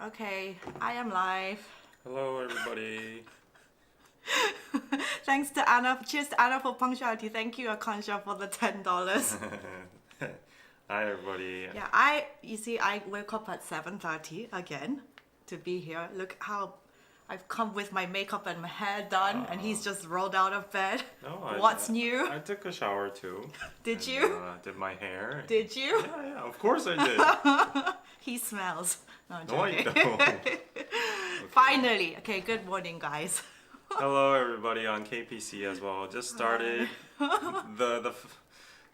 Okay, I am live. Hello, everybody. Thanks to Anna. Cheers to Anna for punctuality. Thank you, Akansha, for the $10. Hi, everybody. Yeah, I woke up at 7:30 again to be here. Look how I've come with my makeup and my hair done, and he's just rolled out of bed. No, What's new? I took a shower too. Did you? Did my hair. Did you? Yeah, of course I did. He smells. No, I'm No, I joking. don't. Okay. Finally. Okay, good morning, guys. Hello, everybody on KPC as well. Just started.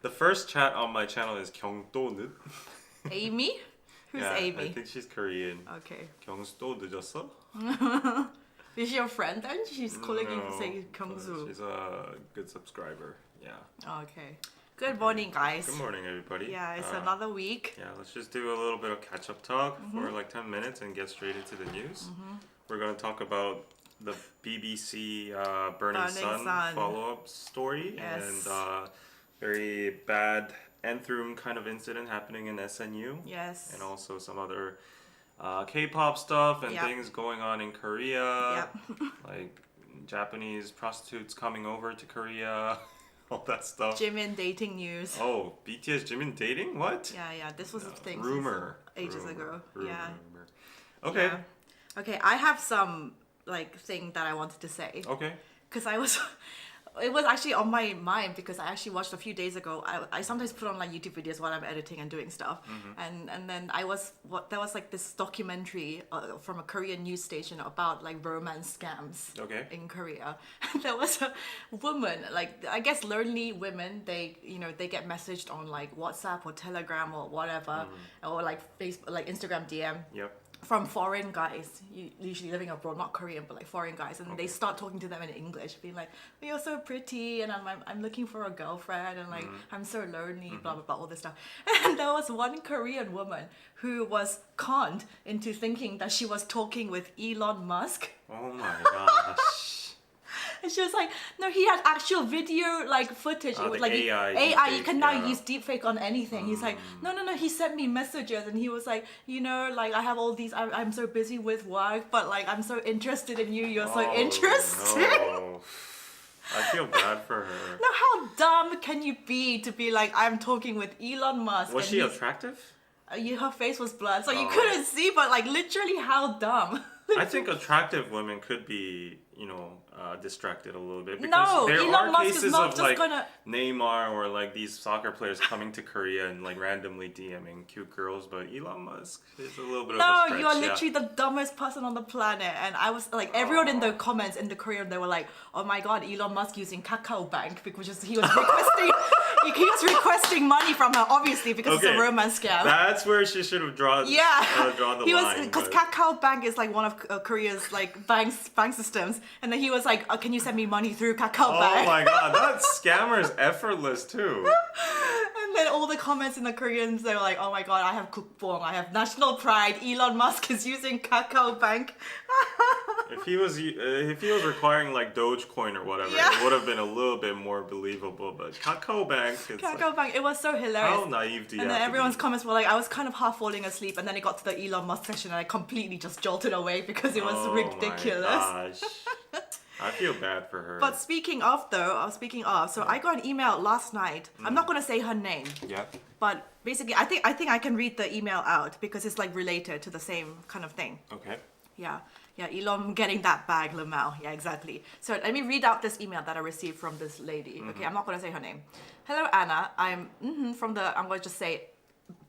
The first chat on my channel is 경또 늦. Amy? Who's Yeah, Amy? I think she's Korean. Okay. 경또 늦었어? Is she your friend then? She's calling you to say No, Kyungsu. she's a good subscriber. Yeah. Okay. Good morning, guys. Good morning, everybody. Yeah, it's another week. Yeah, let's just do a little bit of catch-up talk for like 10 minutes and get straight into the news. We're going to talk about the BBC Burning Sun follow-up story Yes. and very bad nth room kind of incident happening in SNU. Yes. And also some other K-pop stuff and Yep. things going on in Korea. Yep. Like Japanese prostitutes coming over to Korea. All that stuff. Jimin dating news. Oh, BTS Jimin dating? What? Yeah, this was a thing Rumor. since ages ago. Yeah. Rumor. Okay. Yeah. Okay, I have some thing that I wanted to say. Okay. Because it was actually on my mind because I actually watched a few days ago. I sometimes put on like YouTube videos while I'm editing and doing stuff, and then there was like this documentary from a Korean news station about like romance scams. Okay. In Korea. There was a woman, like I guess lonely women. They get messaged on like WhatsApp or Telegram or whatever, or like Facebook, like Instagram DM. Yep. From foreign guys, usually living abroad, not Korean, but like foreign guys, and they start talking to them in English, being like, oh, "You're so pretty, and I'm looking for a girlfriend, and like I'm so lonely, blah blah blah, all this stuff." And there was one Korean woman who was conned into thinking that she was talking with Elon Musk. Oh my gosh. And she was like, no, he had actual video like footage. It was the like AI AI, you deepfake, can now yeah. use deepfake on anything. He's like, no, he sent me messages and he was like, like I have all these, I'm so busy with work, but like I'm so interested in you. You're so interesting. No. I feel bad for her. Now, how dumb can you be to be like, I'm talking with Elon Musk? Was and she attractive? her face was blurred, so you couldn't see, but like literally how dumb. I think attractive women could be, distracted a little bit because No, there Elon are Musk is cases not of just like gonna- Neymar or like these soccer players coming to Korea and like randomly DMing cute girls, but Elon Musk is a little bit of a No, stretch. you are literally the dumbest person on the planet. And I was like, everyone in the comments in the Korean, they were like, oh my god, Elon Musk using Kakao Bank because he was requesting he was requesting money from her, obviously, because it's a romance scam. That's where she should have drawn the he was line. because but- Kakao Bank is like one of Korea's like bank systems, and then he was like, can you send me money through Kakao Oh Bank? my god, that scammer's effortless too. And then all the comments in the Koreans, they were like, oh my god, I have kukbong, I have national pride, Elon Musk is using Kakao Bank. If he was requiring like Dogecoin or whatever, it would have been a little bit more believable. But Kakao Bank, it's Kakao Bank, it was so hilarious. how naive do you And have then everyone's to be? comments were like, I was kind of half falling asleep, and then it got to the Elon Musk section, and I completely just jolted away because it was ridiculous. My gosh. I feel bad for her. But speaking of, so I got an email last night. I'm not gonna say her name, yeah. but basically, I think I can read the email out because it's like related to the same kind of thing. Okay. Yeah, Elon getting that bag, Lamau. Yeah, exactly. So let me read out this email that I received from this lady. Okay, I'm not gonna say her name. Hello, Anna. I'm I'm gonna just say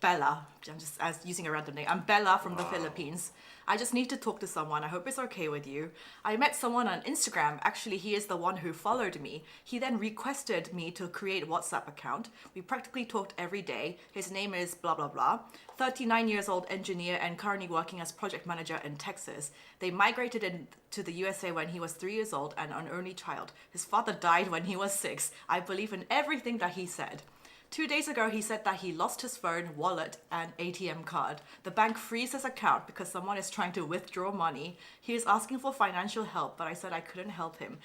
Bella. I'm just using a random name. I'm Bella from the Philippines. I just need to talk to someone. I hope it's okay with you. I met someone on Instagram. Actually, he is the one who followed me. He then requested me to create a WhatsApp account. We practically talked every day. His name is blah, blah, blah. 39 years old engineer and currently working as project manager in Texas. They migrated to the USA when he was 3 years old and an only child. His father died when he was 6. I believe in everything that he said. 2 days ago, he said that he lost his phone, wallet, and ATM card. The bank froze his account because someone is trying to withdraw money. He is asking for financial help, but I said I couldn't help him.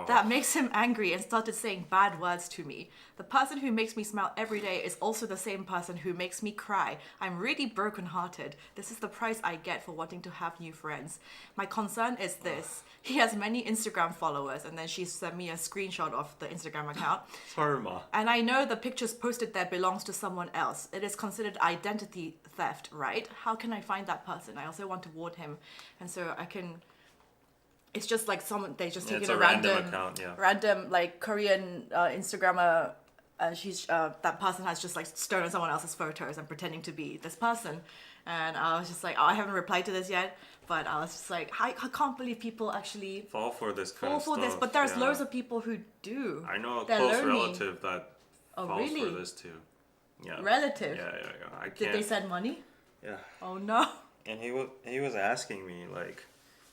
That makes him angry and started saying bad words to me. The person who makes me smile every day is also the same person who makes me cry. I'm really brokenhearted. This is the price I get for wanting to have new friends. My concern is this. He has many Instagram followers, and then she sent me a screenshot of the Instagram account. 설마. And I know the pictures posted there belongs to someone else. It is considered identity theft, right? How can I find that person? I also want to ward him. And so I can... It's just like someone, they just take It's a a random account, yeah. random like Korean Instagrammer, and she's that person has just like stolen someone else's photos and pretending to be this person. And I was just like, oh, I haven't replied to this yet, but I was just like, I can't believe people actually fall for this kind of fall for stuff. this. But there's yeah. loads of people who do. I know a They're close lonely. relative that falls really? for this too. Yeah. Relative? Yeah. I can't. Did they send money? Yeah. Oh no. And he was asking me, like,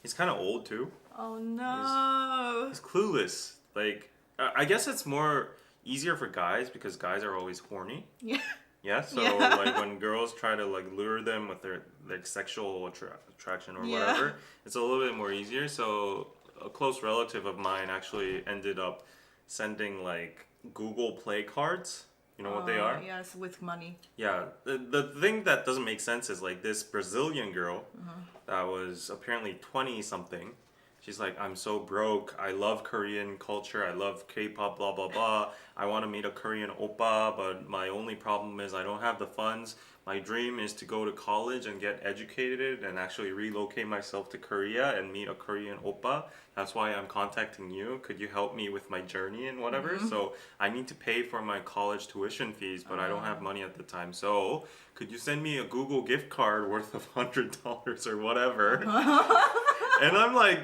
he's kind of old too. Oh no. He's clueless. Like, I guess it's more easier for guys because guys are always horny. Yeah. Yeah, so Yeah. like when girls try to like lure them with their like sexual attraction or Yeah. whatever, it's a little bit more easier. So a close relative of mine actually ended up sending like Google Play cards. You know what they are? Yes, with money. Yeah. The thing that doesn't make sense is like this Brazilian girl that was apparently 20 something. She's like, I'm so broke. I love Korean culture. I love K-pop, blah, blah, blah. I want to meet a Korean oppa, but my only problem is I don't have the funds. My dream is to go to college and get educated and actually relocate myself to Korea and meet a Korean oppa. That's why I'm contacting you. Could you help me with my journey and whatever? So I need to pay for my college tuition fees, but I don't have money at the time. So could you send me a Google gift card worth of $100 or whatever? And I'm like,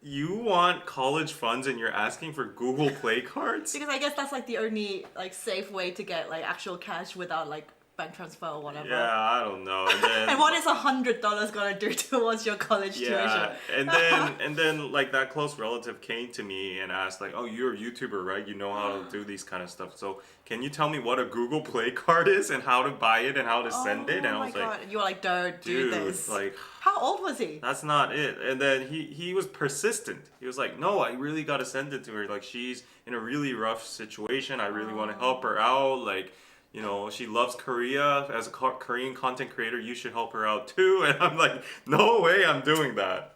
you want college funds and you're asking for Google Play cards? Because I guess that's like the only like safe way to get like actual cash without like bank transfer or whatever. Yeah, I don't know. And then And what is $100 gonna do towards your college tuition? and then like that close relative came to me and asked like, oh, you're a YouTuber, right? You know how to do these kind of stuff. So can you tell me what a Google Play card is and how to buy it and how to send it? And I was like, you were like, don't do dude, this. like, how old was he? that's not it. And then he was persistent. He was like, no, I really got to send it to her. Like, she's in a really rough situation. I really want to help her out. Like, you know, she loves Korea. As a Korean content creator, you should help her out too. And I'm like, no way I'm doing that.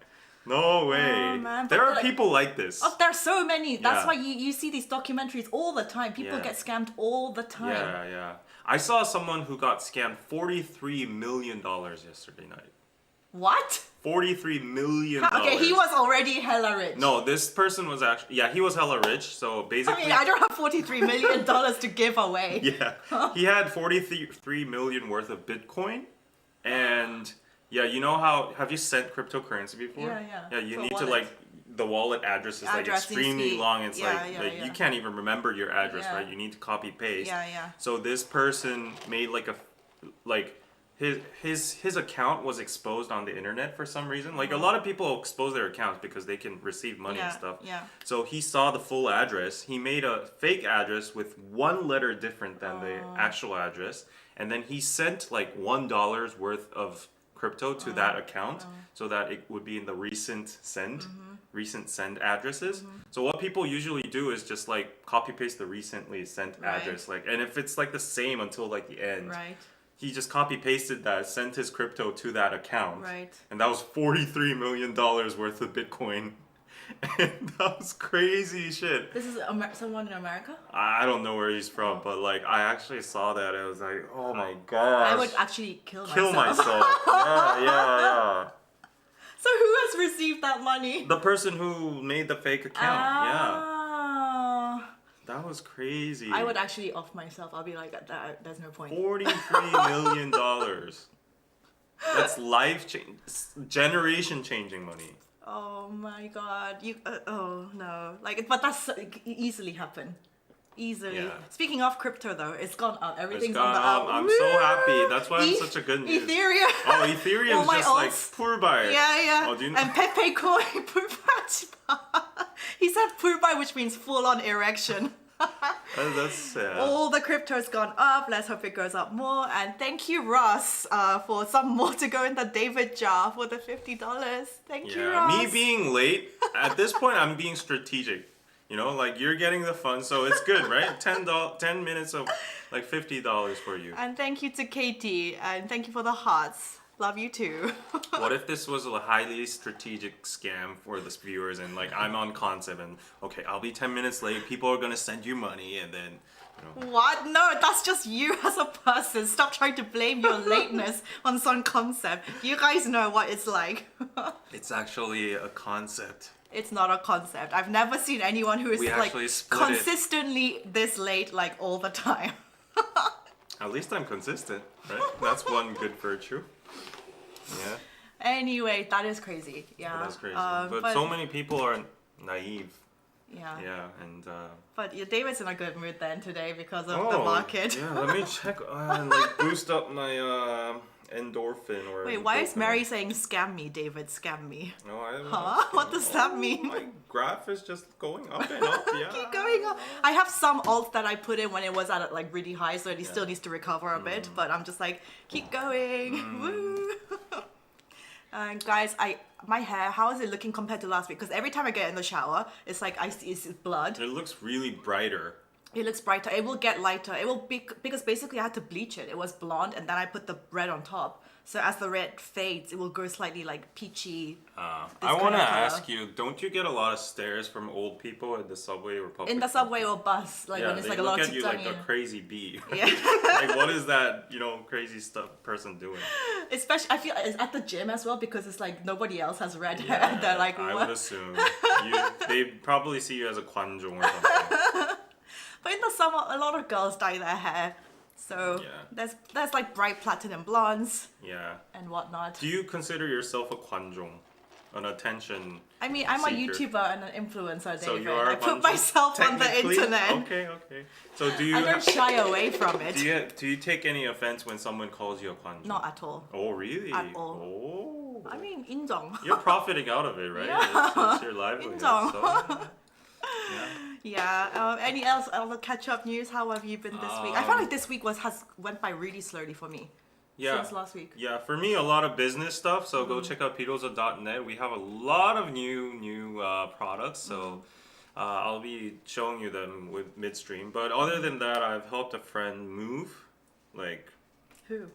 No way. Oh, man. There But are like- people like this. Oh, there's so many. That's Yeah. why you see these documentaries all the time. People Yeah. get scammed all the time. Yeah. I saw someone who got scammed $43 million yesterday night. What? $43 million. Okay, he was already hella rich. No, this person was actually, yeah, he was hella rich. So basically, I mean, I don't have $43 million to give away. yeah, he had 43 million worth of Bitcoin, and yeah, you know how have you sent cryptocurrency before? Yeah. Yeah, you For need wallet. to like the wallet address is like Address needs to extremely be- long. It's yeah, like yeah. you can't even remember your address, Yeah. right? You need to copy paste. Yeah. So this person made like his account was exposed on the internet for some reason. Like a lot of people expose their accounts because they can receive money and stuff. Yeah. So he saw the full address. He made a fake address with one letter different than the actual address, and then he sent like $1 worth of crypto to that account so that it would be in the recent send addresses. So what people usually do is just like copy paste the recently sent Right. address, like, and if it's like the same until like the end, Right. he just copy pasted that, sent his crypto to that account, Right. and that was $43 million worth of Bitcoin. And that was crazy shit. This is someone in America? I don't know where he's from, but like I actually saw that. I was like, oh my gosh. I would actually kill kill myself. myself. yeah. So who has received that money? The person who made the fake account. Yeah. Ah. That was crazy. I would actually off myself. I'll be like, there's no point. $43 million. That's generation changing money. Oh my god. Oh no. Like, but that's easily happen. Easily. Yeah. Speaking of crypto though, it's gone up. It's Everything's gone on the up. up. I'm Woo! so happy. That's why I'm such a good news. Ethereum. Oh, Ethereum's All my just like alts. purbai. Yeah. Oh, do you know? And Pepe Coin. He said purbai, which means full on erection. That's sad. All the crypto's gone up. Let's hope it goes up more. And thank you, Ross, for some more to go in the David jar for the $50. Thank you, Ross. Me being late, at this point, I'm being strategic. You know, like you're getting the fun, so it's good, right? 10 minutes of like $50 for you. And thank you to Katie. And thank you for the hearts. Love you too. What if this was a highly strategic scam for the viewers and like I'm on concept and okay, I'll be 10 minutes late, people are gonna send you money and then, you know. What? No, that's just you as a person. Stop trying to blame your lateness on some concept. You guys know what it's like. It's actually a concept. It's not a concept. I've never seen anyone who is We like actually split consistently this late like all the time. At least I'm consistent, right? That's one good virtue. Yeah. Anyway, that is crazy. Yeah. That's crazy. But so many people are naive. Yeah. Yeah, and But yeah, David's in a good mood then today because of the market. Yeah, let me check and like boost up my endorphin or. Wait, why is dopamine. Mary saying scam me, David? Scam me. No, I don't know. Huh? What does that mean? My graph is just going up and up. Yeah. Keep going up. I have some alts that I put in when it was at like really high, so it still needs to recover a bit. But I'm just like, keep going. Woo. And guys, my hair, how is it looking compared to last week? Because every time I get in the shower, it's like I see it's blood. It looks really brighter. It looks brighter. It will get lighter. It will be because basically I had to bleach it. It was blonde, and then I put the red on top. So as the red fades, it will go slightly like peachy. I want to ask you, don't you get a lot of stares from old people at the subway or public? In the subway or bus, like when it's they like a look lot of at you like a crazy bee. Yeah. Like what is that, crazy stuff person doing? Especially, I feel it's at the gym as well because it's like nobody else has red hair. They're like, what? I would assume they probably see you as a kwanjong or something. But in the summer, a lot of girls dye their hair. So there's like bright platinum blondes. Yeah. And whatnot. Do you consider yourself a kwanjong? An attention I mean, I'm seeker? a YouTuber and an influencer, David. So you are I put myself on the technically? internet. Okay. So do you? I don't shy away from it. Do you take any offense when someone calls you a kwanjong? Not at all. Oh really? At all. Oh. I mean, 인정. You're profiting out of it, right? Yeah. It's your livelihood. 인정. So, Yeah. Any other catch-up news? How have you been this week? I felt like this week went by really slowly for me. Since last week. Yeah, for me, a lot of business stuff. So go check out piroza.net. We have a lot of new products. So I'll be showing you them with midstream. But other than that, I've helped a friend move. Like, Who?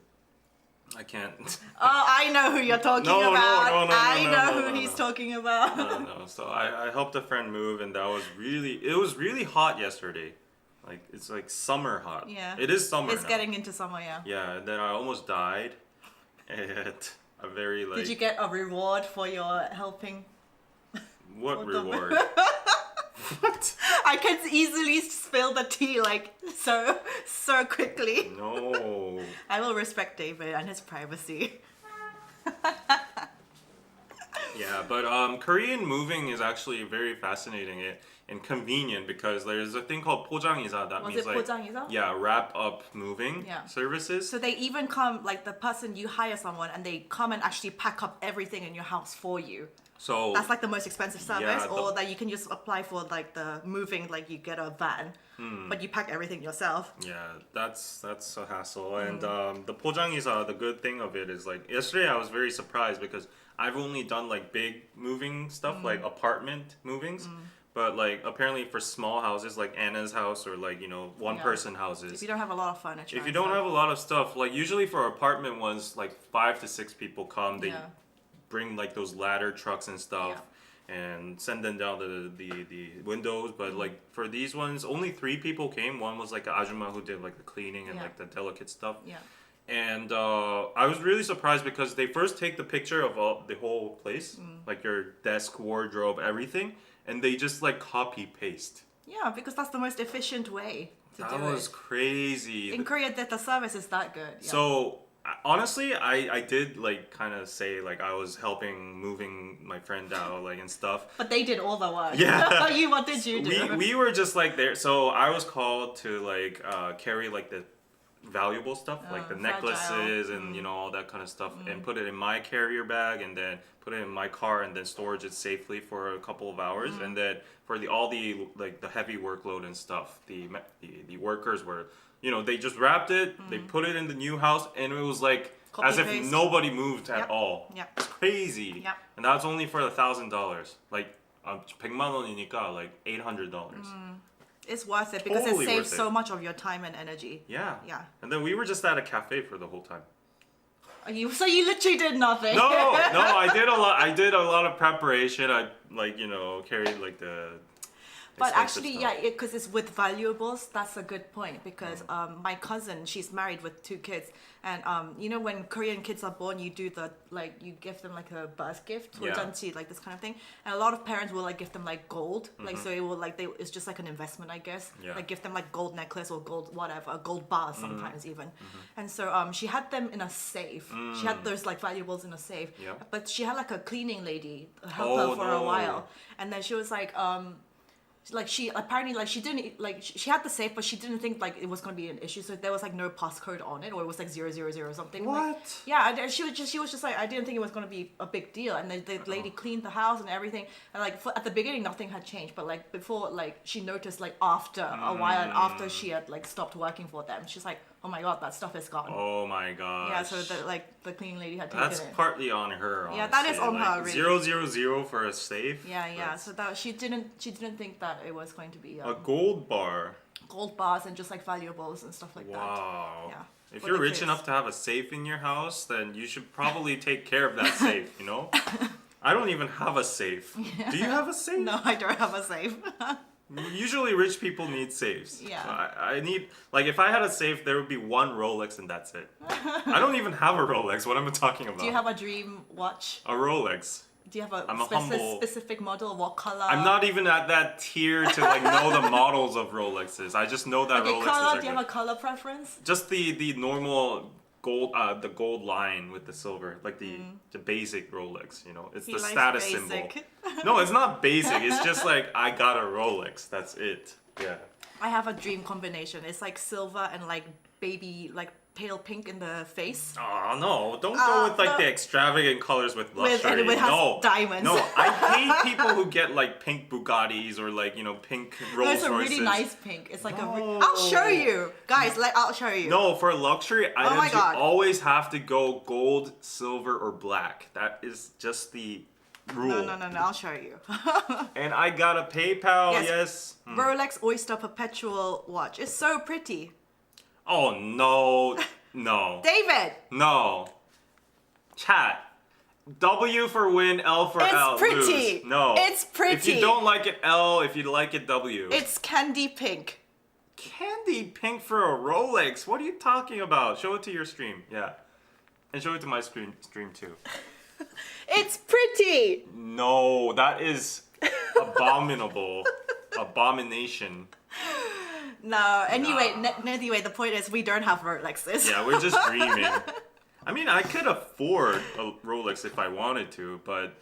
I can't. Oh, I know who you're talking No, about. no, I know no, who no, he's no. talking about. No. So I helped a friend move, and it was really hot yesterday. Like it's like summer hot. Yeah. It is summer. It's now. getting into summer, yeah. Yeah, and then I almost died. At a very like. Did you get a reward for your helping? What What the- reward? What? I can easily spill the tea like so quickly. No. I will respect David and his privacy. Yeah, but Korean moving is actually very fascinating and convenient because there's a thing called 포장이사. That Was means it like 포장이사? yeah, wrap up moving Yeah. services. So they even come, like the person, you hire someone and they come and actually pack up everything in your house for you. So That's like the most expensive service, Yeah, or that you can just apply for like the moving, like you get a van, but you pack everything yourself. yeah, that's a hassle. And the 포장이사, the good thing of it is like yesterday I was very surprised because I've only done like big moving stuff, like apartment movings. But like apparently for small houses like Anna's house or like one person houses, If you don't have a lot of furniture. if you and don't stuff. have a lot of stuff, like usually for apartment ones, like 5 to 6 people come, they Yeah. bring like those ladder trucks and stuff and send them down the windows. But like for these ones, only 3 people came. One was like an ajumma who did like the cleaning and Yeah. like the delicate stuff. Yeah. And I was really surprised because they first take the picture of the whole place, like your desk, wardrobe, everything, and they just like copy paste. Yeah, because that's the most efficient way to That do was it. crazy. In Korea, the service is that good. Yeah. So honestly, I did like kind of say like I was helping moving my friend out like and stuff. But they did all the work. Yeah. What did you do? We were just like there. So I was called to like carry like the valuable stuff, like the necklaces and you know all that kind of stuff, and put it in my carrier bag, and then put it in my car, and then storage it safely for a couple of hours, and then for all the like the heavy workload and stuff, the workers were, you know, they just wrapped it, they put it in the new house, and it was like Copy as if paste. nobody moved at all. Yep. It's crazy. Yep. And that's only for $1,000. Like 100만 원이니까 like $800. It's worth it because Totally it saves worth it. so much of your time and energy. Yeah. Yeah. And then we were just at a cafe for the whole time. So you literally did nothing. No, I did a lot. I did a lot of preparation. I like, you know, carried like the. But expensive actually, stuff. yeah, because it's with valuables. That's a good point because my cousin, she's married with 2 kids, and you know when Korean kids are born, you do the like you give them like a birth gift, Yeah. like this kind of thing, and a lot of parents will like give them like gold, like so it will like it's just like an investment, I guess. Yeah. Like give them like gold necklace or gold whatever, a gold bar sometimes even, and so she had them in a safe. She had those like valuables in a safe, Yeah. but she had like a cleaning lady help Oh, her for a no. while, and then she was like she apparently like she didn't like she had the safe, but she didn't think like it was gonna be an issue, so there was like no passcode on it, or it was like 000 or something. What? Like, yeah, she was just like, I didn't think it was gonna be a big deal, and then the lady cleaned the house and everything, and like at the beginning nothing had changed, but like before, like she noticed like after a while and after she had like stopped working for them, she's like, oh my god, that stuff is gone. Oh my gosh. Yeah, so the cleaning lady had taken That's it. partly on her. Yeah, that is honestly. on her, really. 000 for a safe. Yeah, yeah. That's So that she didn't think that it was going to be a gold bar. gold bars and just like valuables and stuff like that. Wow. Yeah. If For you're the rich kids. enough to have a safe in your house, then you should probably take care of that safe, you know? I don't even have a safe. Do you have a safe? No, I don't have a safe. Usually rich people need safes. Yeah. So I need, like if I had a safe, there would be one Rolex and that's it. I don't even have a Rolex. What am I talking about? Do you have a dream watch? a Rolex? Do you have a, I'm a humble- specific model? What color? I'm not even at that tier to like know the models of Rolexes. I just know that Okay, Rolexes color. are Do you good. have a color preference? Just the normal gold, the gold line with the silver, like the basic Rolex. You know, it's He the likes status basic. symbol. No, it's not basic. It's just like I got a Rolex. That's it. Yeah. I have a dream combination. It's like silver and like baby, like pale pink in the face. Oh no! Don't go with like no. the extravagant colors with luxury. and it has no, diamonds. No, I hate people who get like pink Bugattis or like, you know, pink Rolls No, it's a Royces. really nice pink. It's like No. I'll show you, guys. Like I'll show you. No, for luxury my items, you God. always have to go gold, silver, or black. That is just the rule. No. I'll show you. And I got a PayPal, Yes. yes. Rolex Oyster Perpetual watch. It's so pretty. Oh no, no, David, no. Chat. W for win, L for It's L. pretty. Lose. No. It's pretty. If you don't like it, L. If you like it, W. it's candy pink. Candy pink for a Rolex. What are you talking about? Show it to your stream. Yeah. And show it to my stream too. It's pretty. No, that is abominable. Abomination. No. Anyway, Nah. anyway, the point is we don't have Rolexes. Yeah, we're just dreaming. I mean, I could afford a Rolex if I wanted to, but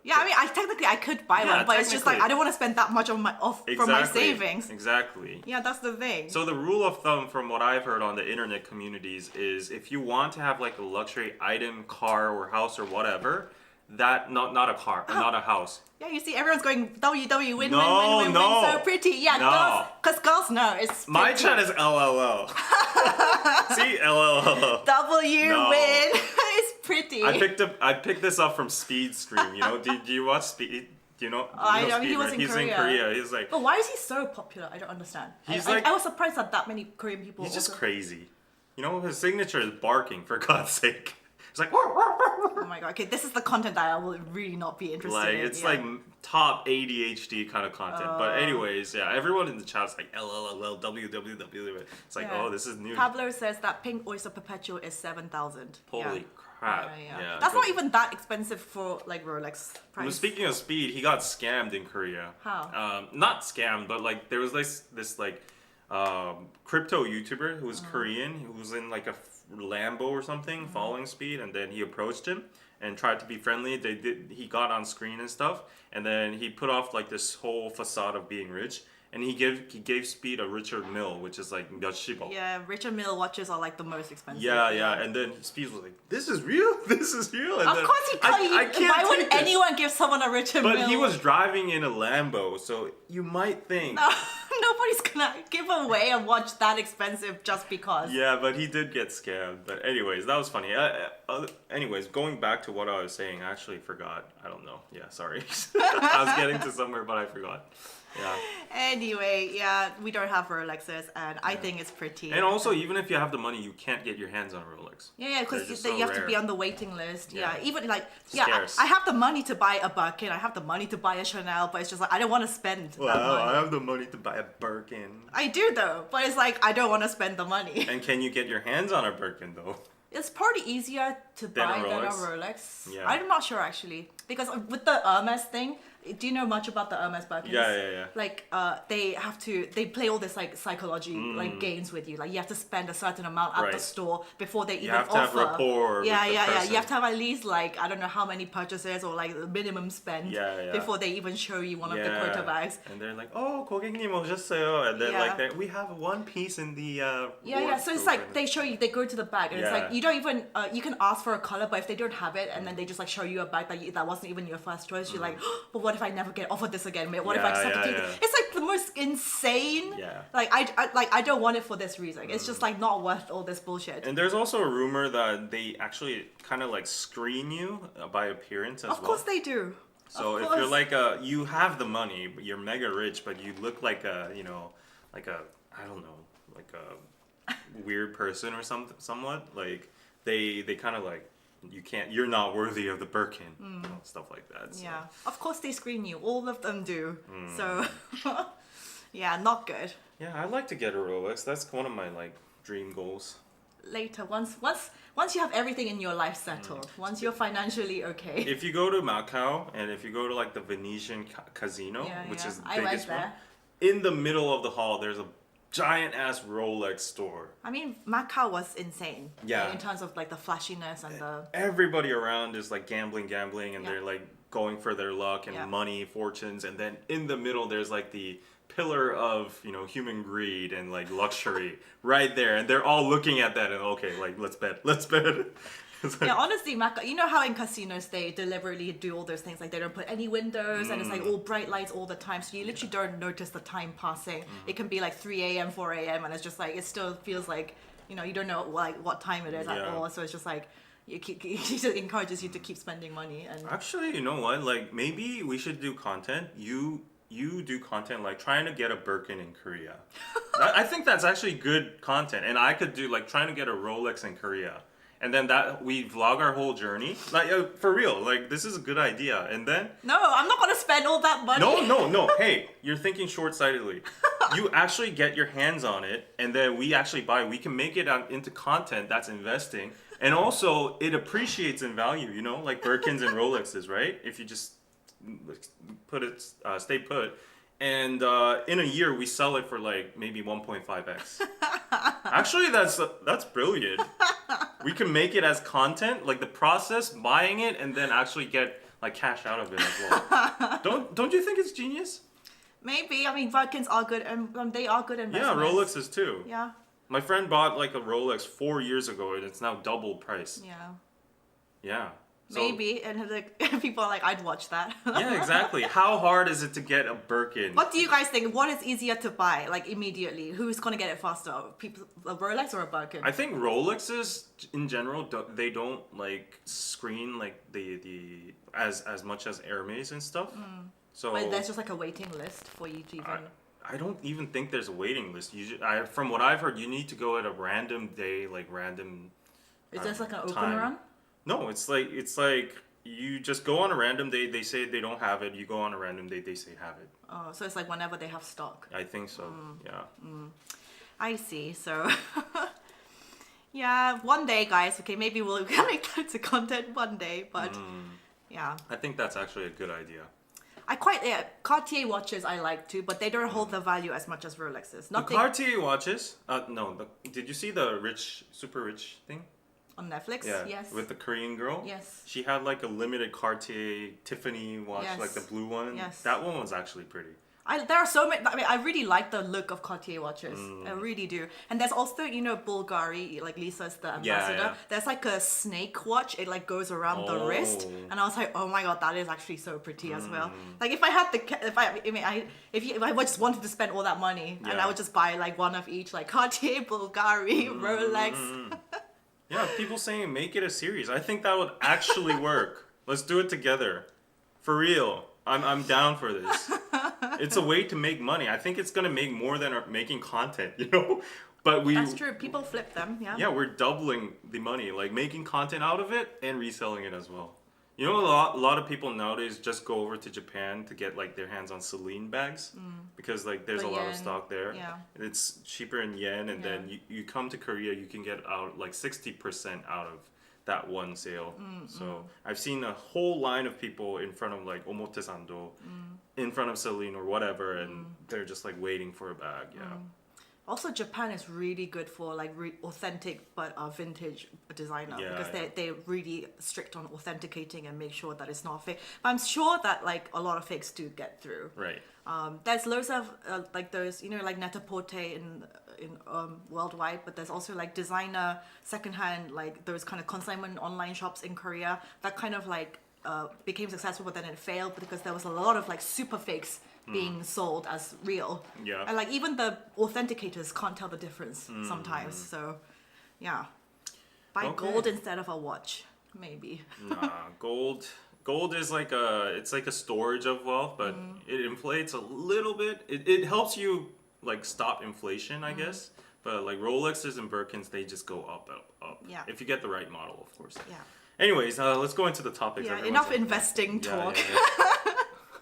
Yeah, I mean, technically I could buy Yeah, one, but it's just like technically. I don't want to spend that much from my savings. Exactly. Yeah, that's the thing. So the rule of thumb from what I've heard on the internet communities is if you want to have like a luxury item, car or house or whatever, that not a car, not a house. Yeah, you see, everyone's going WW win, No, win, no. so pretty. Yeah, No. because girls know it's My pretty. chat is LLL. See, LLL. W No. win. It's pretty. I picked this up from Speed Stream. You know, do you watch Speed? Do you know? I you know, Speed, he was right? in He's Korea. in Korea. He's like, But why is he so popular? I don't understand. He's I, like- I was surprised that many Korean people. he's just also- crazy. You know, his signature is barking. For God's sake, it's like. Oh my god. Okay, this is the content that I will really not be interested Like in. it's yeah. like top ADHD kind of content. But anyways, yeah, everyone in the chat's like LLL WWW. It's like, Yeah. oh, this is new. Pablo says that pink oyster perpetual is 7,000. Holy crap! Yeah, That's go- not even that expensive for like Rolex Well, price. speaking of Speed, he got scammed in Korea. How? Not scammed, but like there was this like crypto YouTuber who was Korean, who was in like a Lambo or something, following Speed, and then he approached him and tried to be friendly. He got on screen and stuff, and then he put off like this whole facade of being rich, and he gave Speed a Richard Mille, which is like 몇십억. Yeah, Richard Mille watches are like the most expensive. Yeah, and then Speed was like, "This is real, this is real." And Of then, course he can't. I can't Why would take this. anyone give someone a Richard Mille? But he was driving in a Lambo, so you might think. No, nobody's gonna give away a watch that expensive just because. Yeah, but he did get scammed. But anyways, that was funny. Anyways, going back to what I was saying, I actually forgot. I don't know. Yeah, sorry. I was getting to somewhere, but I forgot. Yeah. Anyway, yeah, we don't have Rolexes, and I think it's pretty. And also, even if you have the money, you can't get your hands on a Rolex. Yeah, because They're just you so have to rare. be on the waiting list. Yeah. Yeah, even like Scarce. I have the money to buy a Birkin, I have the money to buy a Chanel, but it's just like I don't want to spend that money. I have the money to buy a Birkin. I do though, but it's like I don't want to spend the money. And can you get your hands on a Birkin though? It's probably easier to Than a buy than a Rolex? Rolex. Yeah. I'm not sure actually, because with the Hermes thing, do you know much about the Hermes Birkins? Yeah. Like they play all this like psychology like games with you. Like you have to spend a certain amount at the Right. store before they even have to offer. have rapport Yeah, with the yeah. You person. have to have at least like I don't know how many purchases or like the minimum spend Yeah. before they even show you one of the quota bags. And they're like, "Oh, 고객님 오셨어요," and then Yeah. like we have one piece in the Yeah. So it's like they show you, they go to the bag, and it's Yeah. like you don't even you can ask for a color, but if they don't have it, and then they just like show you a bag that wasn't even your first choice, you're like, but what if I never get offered this again? What if I just have to do this? It's like the most insane. Yeah. Like I don't want it for this reason. It's just like not worth all this bullshit. And there's also a rumor that they actually kind of like screen you by appearance as well. Of course they do. So Of if you're course. like you have the money, but you're mega rich, but you look like I don't know, like a weird person or somewhat, like they kind of like, you're not worthy of the Birkin, stuff like that. So. Yeah. Of course they screen you. All of them do. Mm. So yeah, not good. Yeah, I'd like to get a Rolex. That's one of my like dream goals. Later, once you have everything in your life settled, once you're financially okay. If you go to Macau and if you go to like the Venetian Casino, which is the I went biggest one, there. in the middle of the hall there's a giant ass Rolex store. I mean, Macau was insane. Yeah. In terms of like the flashiness and the. Everybody around is like gambling, and Yeah. they're like going for their luck and Yeah. money, fortunes, and then in the middle there's like the pillar of human greed and like luxury right there, and they're all looking at that and okay, like let's bet. It's like, Yeah, honestly, Macau, you know how in casinos they deliberately do all those things, like they don't put any windows and it's like all bright lights all the time, so you literally don't notice the time passing. It can be like 3 a.m., 4 a.m., and it's just like, it still feels like, you don't know like what time it is at Yeah. all, so it's just like, it just encourages you to keep spending money. And Actually, you know what? Like maybe we should do content. You do content like trying to get a Birkin in Korea. I think that's actually good content, and I could do like trying to get a Rolex in Korea. And then that we vlog our whole journey, like for real. Like this is a good idea. And then no, I'm not gonna spend all that money. no. Hey, you're thinking short-sightedly. You actually get your hands on it, and then we actually buy. We can make it into content that's investing, and also it appreciates in value. Like Birkins and Rolexes, right? If you just put it, stay put. And in a year, we sell it for like maybe 1.5x. Actually, that's brilliant. We can make it as content, like the process, buying it, and then actually get like cash out of it as well. Don't you think it's genius? Maybe. I mean, Birkins are good, and they are good Yeah, investments. Rolexes too. Yeah. My friend bought like a Rolex 4 years ago, and it's now double price. Yeah. Yeah. So- Maybe, and like, people are like, I'd watch that. Yeah, exactly. How hard is it to get a Birkin? What do you guys think? What is easier to buy, like immediately? Who's gonna get it faster? People, a Rolex or a Birkin? I think Rolexes in general they don't like screen like the as much as Hermes and stuff. So But there's just like a waiting list for you to even. I don't even think there's a waiting list. From what I've heard, you need to go at a random day, like random. Is there like an open time. run? No, it's like you just go on a random day. They say they don't have it. You go on a random day. They say have it. Oh, so it's like whenever they have stock. I think so. Yeah. I see. So. Yeah, one day, guys. Okay, maybe we'll make that to content one day, but yeah. I think that's actually a good idea. Cartier watches I like too, but they don't hold the value as much as Rolexes. The Nothing Cartier watches. No. Did you see the super rich thing? on Netflix. Yeah. Yes. With the Korean girl. Yes. She had like a limited Cartier Tiffany watch, Yes. like the blue one. Yes. That one was actually pretty. There are so many. I mean, I really like the look of Cartier watches. I really do. And there's also, Bulgari, like Lisa's the ambassador. yeah. There's like a snake watch. It like goes around the wrist, Oh. and I was like, oh my god, that is actually so pretty as well. Like if I had if I just wanted to spend all that money, and I would just buy like one of each, like Cartier, Bulgari, Rolex. Yeah, people saying make it a series. I think that would actually work. Let's do it together. For real. I'm down for this. It's a way to make money. I think it's gonna make more than making content, But That's true. People flip them. Yeah. yeah, we're doubling the money, like making content out of it and reselling it as well. A lot of people nowadays just go over to Japan to get like their hands on Celine bags because like there's The a lot of yen, stock there. yeah. It's cheaper in yen, and Yeah. then you come to Korea, you can get out like 60% out of that one sale. So I've seen a whole line of people in front of like Omotesando, in front of Celine or whatever, and they're just like waiting for a bag. Yeah. Also, Japan is really good for like authentic but vintage designer Yeah, because yeah. they're really strict on authenticating and make sure that it's not fake. But I'm sure that like a lot of fakes do get through. Right. There's loads of like those, like Net-a-Porter in worldwide, but there's also like designer secondhand, like those kind of consignment online shops in Korea that kind of like became successful, but then it failed because there was a lot of like super fakes being sold as real. Yeah. And like even the authenticators can't tell the difference sometimes. So yeah, buy Okay. gold instead of a watch, maybe. Nah, gold is like it's like a storage of wealth, but it inflates a little bit. It helps you like stop inflation, I guess. But like Rolexes and Birkins, they just go up. Yeah. If you get the right model, of course. Yeah. Anyways, let's go into the topics. Yeah, Everyone's enough like, investing yeah, talk.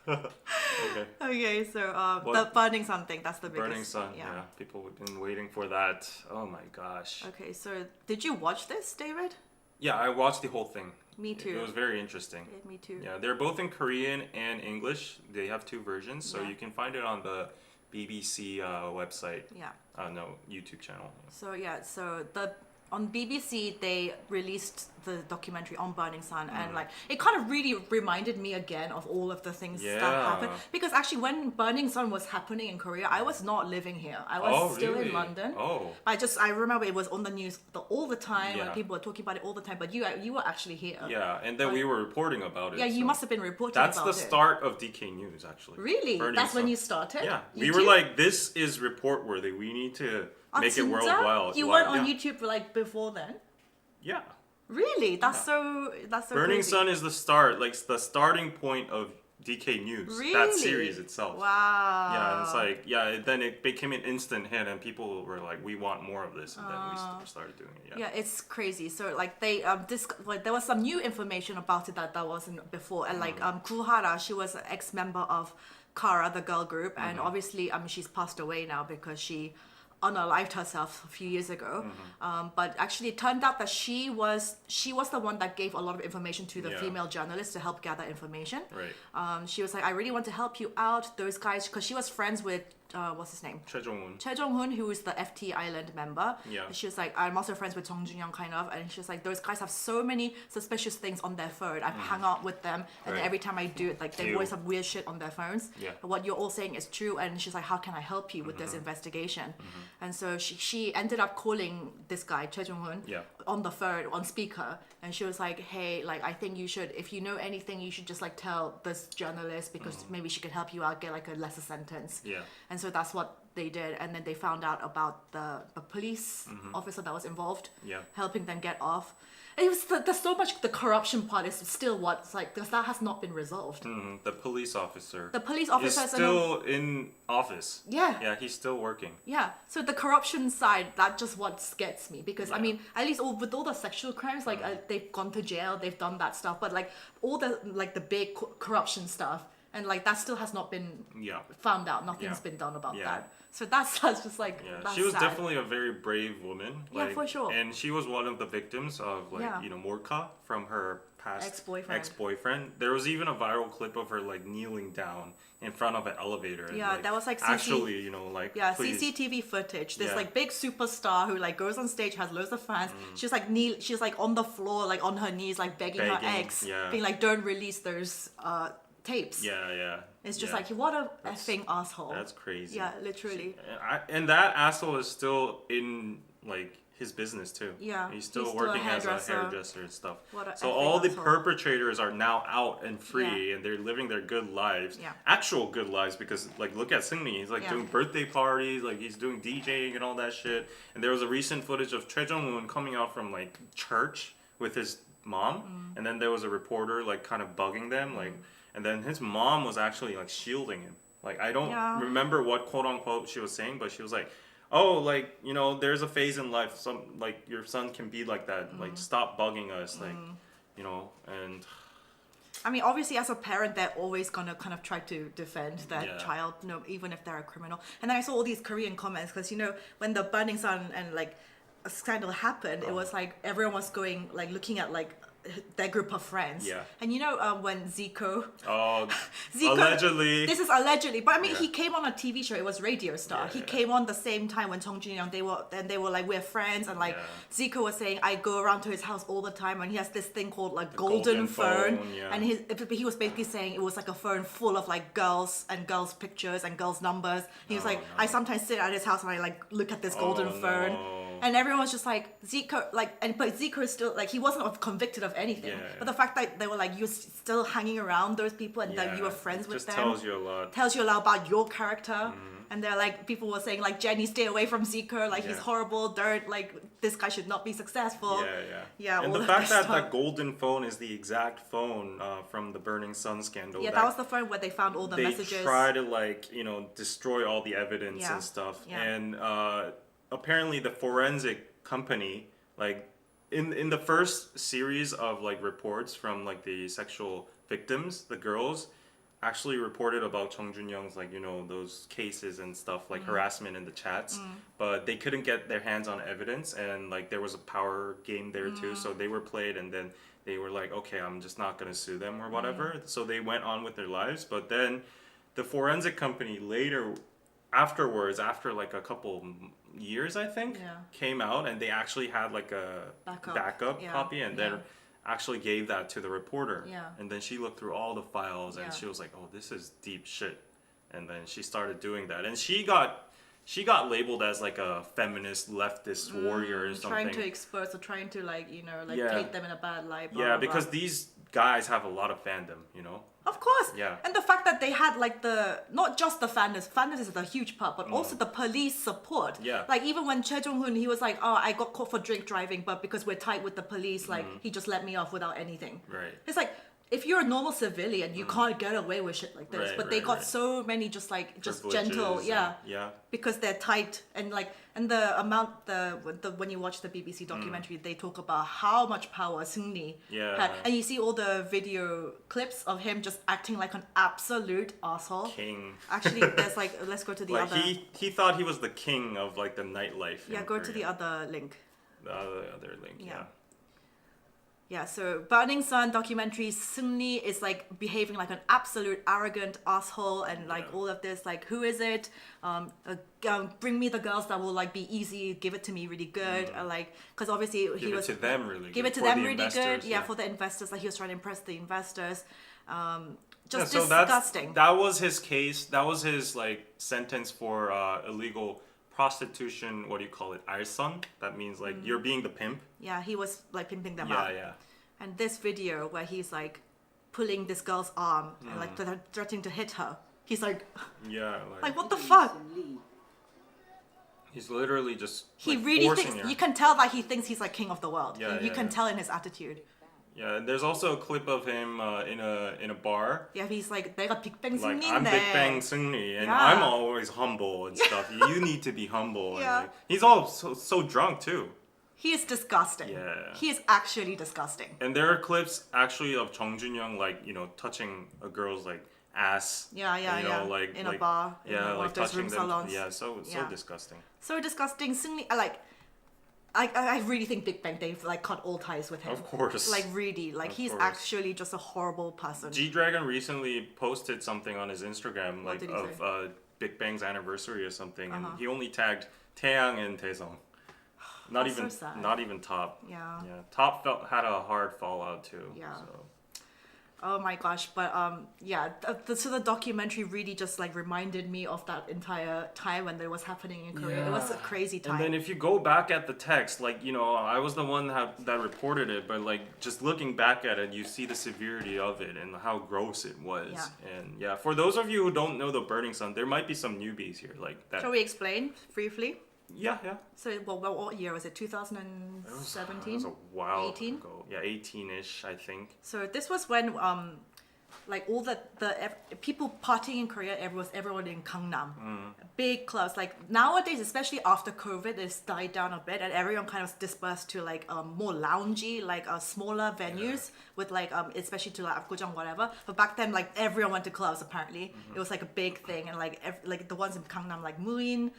Okay. Okay, so the What? Burning Sun thing, that's the biggest. Burning Sun. Yeah. People have been waiting for that. Oh my gosh. Okay, so did you watch this, David? Yeah, I watched the whole thing. Me too. It was very interesting. Yeah, me too. Yeah, they're both in Korean and English. They have two versions, so Yeah. you can find it on the BBC website. Yeah. No, YouTube channel. So on BBC they released the documentary on Burning Sun, and like it kind of really reminded me again of all of the things that Yeah. happened, because actually when Burning Sun was happening in Korea, I was not living here. I was still really? in London. Oh. I remember it was on the news all the time. Yeah. Like people were talking about it all the time, but you were actually here. Yeah, and then we were reporting about it. Yeah, you so must have been reporting That's about the it. start of DK News, actually. Really? Burning That's when Sun. you started? Yeah, we YouTube? were like, this is report worthy. We need to make it 진짜? worldwide. You weren't on yeah. YouTube like before then? Yeah. Really? That's so Burning crazy. Sun is the start, like the starting point of DK News. Really? That series itself. Wow. Yeah, and it's like, then it became an instant hit, and people were like, we want more of this, and then we started doing it. Yeah, it's crazy. So like they there was some new information about it that wasn't before, and like Kuhara, she was an ex-member of Kara, the girl group, and obviously she's passed away now because she unalived herself a few years ago. But actually it turned out that she was the one that gave a lot of information to the Yeah. female journalists to help gather information. Right. She was like, I really want to help you out, those guys, because she was friends with what's his name? Choi Jong-un. Choi Jong-hoon, who is the FT Island member. Yeah. And she was like, I'm also friends with Jong Jun-young, kind of. And she was like, those guys have so many suspicious things on their phone. I've hung out with them, and Right. every time I do it, like they Ew. always have weird shit on their phones. Yeah. What you're all saying is true. And she's like, how can I help you with this investigation? And so she ended up calling this guy, Choi Jong-hoon, Yeah. on the phone, on speaker. And she was like, hey, like, I think you should, if you know anything, you should just like tell this journalist, because maybe she could help you out, get like a lesser sentence. Yeah. And so that's what they did, and then they found out about the police officer that was involved, Yeah. helping them get off. It was there's so much, the corruption part is still what's like, because that has not been resolved. The police officer. The police is officer still in office. Yeah. Yeah, he's still working. Yeah, so the corruption side, that just what gets me, because I Yeah. mean, at least with all the sexual crimes, like they've gone to jail, they've done that stuff, but like all the like the big corruption stuff, and like that still has not been Yeah. found out. Nothing's Yeah. been done about Yeah. that. So that's just like, Yeah, that's she was sad. definitely a very brave woman. Yeah, for sure. And she was one of the victims of like, Yeah. Morka from her past Ex-boyfriend. ex-boyfriend. There was even a viral clip of her like kneeling down in front of an elevator. And, Yeah, that was, like, actually, Yeah, please. CCTV footage. This Yeah. like big superstar who like goes on stage, has loads of fans. She's like she's like on the floor, like on her knees, like begging her Begging, ex, yeah. being like, don't release those tapes. Yeah, yeah. It's just Yeah. like, what a effing asshole. That's crazy. Yeah, literally. And that asshole is still in like his business too. Yeah, He's still he's still a working as a hairdresser. hairdresser and stuff. What a So effing all the asshole. perpetrators are now out and free, and they're living their good lives. Yeah. Actual good lives, because like look at Seungmi. He's like Yeah. doing birthday parties, like he's doing DJing and all that shit. And there was a recent footage of Choi Jong-un coming out from like church with his mom, and then there was a reporter like kind of bugging them, like, and then his mom was actually like shielding him. Like I don't Yeah. remember what quote unquote she was saying, but she was like, "Oh, like you know, there's a phase in life. Some like your son can be like that. Like stop bugging us, like you know." And I mean, obviously, as a parent, they're always gonna kind of try to defend that Yeah. child, you know, even if they're a criminal. And then I saw all these Korean comments because, you know, when the Burning Sun and like a scandal happened, it was like everyone was going like looking at like their group of friends. Yeah. And you know, when Zico, oh, Zico, allegedly, this is allegedly, but I mean, Yeah. he came on a TV show. It was Radio Star. Yeah, He yeah. came on the same time when Chong Jun-young they were like we're friends, and like Yeah. Zico was saying I go around to his house all the time, and he has this thing called like golden phone, yeah. and he was basically saying it was like a phone full of like girls and girls pictures and girls numbers. He was Oh, like no. I sometimes sit at his house and I like look at this golden Oh, phone. no. And everyone was just like Zico, like, but Zico is still like he wasn't convicted of anything. Yeah. But the fact that they were like you're still hanging around those people and that you were friends it with just them tells you a lot. tells you a lot about your character. And they're like people were saying like Jenny, stay away from Zico, like he's Yeah. horrible, dirt, like this guy should not be successful. Yeah, And all the of fact that that that stuff. golden phone is the exact phone from the Burning Sun scandal. Yeah, that was the phone where they found all the they messages. try to like you know destroy all the evidence Yeah. and stuff. Yeah. And apparently the forensic company like in the first series of like reports from like the sexual victims, the girls actually reported about Chung Jun-young's like you know those cases and stuff like harassment in the chats, but they couldn't get their hands on evidence, and like there was a power game there too, so they were played, and then they were like, okay, I'm just not gonna sue them or whatever, so they went on with their lives. But then the forensic company later afterwards, after like a couple years I think, Yeah. came out and they actually had like a backup Yeah. copy, and Yeah. then actually gave that to the reporter. Yeah. And then she looked through all the files and Yeah. she was like, oh, this is deep shit. And then she started doing that, and she got labeled as like a feminist leftist warrior or something. Trying to expose or trying to like you know like Yeah. paint them in a bad light. Blah, Yeah, blah, because blah. these guys have a lot of fandom, you know. Of course. Yeah. And the fact that they had like not just the fandom is a huge part, but also the police support. Yeah. Like even when Choi Jong-hoon, he was like, oh, I got caught for drink driving, but because we're tight with the police, like he just let me off without anything. Right. It's like, if you're a normal civilian, you can't get away with shit like this. Right, but they right, got right. so many just like, just Privileges gentle, and- yeah. Yeah. Because they're tight and like, and the amount, when you watch the BBC documentary, they talk about how much power Seungni Yeah. had. And you see all the video clips of him just acting like an absolute asshole. King. Actually, there's like, let's go to the Like other. he thought he was the king of like the nightlife. Yeah, in go to the Korea. other link. The other link. Yeah. Yeah. Yeah, so Burning Sun documentary, Seungni is like behaving like an absolute arrogant asshole and like Yeah. all of this, like, who is it? Bring me the girls that will like be easy, give it to me really good. Like, because obviously he Give it was. to them really Give good. it to For them the really good. investors, Yeah, for the investors. Like, he was trying to impress the investors. Just so disgusting. that was his case. That was his like sentence for illegal prostitution. What do you call it? Arson. That means like you're being the pimp. Yeah, he was like pimping them Yeah, out. yeah. And this video where he's like pulling this girl's arm and like threatening to hit her. He's like, Yeah, like what the fuck? he's literally just He like, really forcing thinks her. you can tell that he thinks he's like king of the world. Yeah, you yeah, can yeah. tell in his attitude. Yeah, and there's also a clip of him in a bar. Yeah, he's like 내가 빅뱅 Like 승리인데. I'm Big Bang Seungni, and Yeah. I'm always humble and stuff. You need to be humble. And, Yeah. like, he's all so drunk too. He is disgusting. Yeah. He is actually disgusting. And there are clips actually of Chung Jun-young like touching a girl's like ass. Yeah, yeah, and, yeah. Like, in like, a bar. In Yeah, one like of those touching room them. salons. Yeah, so Yeah. disgusting. So disgusting. Seungni, I really think Big Bang they've like cut all ties with him. Of course. Like really, like Of he's course. actually just a horrible person. G-Dragon recently posted something on his Instagram What like did he of say? Big Bang's anniversary or something, and Uh-huh. he only tagged Taeyang and Taesung. Not That's so even sad. not even Top. Yeah. Yeah, Top had a hard fallout too. Yeah. So. Oh my gosh, but yeah, so the documentary really just like reminded me of that entire time when it was happening in Korea. It was a Yeah. crazy And time. then if you go back at the text, like, I was the one that reported it, but like just looking back at it, you see the severity of it and how gross it was. Yeah. And yeah, for those of you who don't know the Burning Sun, there might be some newbies here, like that. Shall we explain briefly? Yeah, yeah. So, what year was it? It was 2017? a while 18? ago. Yeah, 18-ish, I think. So this was when like all people partying in Korea, everyone in Gangnam, big clubs. Like nowadays, especially after COVID, it's died down a bit, and everyone kind of dispersed to like more loungy, like smaller venues with like especially to like Apgujeong, whatever. But back then, like everyone went to clubs. Apparently, it was like a big thing, and like the ones in Gangnam, like Muin.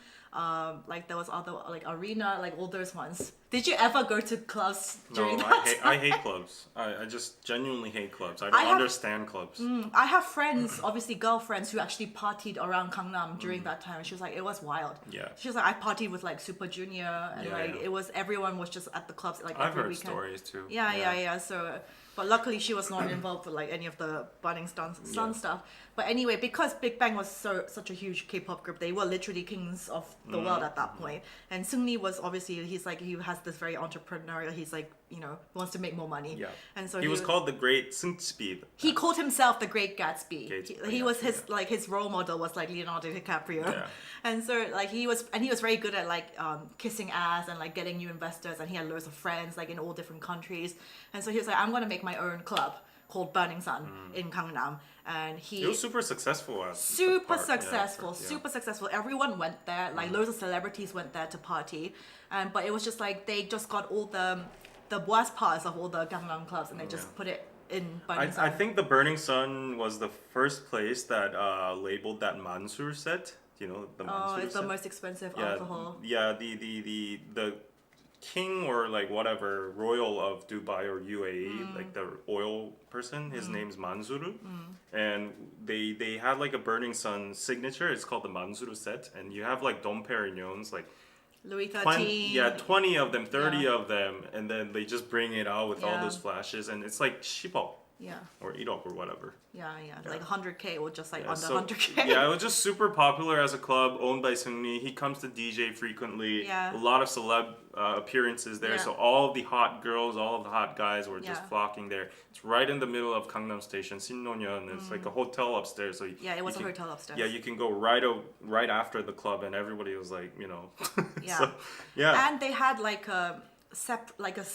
Like there was other like Arena, like all those ones. Did you ever go to clubs during No, that? I hate clubs. I just genuinely hate clubs. I don't I have- understand clubs. I have friends, obviously girlfriends, who actually partied around Gangnam during that time. She was like, it was wild. Yeah. She was like, I partied with like Super Junior, and Yeah, like yeah. it was everyone was just at the clubs like I've every heard weekend. stories too. Yeah. So, but luckily she was not involved with like any of the Burning Sun Yeah. stuff. But anyway, because Big Bang was such a huge K-pop group, they were literally kings of the world at that point. And Seungri was obviously he has this very entrepreneurial. He's like wants to make more money. Yeah. And so he was called the Great Seungspeed. he called himself the Great Gatsby. Gatsby, He was his yeah. like his role model was like Leonardo DiCaprio, Yeah. and so like he was very good at like kissing ass and like getting new investors, and he had loads of friends like in all different countries, and so he was like, I'm gonna make my own club called Burning Sun in Gangnam, and He was super successful at super part. successful, Yeah. super successful. Everyone went there, like loads of celebrities went there to party, but it was just like they just got all the worst parts of all the Gangnam clubs and they just put it in Burning Sun. I think the Burning Sun was the first place that labeled that Mansur set. You know the Mansur it's the set? most expensive Yeah, alcohol. yeah. The king or like whatever royal of Dubai or UAE, like the oil person, his name's Mansuru, and they had like a Burning Sun signature. It's called the Mansuru set, and you have like Dom Perignons, like Louis 13. 20 of them, 30 Yeah. of them, and then they just bring it out with all Yeah. those flashes, and it's like 10억 Yeah. or 1억 or whatever. Yeah, like 100K or just like Yeah, under so- 100K. Yeah, it was just super popular as a club owned by Seungri. He comes to DJ frequently. Yeah. A lot of celeb appearances there. Yeah. So all of the hot girls, all of the hot guys were just Yeah. flocking there. It's right in the middle of Gangnam Station, Sinno년. It's like a hotel upstairs. So Yeah, it was you a can- hotel upstairs. Yeah, you can go right after the club, and everybody was like, Yeah. So, yeah. And they had like a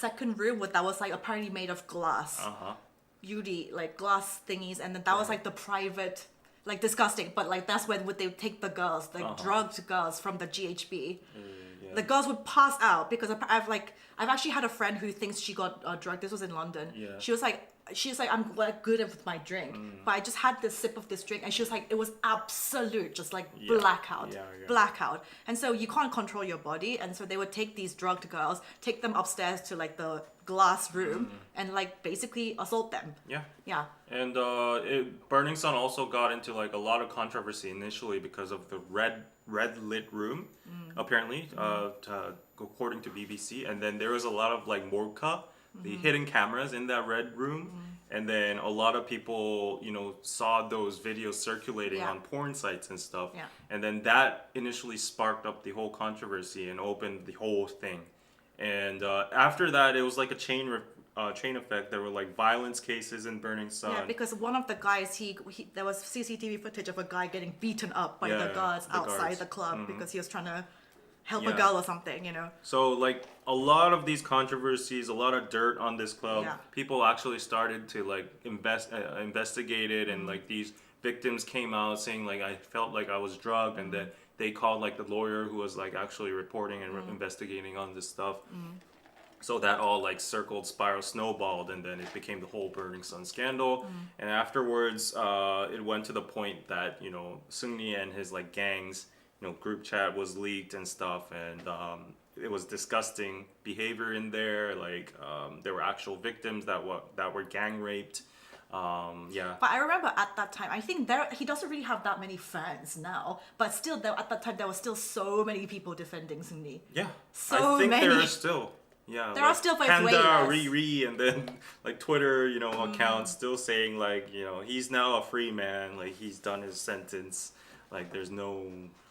second room that was like apparently made of glass. Uh-huh. Yuri, like glass thingies, and then that was like the private, like disgusting, but like that's when would they would take the girls, like drugged girls from the GHB. Yeah. The girls would pass out because I've actually had a friend who thinks she got drugged. This was in London. Yeah. She was like I'm like, good with my drink, but I just had this sip of this drink, and she was like, it was absolute, just like Yeah. blackout, Yeah. blackout. And so you can't control your body, and so they would take these drugged girls, take them upstairs to like the glass room, and like basically assault them. Yeah. Yeah. And Burning Sun also got into like a lot of controversy initially because of the red lit room, apparently, according to BBC. And then there was a lot of like morka, the hidden cameras in that red room. And then a lot of people, saw those videos circulating Yeah. on porn sites and stuff. Yeah. And then that initially sparked up the whole controversy and opened the whole thing. And after that, it was like a chain effect. There were like violence cases in Burning Sun. Yeah, because one of the guys, there was CCTV footage of a guy getting beaten up by the guards outside guards. the club because he was trying to help a Yeah. girl or something, So like a lot of these controversies, a lot of dirt on this club. Yeah. People actually started to like investigate it, and like these victims came out saying like I felt like I was drugged, and then they called like the lawyer who was like actually reporting and investigating on this stuff. So that all like snowballed, and then it became the whole Burning Sun scandal. And afterwards, it went to the point that Seungri and his like gangs, group chat was leaked and stuff, and it was disgusting behavior in there. Like there were actual victims that were gang raped. Yeah. But I remember at that time, I think he doesn't really have that many fans now, but still, at that time, there were still so many people defending Seungri. Yeah. So I think many. there are still. Yeah, There are still ways way Panda, less. Riri, and then like Twitter, accounts still saying like, he's now a free man, like he's done his sentence, like there's no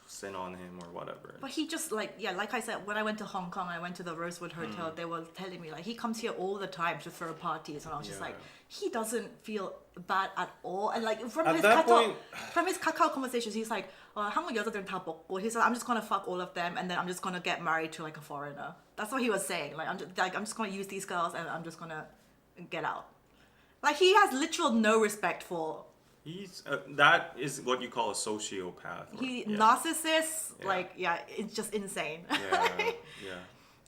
sin on him or whatever. But he just like I said, when I went to Hong Kong, I went to the Rosewood Hotel. They were telling me like he comes here all the time to throw parties, and I was just Yeah. like, he doesn't feel bad at all. And like from At his that point- from his Kakao conversations, he's like, 한국 여자들은 다 먹고. He's like, I'm just gonna fuck all of them, and then I'm just gonna get married to like a foreigner. That's what he was saying. Like I'm just gonna use these girls, and I'm just gonna get out. Like he has literal no respect for. He's that is what you call a sociopath. Narcissist. Yeah. Like it's just insane. Yeah, yeah.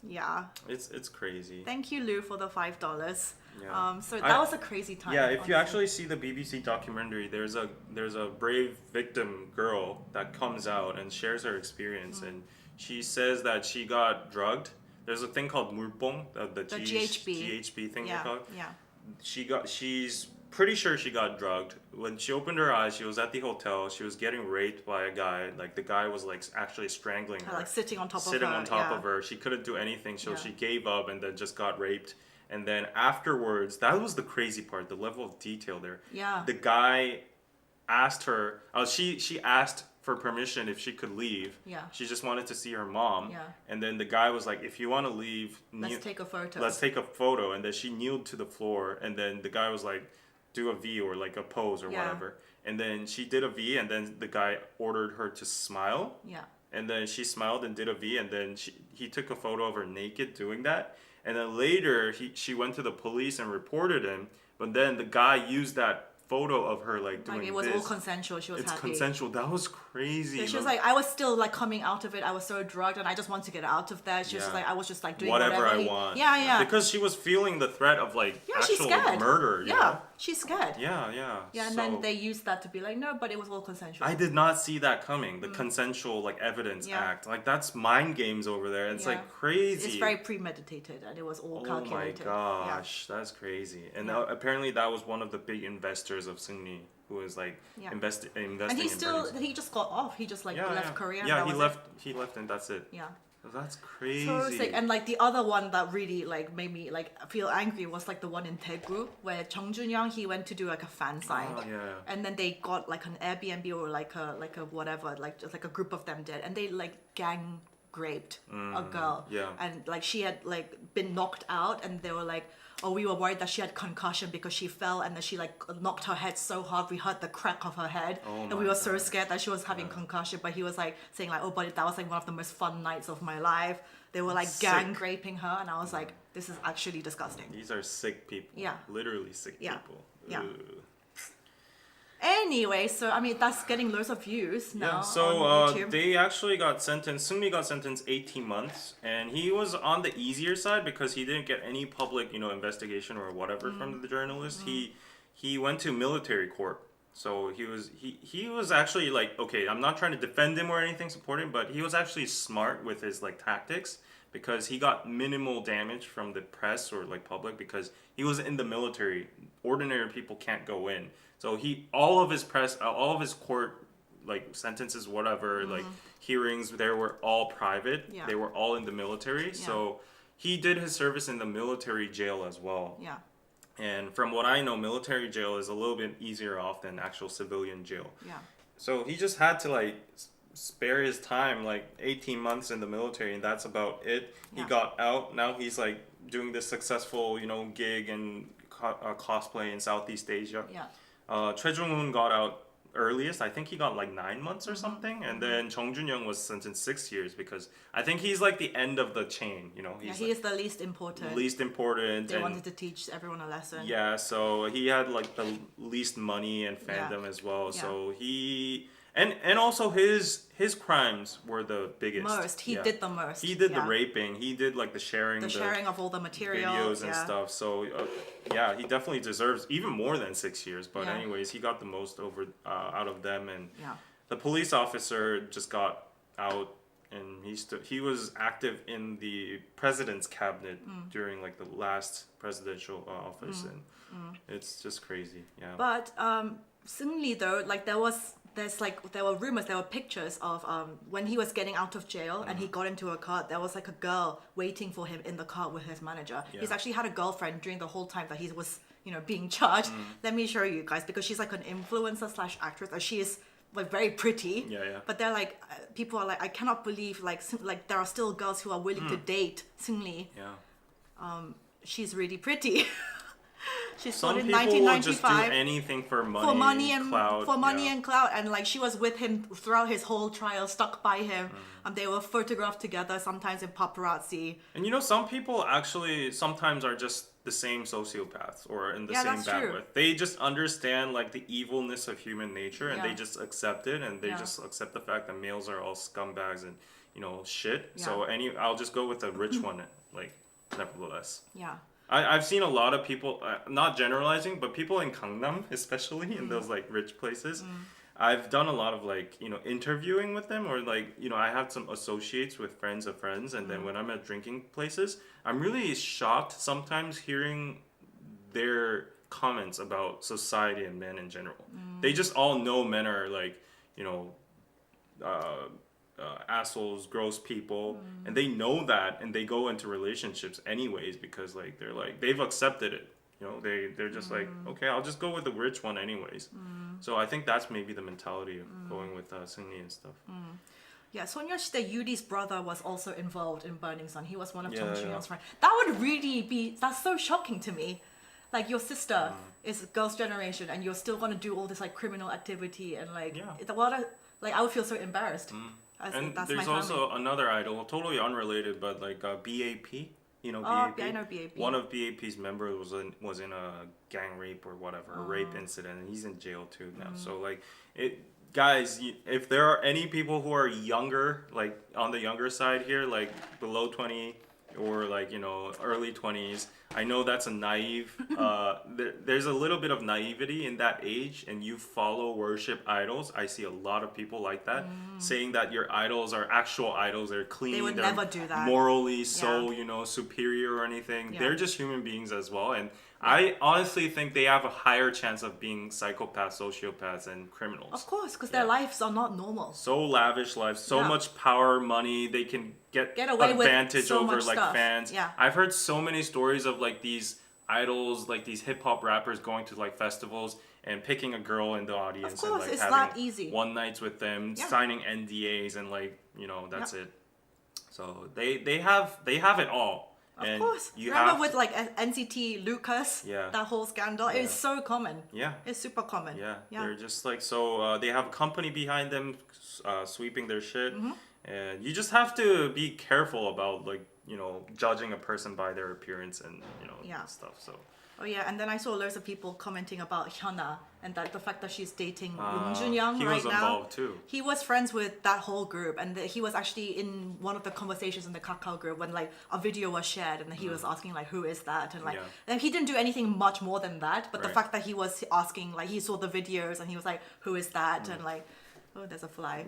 Yeah. It's crazy. Thank you, Lou, for the $5. Yeah. So that was a crazy time. Yeah, if you honestly. actually see the BBC documentary, there's a brave victim girl that comes out and shares her experience, and she says that she got drugged. There's a thing called 물뽕, the GHB thing they call it. Yeah. She's pretty sure she got drugged. When she opened her eyes, she was at the hotel. She was getting raped by a guy. Like the guy was like actually strangling her, Like sitting on top of her. sitting on top yeah. of her. She couldn't do anything, so Yeah. she gave up and then just got raped. And then afterwards, that was the crazy part, the level of detail there. Yeah. The guy asked her, she asked for permission if she could leave. Yeah. She just wanted to see her mom. Yeah. And then the guy was like, if you want to leave, Let's take a photo. let's take a photo. And then she kneeled to the floor, and then the guy was like, do a V or like a pose or Yeah. whatever. And then she did a V, and then the guy ordered her to smile. Yeah. And then she smiled and did a V, and then he took a photo of her naked doing that. And then later she went to the police and reported him. But then the guy used that photo of her like doing Like it was this. all consensual. She was It's happy. consensual. That was crazy. Yeah, she was like, I was still like coming out of it. I was so drugged, and I just wanted to get out of there. She was Yeah. like, I was just like doing whatever I he- want. Yeah, yeah. Because she was feeling the threat of like Yeah, she's actual scared. murder. you Yeah, know? she's scared. Yeah, yeah. Yeah, and So, then they used that to be like, no, but it was all consensual. I did not see that coming. The consensual like evidence Yeah. act. Like that's mind games over there. It's Yeah. like crazy. It's very premeditated, and it was all Oh my calculated. gosh, that's crazy. And Yeah. apparently that was one of the big investors of Seungni, who was like Yeah. investing And in he still, Bernie's. he just got off. He just like left Korea. and Yeah, that he was left. He left, and that's it. It. Yeah. That's crazy. So sick. And like the other one that really like made me like feel angry was like the one in Daegu where Chung Jun-young, he went to do like a fan sign. Oh, yeah. And then they got like an Airbnb or like a whatever, like just like a group of them did, and they like gang raped a girl. yeah. And like she had like been knocked out, and they were like, oh, we were worried that she had concussion because she fell and then she like knocked her head so hard we heard the crack of her head, Oh and we my were so God. scared that she was having concussion. But he was like saying like, oh, but that was like one of the most fun nights of my life. They were like Sick. gang raping her, and I was like, this is actually disgusting. These are sick people. Yeah. Literally sick Yeah. people. Yeah. Ugh. Anyway, so I mean that's getting loads of views now Yeah, so on YouTube. they actually got sentenced. Seungmi got sentenced 18 months, and he was on the easier side because he didn't get any public, investigation or whatever from the journalist. He went to military court, so he was actually like, okay, I'm not trying to defend him or anything, support him, but he was actually smart with his like tactics because he got minimal damage from the press or like public because he was in the military. Ordinary people can't go in. So all of his court like sentences, whatever, like hearings, they were all private. Yeah. They were all in the military. So he did his service in the military jail as well. Yeah. And from what I know, military jail is a little bit easier off than actual civilian jail. Yeah. So he just had to like spare his time, like 18 months in the military, and that's about it. He Yeah. got out. Now he's like doing this successful, gig and cosplay in Southeast Asia. Yeah. Choi Jung-un got out earliest. I think he got like 9 months or something, and then Chung Jun-young was sentenced 6 years because I think he's like the end of the chain. Yeah, He's he like is the least important. least important. They and wanted to teach everyone a lesson. yeah, so he had like the least money and fandom as well. Yeah. So he and also his crimes were the biggest. Most. He Yeah. did the most. He did the Yeah. raping. He did like the sharing, The sharing of all the material. videos and yeah. stuff. So yeah, he definitely deserves even more than 6 years. But Yeah. anyways, he got the most out of them, and Yeah. the police officer just got out, and he was active in the president's cabinet during like the last presidential office, and it's just crazy. Yeah. But Seungli though, like there was there were rumors, there were pictures of when he was getting out of jail and he got into a car, there was like a girl waiting for him in the car with his manager. He's actually had a girlfriend during the whole time that he was, being charged. Let me show you guys, because she's like an influencer slash actress, and she is like very pretty. But they're like, people are like, I cannot believe like there are still girls who are willing to date Seungri. She's really pretty. She's born in 1995. Will just do anything for money, and clout. And clout, and like she was with him throughout his whole trial, stuck by him. They were photographed together, sometimes in paparazzi. And some people actually sometimes are just the same sociopaths or in the same bandwidth. They just understand like the evilness of human nature, and they just accept it, and they just accept the fact that males are all scumbags and shit. So I'll just go with the rich one, like nevertheless. I've seen a lot of people, not generalizing, but people in Gangnam, especially in those like rich places. I've done a lot of like, interviewing with them, or like, I have some associates with friends of friends. And then when I'm at drinking places, I'm really shocked sometimes hearing their comments about society and men in general. They just all know men are like, assholes, gross people, and they know that, and they go into relationships anyways because like they've accepted it. They're just like, okay, I'll just go with the rich one anyways. So I think that's maybe the mentality of going with Seungri and stuff. Yeah, Soyeonshide Yudi's brother was also involved in Burning Sun. He was one of Chung Shin-young's friends. That would really that's so shocking to me. Like your sister is girls' generation, and you're still gonna do all this like criminal activity and like I would feel so embarrassed. And there's also another idol, totally unrelated, but like BAP. BAP. Yeah, I know BAP. One of BAP's members was in a gang rape or whatever, a rape incident, and he's in jail too now. So like guys, if there are any people who are younger, like on the younger side here, like below 20 or like early 20s, I know that's a naive there's a little bit of naivety in that age, and you follow worship idols. I see a lot of people like that saying that your idols are actual idols, they're clean, they would they're never do that, morally superior or anything. They're just human beings as well, and I honestly think they have a higher chance of being psychopaths, sociopaths, and criminals. Of course, because their lives are not normal. So lavish lives, so much power, money, they can get away advantage with so over much like stuff. fans. I've heard so many stories of like these idols, like these hip hop rappers going to like festivals and picking a girl in the audience. Of course, and like it's having that easy. one nights with them, signing NDAs, and like that's it. So they have it all. Of course. Remember with like NCT Lucas, that whole scandal? It's so common. It's super common. They're just like, so they have a company behind them sweeping their shit. And you just have to be careful about like, judging a person by their appearance and, stuff. So. Oh yeah, and then I saw loads of people commenting about Hyuna and that the fact that she's dating Yoon Jun-young right now. He was involved too. He was friends with that whole group, and he was actually in one of the conversations in the Kakao group when like a video was shared, and he was asking like, who is that? And like, and he didn't do anything much more than that. But the fact that he was asking, like, he saw the videos and he was like, who is that? And like, oh, there's a fly.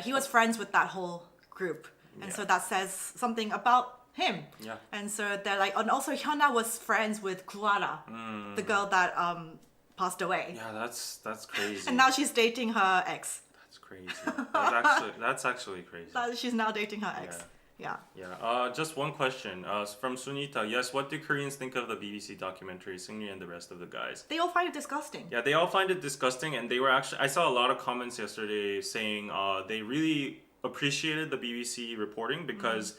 He was friends with that whole group, and so that says something about him. And so they're like, and also Hyuna was friends with Clara, the girl that passed away. That's crazy. And now she's dating her ex. That's crazy. That's actually crazy. She's now dating her ex. Just one question from Sunita. Yes, what do Koreans think of the BBC documentary Seungri and the rest of the guys? They all find it disgusting. Yeah, they all find it disgusting, and they were actually, I saw a lot of comments yesterday saying they really appreciated the BBC reporting because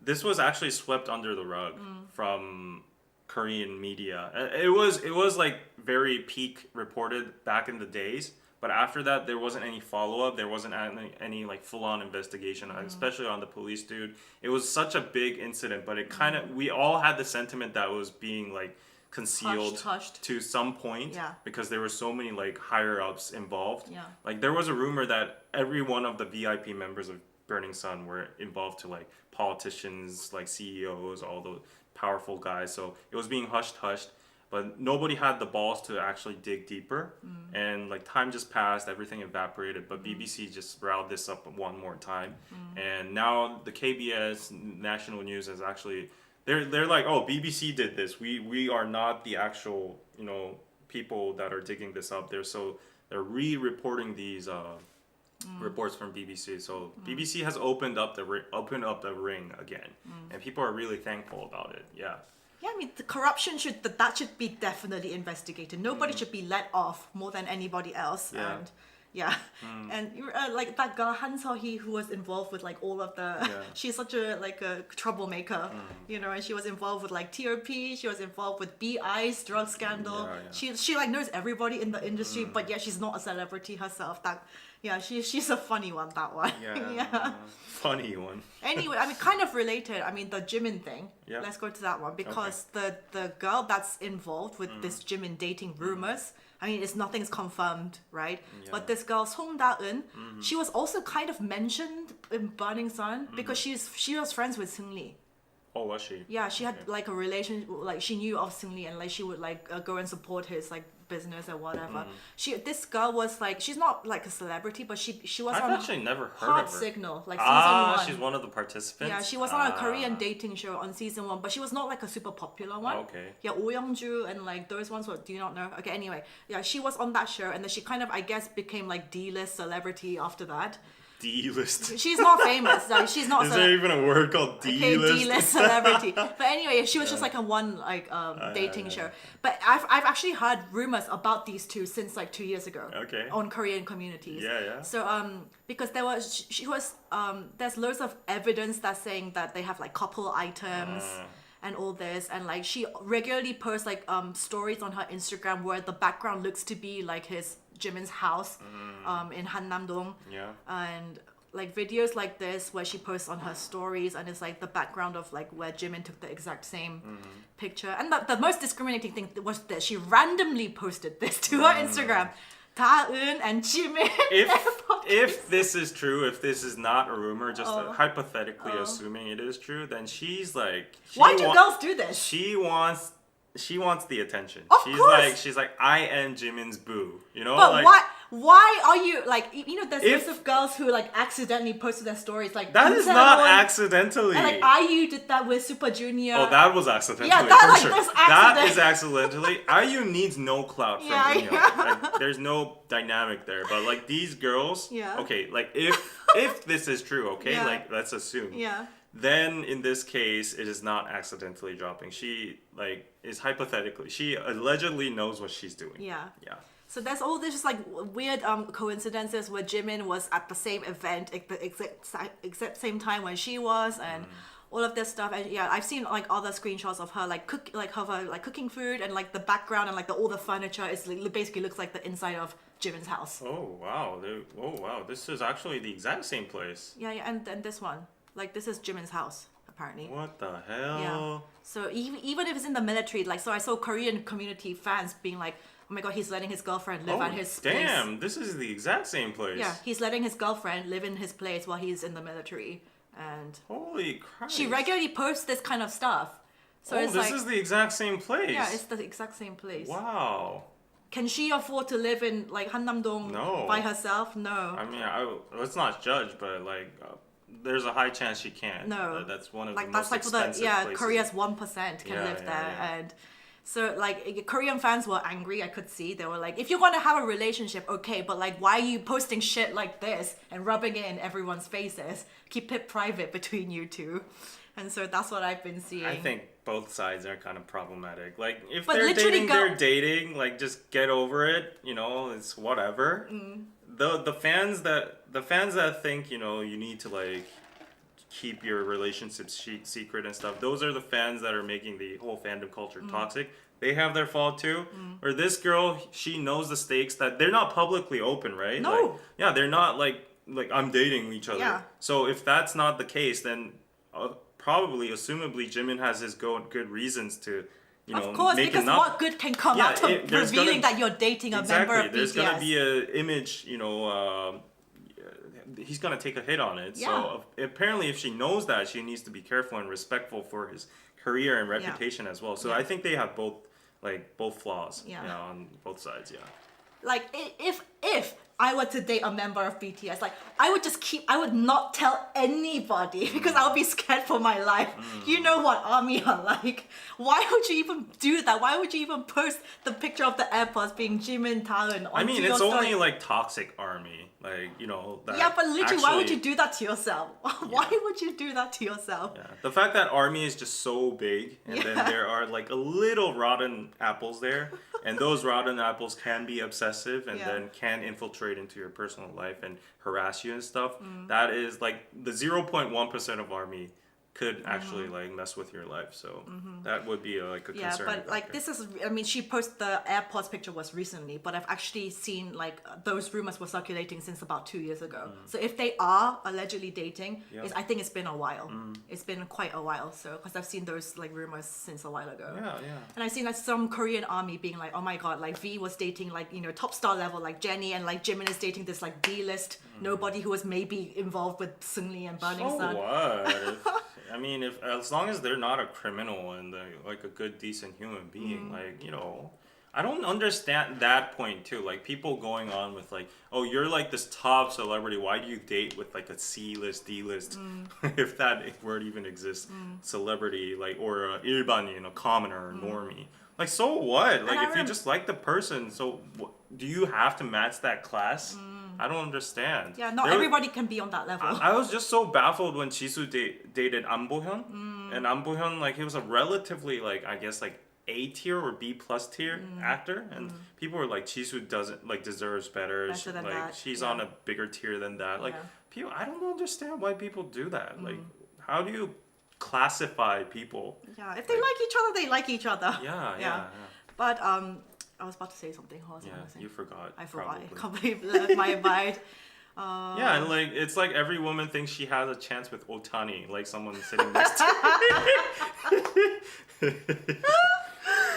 this was actually swept under the rug from Korean media. It was like very peak reported back in the days, but after that there wasn't any follow-up. There wasn't any like full-on investigation, especially on the police dude. It was such a big incident, but it kind of, we all had the sentiment that was being like concealed hushed. To some point because there were so many like higher ups involved. Like there was a rumor that every one of the VIP members of Burning Sun were involved, to like politicians, like CEOs, all the powerful guys. So it was being hushed, but nobody had the balls to actually dig deeper. And like time just passed, everything evaporated, but BBC just riled this up one more time. And now the KBS national news is actually, they're like, oh, BBC did this. We are not the actual, people that are digging this up. They're so they're re-reporting these reports from BBC. So BBC has opened up the ring again, and people are really thankful about it. Yeah. Yeah, I mean, the corruption that should be definitely investigated. Nobody should be let off more than anybody else. Yeah. And yeah, and like that girl Han So-hee who was involved with like all of the, she's such a troublemaker, you know, and she was involved with like TRP. She was involved with BI's drug scandal. She like knows everybody in the industry, but yeah, she's not a celebrity herself. She's a funny one. That one. Yeah. Funny one. Anyway, I mean, kind of related. I mean, the Jimin thing. Yeah. Let's go to that one because the girl that's involved with this Jimin dating rumors. I mean, nothing's confirmed, right? Yeah. But this girl Song Da-eun, she was also kind of mentioned in Burning Sun because she was friends with Seung-lee. Oh, was she? Yeah, she had like a relation, like she knew of Seung-lee and like she would like go and support his like business or whatever. This girl was like, she's not like a celebrity, but she was I've on actually never heard Heart of her. Signal, like season 1. She's one of the participants. Yeah, she was on a Korean dating show on season 1, but she was not like a super popular one. Okay. Yeah, Oh Young-ju and like those ones. What do you not know? Okay, anyway, yeah, she was on that show, and then she kind of, I guess, became like D-list celebrity after that. D-list. She's not famous. Like, she's not. Is there even a word called D-list? Okay, D-list celebrity. But anyway, she was just like a one dating show. But I've actually heard rumors about these two since like 2 years ago. Okay. On Korean communities. Yeah. So because there's loads of evidence that's saying that they have like couple items. And all this, and like she regularly posts like stories on her Instagram where the background looks to be like Jimin's house in Hannam-dong. Yeah. And like videos like this where she posts on her stories and it's like the background of like where Jimin took the exact same picture. And the most discriminating thing was that she randomly posted this to her Instagram. Da-eun and Jimin. If this is true, if this is not a rumor, just hypothetically assuming it is true, then she's like, why do girls do this? She wants the attention. Of course. She's like, I am Jimin's boo. You know? But like, why are you like, you know, there's lots of girls who like accidentally posted their stories like that is not accidentally. And like IU did that with Super Junior. Oh, that was accidentally. Yeah, that for like sure. that's That is accidentally. IU needs no clout from Junior. Yeah. Like, there's no dynamic there. But like these girls, okay, like if this is true, okay, like let's assume. Yeah. Then in this case, it is not accidentally dropping. She like is hypothetically. She allegedly knows what she's doing. Yeah. Yeah. So there's all this just like weird coincidences where Jimin was at the same event at the exact same time when she was, and all of this stuff. And yeah, I've seen like other screenshots of her like cooking food, and like the background and like all the furniture is like, basically looks like the inside of Jimin's house. Oh wow! This is actually the exact same place. Yeah, and this one, like this is Jimin's house apparently. What the hell? Yeah. So even if it's in the military, like so I saw Korean community fans being like, oh my god, he's letting his girlfriend live at his place. Damn, this is the exact same place. Yeah, he's letting his girlfriend live in his place while he's in the military. And holy Christ. She regularly posts this kind of stuff. So it's this is the exact same place. Yeah, it's the exact same place. Wow. Can she afford to live in like Hannam-dong by herself? No. I mean, let's not judge, but like there's a high chance she can't. No. That's one of like the that's most like expensive places. Korea's 1% can live there. And so like Korean fans were angry. I could see they were like, if you want to have a relationship, okay, but like why are you posting shit like this and rubbing it in everyone's faces? Keep it private between you two. And so that's what I've been seeing. I think both sides are kind of problematic. Like if but they're dating, they're dating. Like just get over it. You know, it's whatever. The fans that think, you know, you need to like keep your relationship secret and stuff, those are the fans that are making the whole fandom culture toxic. They have their fault too. Or this girl, she knows the stakes that they're not publicly open, right? No. Like, yeah, they're not like I'm dating each other. Yeah. So if that's not the case, then probably, assumably, Jimin has his good reasons to, you know, of course, make because what good can come out of revealing that you're dating a member of BTS? There's gonna be an image, you know. He's gonna take a hit on it. Yeah. So apparently, if she knows that, she needs to be careful and respectful for his career and reputation as well. So I think they have both flaws. Yeah. On both sides. Yeah. Like if I were to date a member of BTS, like I would not tell anybody because I would be scared for my life. You know what ARMY are like. Why would you even do that? Why would you even post the picture of the AirPods being Jimin, Taeyeon onto I mean, your it's story? only like toxic ARMY, like, you know. That Yeah, but literally, why would actually- you do that to yourself? Why would you do that to yourself? Yeah. The fact that ARMY is just so big, and then there are like a little rotten apples there, and those rotten apples can be obsessive and then can infiltrate into your personal life and harass you and stuff. That is like the 0.1% of ARMY could actually like mess with your life. So that would be like a Yeah, concern. but like this is, I mean, she posted the AirPods picture was recently, but I've actually seen like those rumors were circulating since about 2 years ago. So if they are allegedly dating, I think it's been a while. It's been quite a while. So because I've seen those like rumors since a while ago. Yeah. And I've seen like some Korean ARMY being like, oh my god, like V was dating like, you know, top star level like Jennie, and like Jimin is dating this like D-list nobody who was maybe involved with Seungri and Burning So Sun. what? I mean, if as long as they're not a criminal and they're like a good, decent human being, like, you know, I don't understand that point too. Like people going on with like, oh, you're like this top celebrity. Why do you date with like a C-list, D-list, if that word even exists? Celebrity, like, or a 일반인, a commoner, or normie. Like, so what? Like, if you just like the person, so do you have to match that class? I don't understand. Yeah, not everybody can be on that level. I was just so baffled when Jisoo dated An Bo-hyun. And An Bo-hyun, like, he was a relatively, like, I guess, like, A tier or B plus tier actor. And people were like, Jisoo doesn't, like, deserves better. Better than like, that, she's on a bigger tier than that. Like, people, I don't understand why people do that. Like, how do you classify people? Yeah, if they like each other, they like each other. Yeah. But I was about to say something. What was I gonna say? You forgot. I forgot. I probably. completely left my mind. Yeah, and like it's like every woman thinks she has a chance with Otani, like someone sitting next to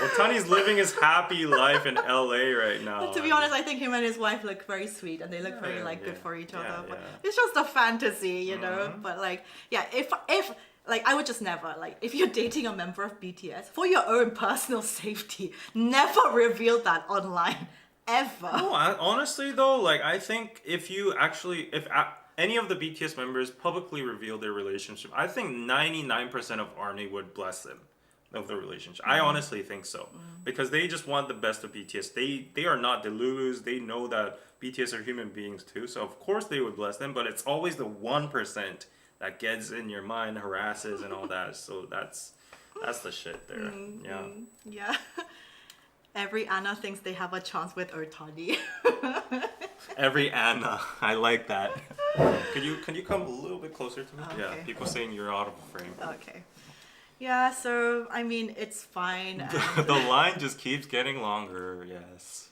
Otani's living his happy life in LA right now. But to be honest, I think him and his wife look very sweet, and they look very like good for each other. But it's just a fantasy, you know. But like, yeah, if like I would just never like if you're dating a member of BTS for your own personal safety, never reveal that online ever. No, honestly though, like I think if any of the BTS members publicly reveal their relationship, I think 99% of ARMY would bless them of the relationship. I honestly think so. Because they just want the best of BTS. They are not delulus. They know that BTS are human beings too. So of course they would bless them, but it's always the 1% that gets in your mind, harasses and all that. So that's the shit there. Yeah. Every Anna thinks they have a chance with Otani. Every Anna. I like that. Can you come a little bit closer to me? Okay. Yeah, people saying you're out of frame. Okay. Yeah, so I mean it's fine. And The line just keeps getting longer, yes.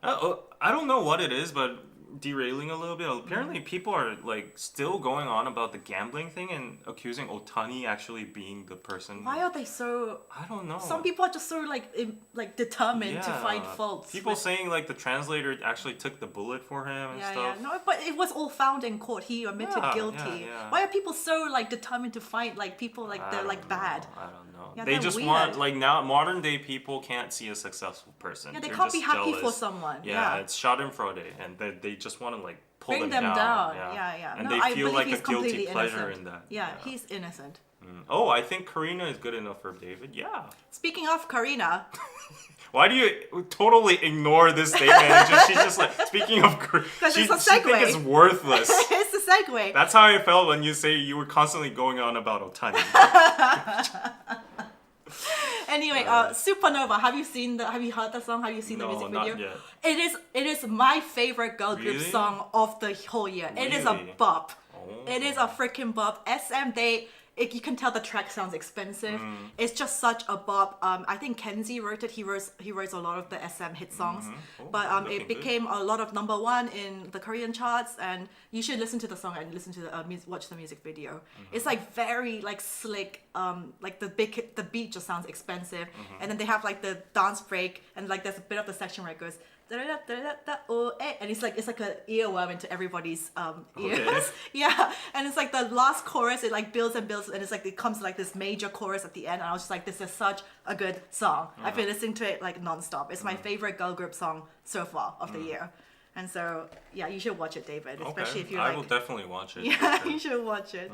I don't know what it is, but derailing a little bit. Apparently people are like still going on about the gambling thing and accusing Otani actually being the person. why are they so? I don't know. Some people are just so like determined to find faults. People saying like the translator actually took the bullet for him and stuff. No, but it was all found in court. He admitted guilty. Yeah. Why are people so like determined to find like people like they're like bad? I don't know. Yeah, they they're just weird. want like now modern day people can't see a successful person. Yeah, they They're can't be just happy for jealous. someone. Yeah, it's schadenfreude, and they just want to like pull Bring them them down. Yeah. Yeah. And No, they I feel believe like he's a guilty completely pleasure innocent. in that. Yeah, he's innocent. Oh, I think Karina is good enough for David. Yeah. Speaking of Karina, Why do you totally ignore this statement? She's just like, speaking of Karina, it's a she segue. thinks it's worthless. it's the segue. That's how I felt when you say you were constantly going on about Otani. Anyway, Supernova. Have you heard the song? Have you seen the music video? Not yet. It is my favorite girl group Really? song of the whole year. It is a Really? bop. Oh. It is a freaking bop. You can tell the track sounds expensive. It's just such a bop. I think Kenzie wrote it. He wrote a lot of the SM hit songs. Oh, But looking it good. became a lot of #1 in the Korean charts. And you should listen to the song and listen to the watch the music video. It's like very like slick. Like the beat just sounds expensive. And then they have like the dance break and like there's a bit of the section where it goes. Oh, eh, and it's like an earworm into everybody's ears. Okay. Yeah, and it's like the last chorus. It like builds and builds, and it's like it comes to like this major chorus at the end. And I was just like, this is such a good song. I've been listening to it like nonstop. It's my favorite girl group song so far of the year. And so, yeah, you should watch it, David. Especially if you're I like... will definitely watch it. Yeah, you should watch it.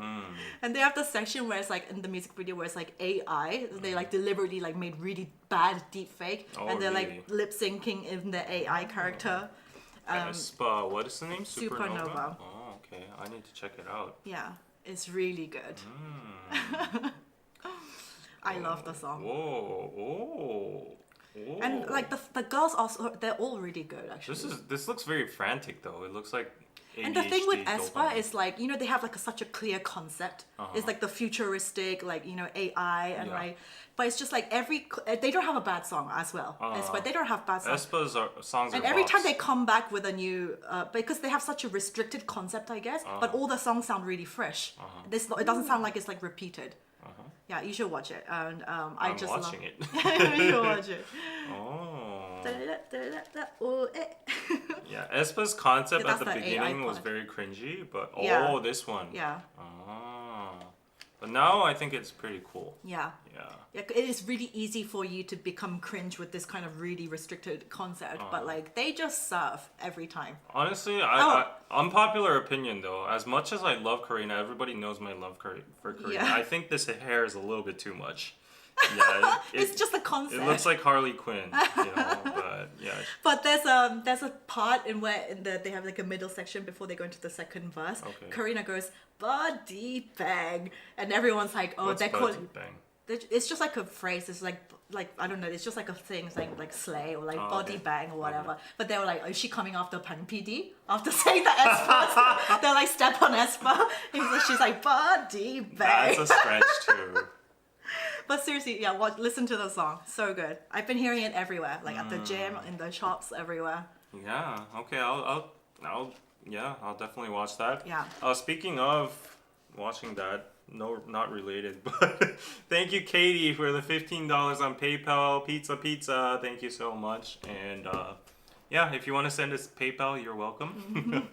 And they have the section where it's like in the music video where it's like AI. They like deliberately like made really bad deepfake, and they're like lip syncing in the AI character. Aespa, what is the name? Supernova. Oh, okay. I need to check it out. Yeah, it's really good. I love the song. Whoa. And like the girls also, they're all really good actually. This looks very frantic though. It looks like ADHD. And the thing with Aespa is like, you know, they have like such a clear concept. It's like the futuristic, like, you know, AI and like, but it's just like they don't have a bad song as well. Aespa, they don't have bad songs. Aespa's songs are and every time they come back with a new, because they have such a restricted concept, I guess, but all the songs sound really fresh. It doesn't sound like it's like repeated. Yeah, you should watch it. And I'm just watching it. You should watch it. Yeah, Aespa's concept at the beginning was very cringy, but this one. Yeah. But now I think it's pretty cool. Yeah. It is really easy for you to become cringe with this kind of really restricted concept, but like they just serve every time. Honestly, unpopular opinion though, as much as I love Karina, everybody knows my love for Karina. I think this hair is a little bit too much. Yeah, it's just a concept. It looks like Harley Quinn, you know, but yeah. But there's a part they have like a middle section before they go into the second verse. Okay. Karina goes body bang, and everyone's like, oh, they're calling. It's just like a phrase. It's like I don't know. It's just like a thing. It's like slay or like body bang or whatever. But they were like, is she coming after Pang PD after saying the Aespa? They're like step on Aespa. She's like body bang. That's a stretch too. But seriously, yeah, listen to the song. So good. I've been hearing it everywhere, like at the gym, in the shops, everywhere. Yeah. Okay. I'll definitely watch that. Yeah. Speaking of watching that, no, not related, but thank you, Katie, for the $15 on PayPal. Pizza. Thank you so much. And yeah, if you want to send us PayPal, you're welcome.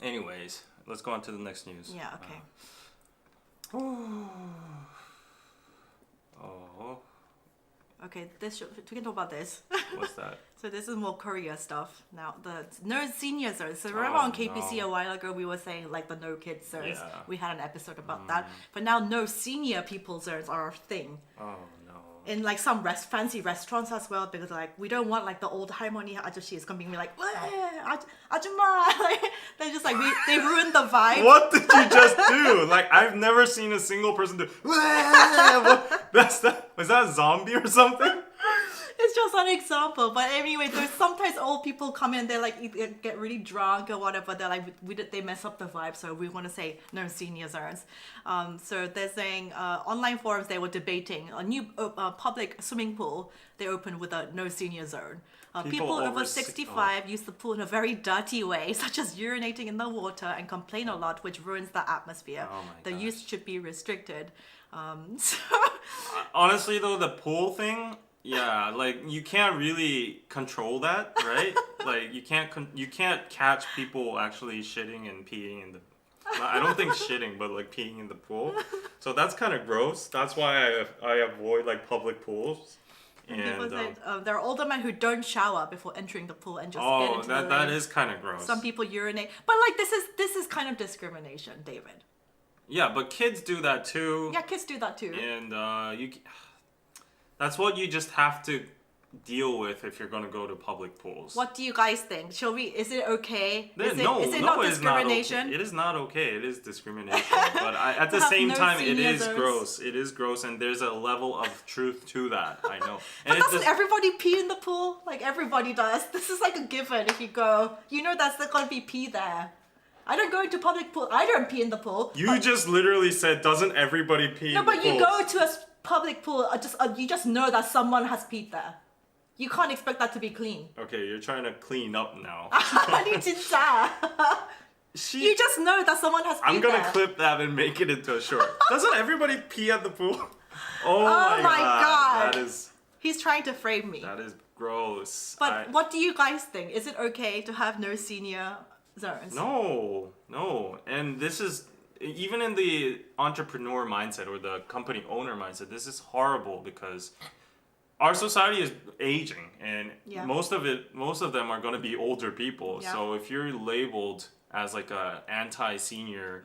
Anyways, let's go on to the next news. Yeah. Okay. Okay, we can talk about this. What's that? So this is more Korea stuff. Now, the no senior zones. So remember on KPC a while ago, we were saying like the no kids zones. Yeah. We had an episode about that. But now no senior people zones are a thing. Oh no. In like some fancy restaurants as well, because like we don't want like the old harmony ajashi is gonna be like ajumma. Like, they just like they ruined the vibe. What did you just do? Like I've never seen a single person do. Was that a zombie or something? It's just an example, but anyway, there's sometimes old people come in, they like get really drunk or whatever. They're like, they mess up the vibe, so we want to say no senior zones. So they're saying online forums they were debating a new public swimming pool they opened with a no senior zone. People over 65 use the pool in a very dirty way, such as urinating in the water, and complain a lot, which ruins the atmosphere. The use should be restricted. Honestly, though, the pool thing. Yeah, like you can't really control that, right? Like you can't catch people actually shitting and peeing in the. I don't think shitting, but like peeing in the pool. So that's kind of gross. That's why I avoid like public pools. And people said there are older men who don't shower before entering the pool and just get into the lake. that is kind of gross. Some people urinate, but like this is kind of discrimination, David. Yeah, but kids do that too. Yeah, kids do that too. And that's what you just have to deal with if you're going to go to public pools. What do you guys think? Is it okay? Is it not discrimination? Okay. It is not okay. It is discrimination. But at the same time, it is gross. It is gross, and there's a level of truth to that. I know. And but doesn't everybody pee in the pool? Like everybody does. This is like a given. If you go, you know that's going to be pee there. I don't go into public pool. I don't pee in the pool. You just literally said, doesn't everybody pee in the pool? No, but you go to a public pool, you just know that someone has peed there. You can't expect that to be clean. Okay, you're trying to clean up now. You just know that someone has peed there. I'm gonna clip that and make it into a short. Doesn't everybody pee at the pool? Oh my god. That is... He's trying to frame me. That is gross. But what do you guys think? Is it okay to have no senior zones? No. And this is... Even in the entrepreneur mindset or the company owner mindset, this is horrible because our society is aging, and Yeah. most of them are going to be older people. Yeah. So if you're labeled as like a anti-senior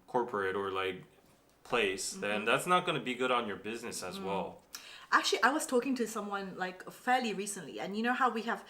corporate or like place, then that's not going to be good on your business as well. Actually, I was talking to someone like fairly recently, and you know how we have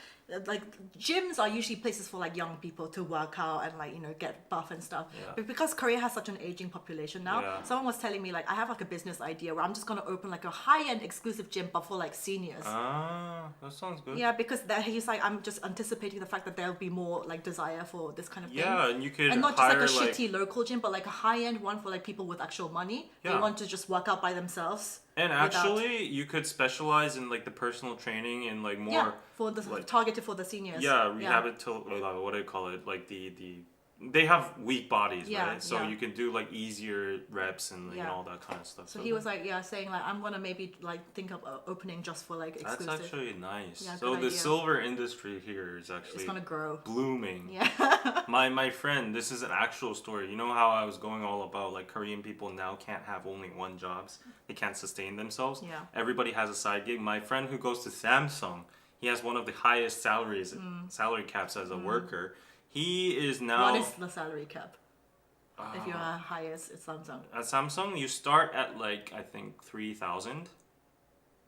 like gyms are usually places for like young people to work out and like get buff and stuff. Yeah. But because Korea has such an aging population now, Yeah. someone was telling me like I have like a business idea where I'm just gonna open like a high-end exclusive gym but for like seniors. Ah, that sounds good. Yeah, because he's like I'm just anticipating the fact that there'll be more like desire for this kind of thing. Yeah, and you could And not just hire like a shitty local gym, but like a high-end one for like people with actual money. They Yeah. want to just work out by themselves. And without- actually, you could specialize in like the personal training and like more. Yeah, for the like- targeted for the seniors. Yeah, rehabilitate. What do you call it? Like the they have weak bodies, Yeah, right? So yeah. you can do like easier reps and Yeah. all that kind of stuff. So he was like, saying like I'm gonna maybe like think of opening just for like That's exclusive. actually nice. Yeah, so good the idea. silver industry here is actually It's gonna grow. blooming. Yeah. My friend, this is an actual story. You know how I was going all about like Korean people now can't have only one jobs. They can't sustain themselves. Yeah. Everybody has a side gig. My friend who goes to Samsung, he has one of the highest salary caps as a worker. He is now What is the salary cap? If you're highest, it's Samsung. at Samsung. You start at like I think 3,000.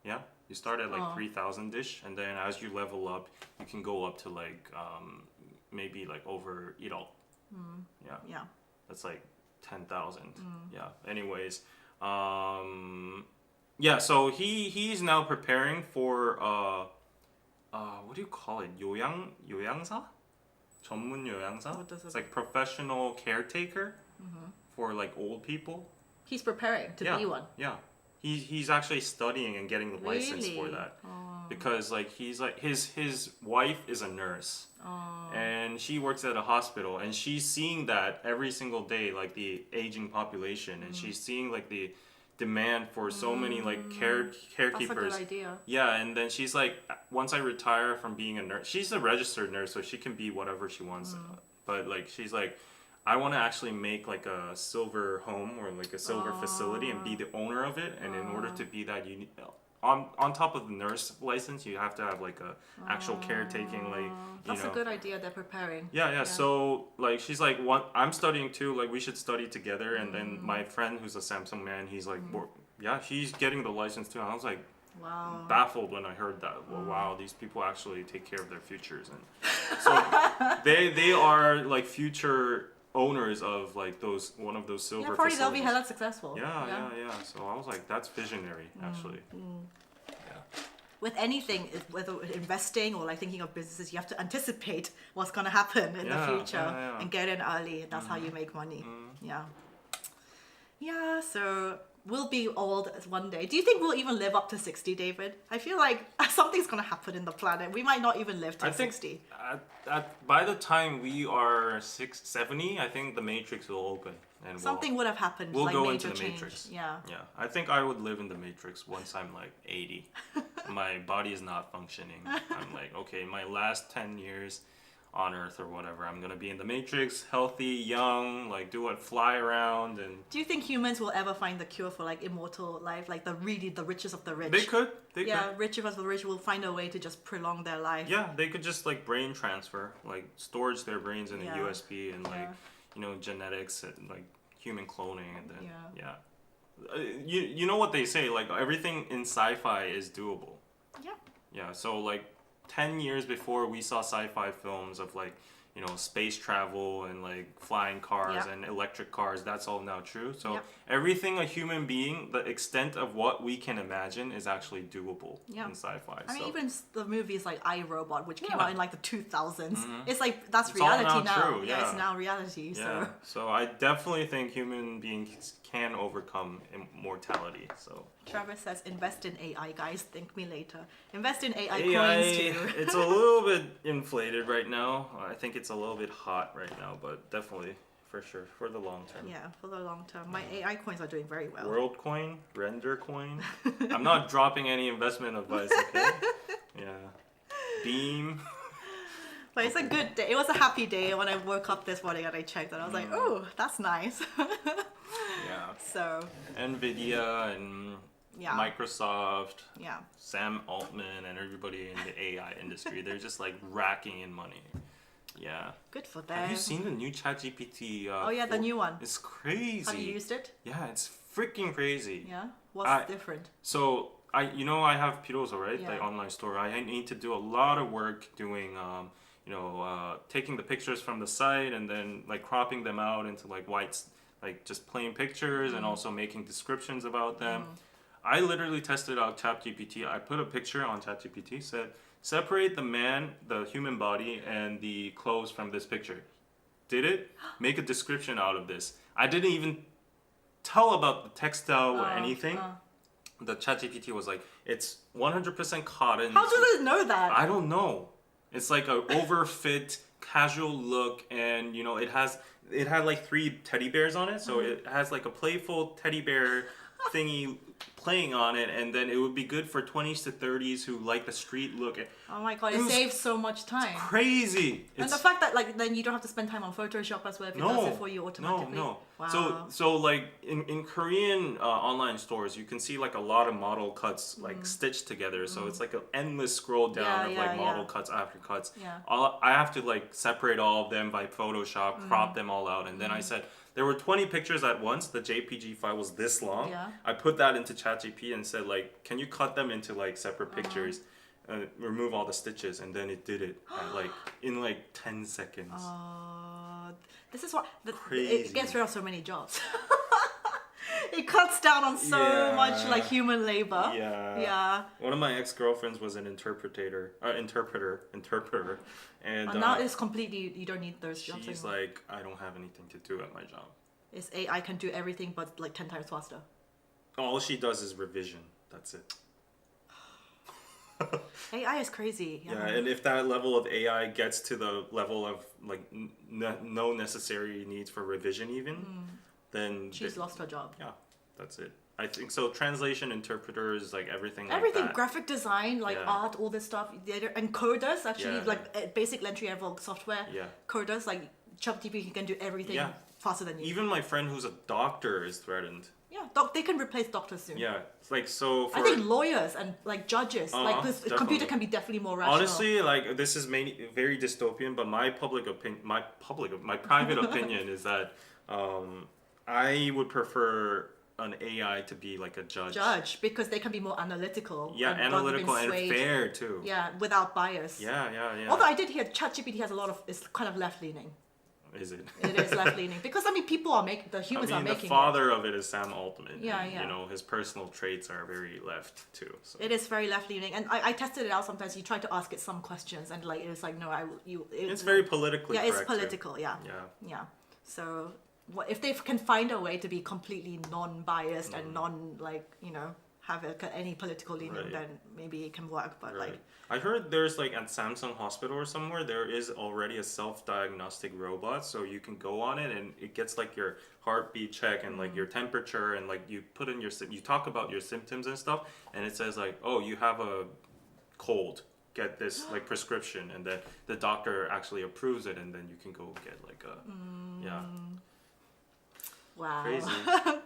Yeah, you start at like 3,000 ish, and then as you level up, you can go up to like maybe like over Yeah. Yeah. That's like 10,000. Yeah. Anyways, yeah. So he's now preparing for what do you call it? 요양사? 전문 요양사? What does it- It's like professional caretaker for like old people. He's preparing to Yeah. be one. Yeah. He's actually studying and getting the license for Really? that. Because like he's like his wife is a nurse. And she works at a hospital, and she's seeing that every single day, like the aging population, and she's seeing like the demand for so many like That's a carekeepers. good idea. Yeah, and then she's like, once I retire from being a nurse, she's a registered nurse, so she can be whatever she wants. But like, she's like, I want to actually make like a silver home or like a silver facility and be the owner of it. And in order to be that, you need, on top of the nurse license, you have to have like a actual caretaking, like That's a good idea. They're preparing. yeah. So like she's like, what I'm studying too. Like we should study together. And then my friend who's a Samsung man, he's like, yeah, he's getting the license too. And I was like, Wow. baffled when I heard that. Well, wow, these people actually take care of their futures, and so they are like future owners of like one of those silver Yeah, probably they'll be facilities. hella successful. Yeah. So I was like, that's visionary, actually. With anything, whether investing or like thinking of businesses, you have to anticipate what's gonna happen in the Yeah, future yeah. and get in early. That's how you make money. Yeah. Yeah. So we'll be old one day. Do you think we'll even live up to 60, David? I feel like something's gonna happen in the planet. We might not even live to I think 60. by the time we are 70, I think the Matrix will open, and Something would have happened. we'll like go major into the change. Matrix. Yeah. Yeah, I think I would live in the Matrix once I'm like 80. My body is not functioning. I'm like, okay, my last 10 years on Earth or whatever, I'm gonna be in the Matrix, healthy, young, like fly around, and Do you think humans will ever find the cure for like immortal life, like the richest of the rich? they could. Rich of the rich will find a way to just prolong their life. Yeah, they could just like brain transfer, like storage their brains in Yeah. a USB and like genetics and like human cloning, and then you know what they say, like everything in sci-fi is doable. Yeah. Yeah, so like 10 years before we saw sci-fi films of like space travel and like flying cars and electric cars, that's all now true. So everything a human being, the extent of what we can imagine is actually doable in sci-fi. I mean, so. even the movies like I, Robot, which came out in like the 2000s, it's like that's It's all reality now now. true, Yeah, it's yeah. now reality. Yeah, so I definitely think human beings can overcome immortality. So Travis says, invest in AI, guys. Thank me later. Invest in AI, AI, coins too. it's a little bit inflated right now. I think it's a little bit hot right now, but definitely for sure for the long term. Yeah, for the long term. My AI coins are doing very well. World coin, render coin. I'm not dropping any investment advice, okay? Yeah. Beam. But it's a good day. It was a happy day when I woke up this morning and I checked and I was like, oh, that's nice. Yeah. So, Nvidia and Yeah. Microsoft, Yeah. Sam Altman, and everybody in the AI industry. They're just like racking in money. Yeah. Good for them. Have you seen the new ChatGPT? Oh yeah, the new one. It's crazy. Have you used it? Yeah, it's freaking crazy. Yeah. What's different? So I have Piroso, right? Yeah. Like online store. I need to do a lot of work doing taking the pictures from the site and then like cropping them out into like whites, like just plain pictures, and also making descriptions about them. I literally tested out ChatGPT. I put a picture on ChatGPT, said separate the human body and the clothes from this picture. Did it? Make a description out of this. I didn't even tell about the textile or anything. The ChatGPT was like, it's 100% cotton. How do they know that? I don't know. It's like a overfit, casual look, and it had like 3 teddy bears on it, so it has like a playful teddy bear thingy playing on it, and then it would be good for 20s to 30s who like the street look. Oh my god, it saves so much time. Crazy. And the fact that like then you don't have to spend time on Photoshop as well if it does it for you automatically. No. Wow. So like in Korean online stores, you can see like a lot of model cuts like stitched together. So it's like an endless scroll down of like model cuts after cuts. Yeah. I have to like separate all of them by Photoshop, crop them all out, and then I said there were 20 pictures at once. The JPG file was this long. Yeah. I put that into ChatGPT and said like, can you cut them into like separate pictures? Remove all the stitches, and then it did it in like 10 seconds. This is what Crazy. it gets rid of so many jobs. It cuts down on so much like human labor. Yeah. One of my ex-girlfriends was an interpreter, and now it's completely you don't need those jobs she's anymore. like, I don't have anything to do at my job. It's AI can do everything but like 10 times faster. All she does is revision. That's it. AI is crazy. Yeah, and if that level of AI gets to the level of like no necessary needs for revision even, then she's lost her job. Yeah, that's it. I think so. Translation, interpreters, like everything like Everything, that. graphic design, like art, all this stuff. And coders, actually, like basic entry level software. Yeah. Coders, like ChatGPT can do everything faster than you. Even my friend who's a doctor is threatened. Yeah, they can replace doctors soon. Yeah, it's like so. I think lawyers and like judges, like this computer can be definitely more rational. Honestly, like this is very dystopian, but my private opinion is that I would prefer an AI to be like a judge. Because they can be more analytical. Yeah, analytical and fair too. Yeah, without bias. Yeah. Although I did hear ChatGPT has it's kind of left leaning. Is it? It is left leaning because people are making humans are making the father of it is Sam Altman. Yeah, and, his personal traits are very left too. So. It is very left leaning, and I tested it out. Sometimes you try to ask it some questions, and like it's like no, It's very politically. Yeah, correct it's political. too. Yeah. So if they can find a way to be completely non-biased and have any political leaning, then maybe it can work. But I heard there's like at Samsung Hospital or somewhere there is already a self-diagnostic robot, so you can go on it and it gets like your heartbeat check and like your temperature, and like you put in you talk about your symptoms and stuff, and it says like, oh, you have a cold, get this like prescription, and then the doctor actually approves it, and then you can go get like a Wow. Crazy.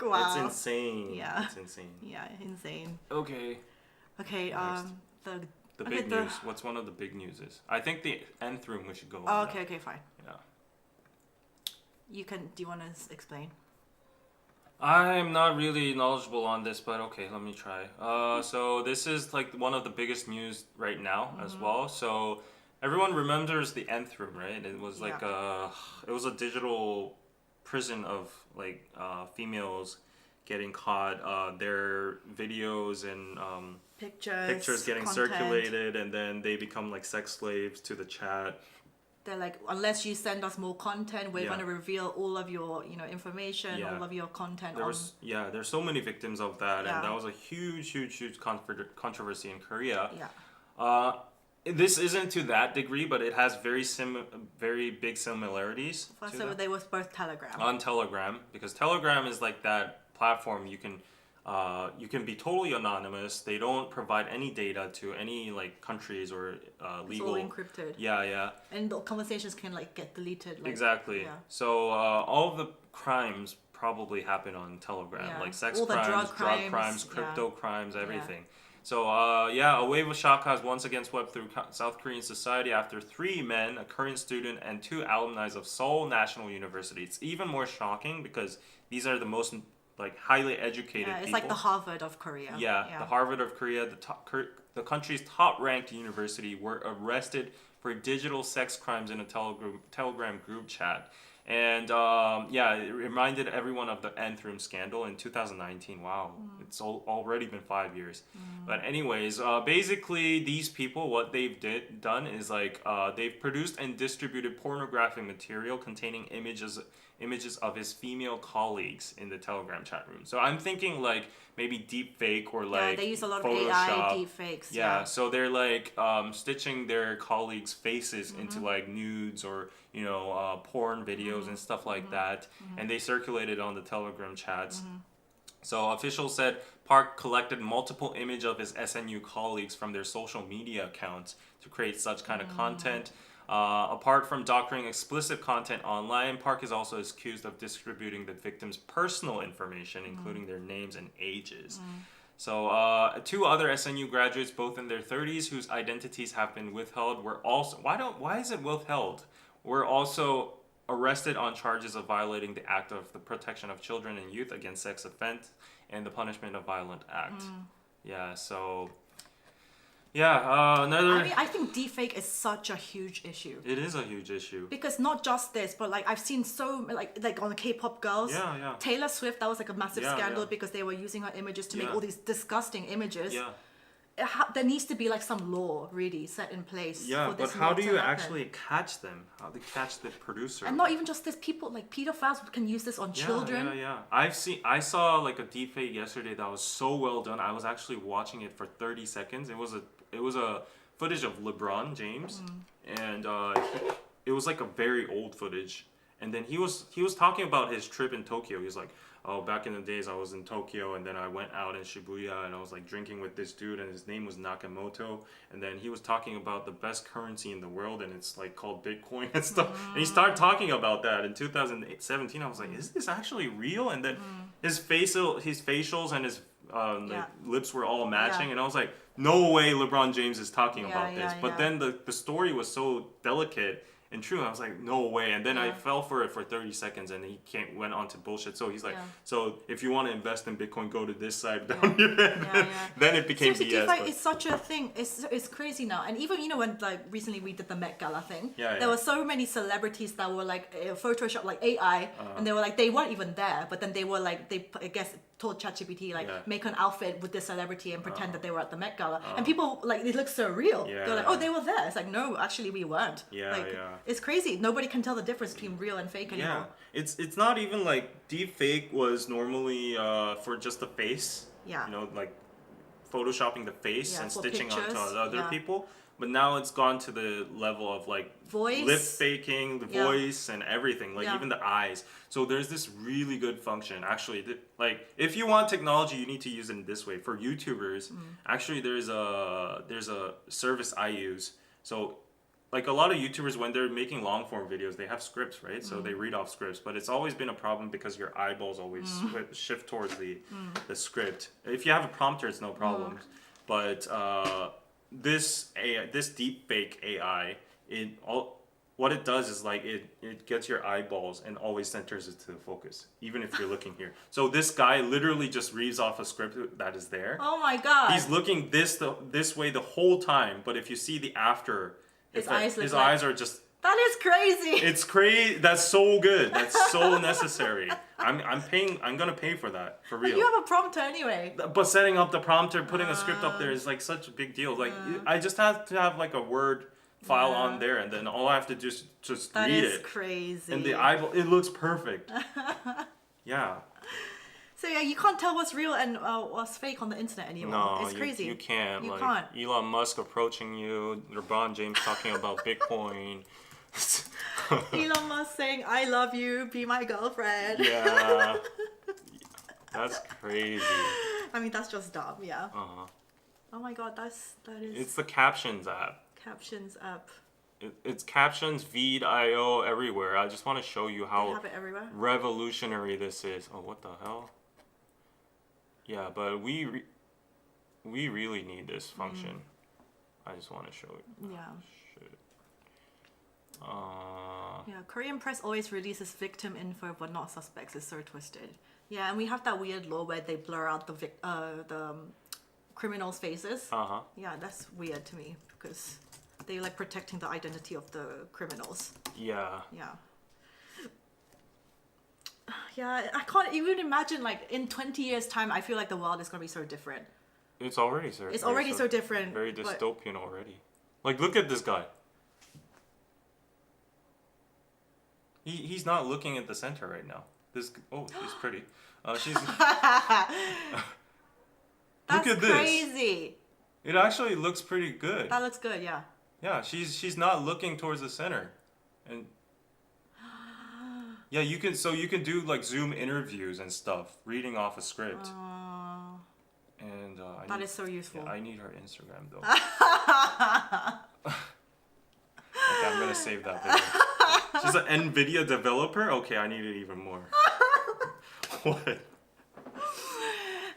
Wow. It's insane. Yeah. It's insane. Yeah, insane. Okay. Okay, the big news. What's one of the big newses? I think the nth room we should go on. Oh, okay, fine. Yeah. Do you want to explain? I'm not really knowledgeable on this, but okay, let me try. So this is like one of the biggest news right now as well. So everyone remembers the nth room, right? It was like it was a digital prison of like females getting caught, their videos and pictures getting content. circulated, and then they become like sex slaves to the chat. They're like, unless you send us more content, we're going to reveal all of your information, all of your content. There's so many victims of that, and that was a huge controversy in Korea. This isn't to that degree, but it has very big similarities. So they were both Telegram. On Telegram, because Telegram is like that platform you can be totally anonymous. They don't provide any data to any like countries or legal. It's all encrypted. Yeah. And the conversations can like get deleted. Like, exactly. Yeah. So all of the crimes probably happen on Telegram, Yeah. like sex All the crimes, drug crimes, crypto yeah. crimes, everything. Yeah. So a wave of shock has once again swept through South Korean society after 3 men, a current student, and 2 alumni of Seoul National University. It's even more shocking because these are the most like highly educated Yeah, it's people. like the Harvard of Korea. Yeah, the Harvard of Korea, the country's top-ranked university, were arrested for digital sex crimes in a Telegram group chat. And it reminded everyone of the Nth Room scandal in 2019. Wow, it's already been 5 years. But anyways, basically these people, what they've done is like they've produced and distributed pornographic material containing images of his female colleagues in the Telegram chat room. So I'm thinking like maybe Deepfake or like Yeah, they use a lot of Photoshop. AI deepfakes. Yeah, so they're like stitching their colleagues' faces into like nudes or porn videos and stuff like that, and they circulate it on the Telegram chats. So officials said Park collected multiple images of his SNU colleagues from their social media accounts to create such kind of content. Apart from doctoring explicit content online, Park is also accused of distributing the victims' personal information, including their names and ages. So 2 other SNU graduates, both in their 30s, whose identities have been withheld, were also why is it withheld? Were also arrested on charges of violating the Act of the Protection of Children and Youth Against Sex Offense and the Punishment of Violent Act. Yeah, so another. I mean, I think deepfake is such a huge issue. It is a huge issue. Because not just this, but like I've seen so like on the K-pop girls. Yeah. Taylor Swift, that was like a massive scandal because they were using her images to make all these disgusting images. Yeah. There needs to be like some law really set in place. Yeah, for this but how not do to you happen. actually catch them? How do you catch the producer? And not even just this, people like pedophiles can use this on children. Yeah. I saw like a deepfake yesterday that was so well done. I was actually watching it for 30 seconds. It was a footage of LeBron James, and it was like a very old footage. And then he was talking about his trip in Tokyo. He's like, oh, back in the days I was in Tokyo, and then I went out in Shibuya, and I was like drinking with this dude, and his name was Nakamoto. And then he was talking about the best currency in the world, and it's like called Bitcoin and stuff. And he started talking about that in 2017. I was like, is this actually real? And then his facials and his lips were all matching, and I was like, no way LeBron James is talking about this. But then the story was so delicate and true. I was like, no way. And then I fell for it for 30 seconds, and he went on to bullshit. So he's like, so if you want to invest in Bitcoin, go to this side down here. Then it became Seriously, BS. DeFi is such a thing. It's crazy now. And even when like recently we did the Met Gala thing, there were so many celebrities that were like Photoshop like AI, and they were like they weren't even there, but then they were like I guess told ChatGPT make an outfit with this celebrity and pretend that they were at the Met Gala, and people like it looks so real. They're like, oh, they were there. It's like, no, actually we weren't. It's crazy. Nobody can tell the difference between real and fake anymore. It's not even like deepfake was normally for just the face. Like photoshopping the face and stitching onto other people. But now it's gone to the level of like voice, lip faking, the voice, and everything, like even the eyes. So there's this really good function. Actually, like if you want technology, you need to use it in this way. For YouTubers, actually there's a service I use. So like a lot of YouTubers, when they're making long form videos, they have scripts, right? So they read off scripts, but it's always been a problem because your eyeballs always shift towards the script. If you have a prompter, it's no problem. But this deepfake AI, what it does is like it gets your eyeballs and always centers it to the focus, even if you're looking here. So this guy literally just reads off a script that is there. Oh my god! He's looking this way the whole time, but if you see the after, his eyes are just. That is crazy. It's crazy. That's so good. That's so necessary. I'm paying. I'm gonna pay for that for real. But you have a prompter anyway. But setting up the prompter, putting a script up there is like such a big deal. Like I just have to have like a Word file on there, and then all I have to do is just read it. That is crazy. And the eyeball, it looks perfect. Yeah. So yeah, you can't tell what's real and what's fake on the internet anymore. No, it's crazy. You can't. You like, can't. Elon Musk approaching you, LeBron James talking about Bitcoin. Elon Musk saying, "I love you, be my girlfriend." Yeah. That's crazy. I mean, that's just dumb, yeah. Uh-huh. Oh my god, that is... It's the Captions app. Captions app. It's captions, vid.io everywhere. I just want to show you They how have it everywhere. revolutionary this is. Oh, what the hell? Yeah, but we really need this function. I just want to show it. Yeah. Shit. Yeah, Korean press always releases victim info but not suspects. It's so twisted. Yeah, and we have that weird law where they blur out the criminals' faces. Uh-huh. Yeah, that's weird to me because they like protecting the identity of the criminals. Yeah. Yeah. Yeah, I can't even imagine like in 20 years' time. I feel like the world is gonna be so different. It's already so. It's already so different. Very but- dystopian already. Like, look at this guy. He's not looking at the center right now. She's pretty. She's. Look That's at this. crazy. It actually looks pretty good. That looks good. Yeah. Yeah, she's not looking towards the center, and yeah, you can do like Zoom interviews and stuff, reading off a script. And That is so useful. Yeah, I need her Instagram though. Okay, I'm gonna save that video. She's an NVIDIA developer? Okay, I need it even more. What?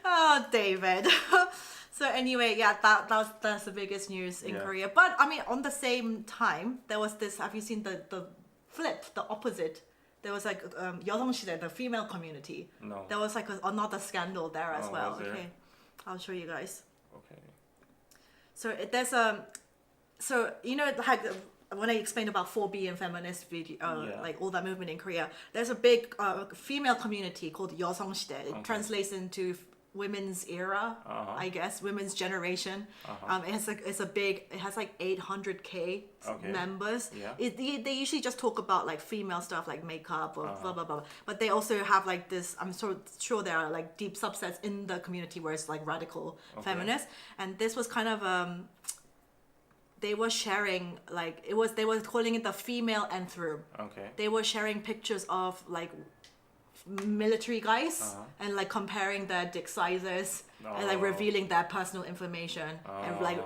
Oh, David. So anyway, yeah, that's the biggest news in Yeah. Korea. But I mean, on the same time, there was this. Have you seen the flip, the opposite? There was like 여성시대, the female community. No. There was like another scandal there as Oh, well. was there? Okay, I'll show you guys. Okay. So there's so you know like when I explained about 4B and feminist video, Yeah. like all that movement in Korea, there's a big female community called 여성시대. It Okay. translates into women's era, I guess, women's generation. It has like 800K Okay. members. Yeah. They usually just talk about like female stuff like makeup or blah blah blah. But they also have like this. I'm so sure there are like deep subsets in the community where it's like radical feminist. And this was kind of they were sharing like they were calling it the female anthem. Okay. They were sharing pictures of like military guys and like comparing their dick sizes and like revealing their personal information and like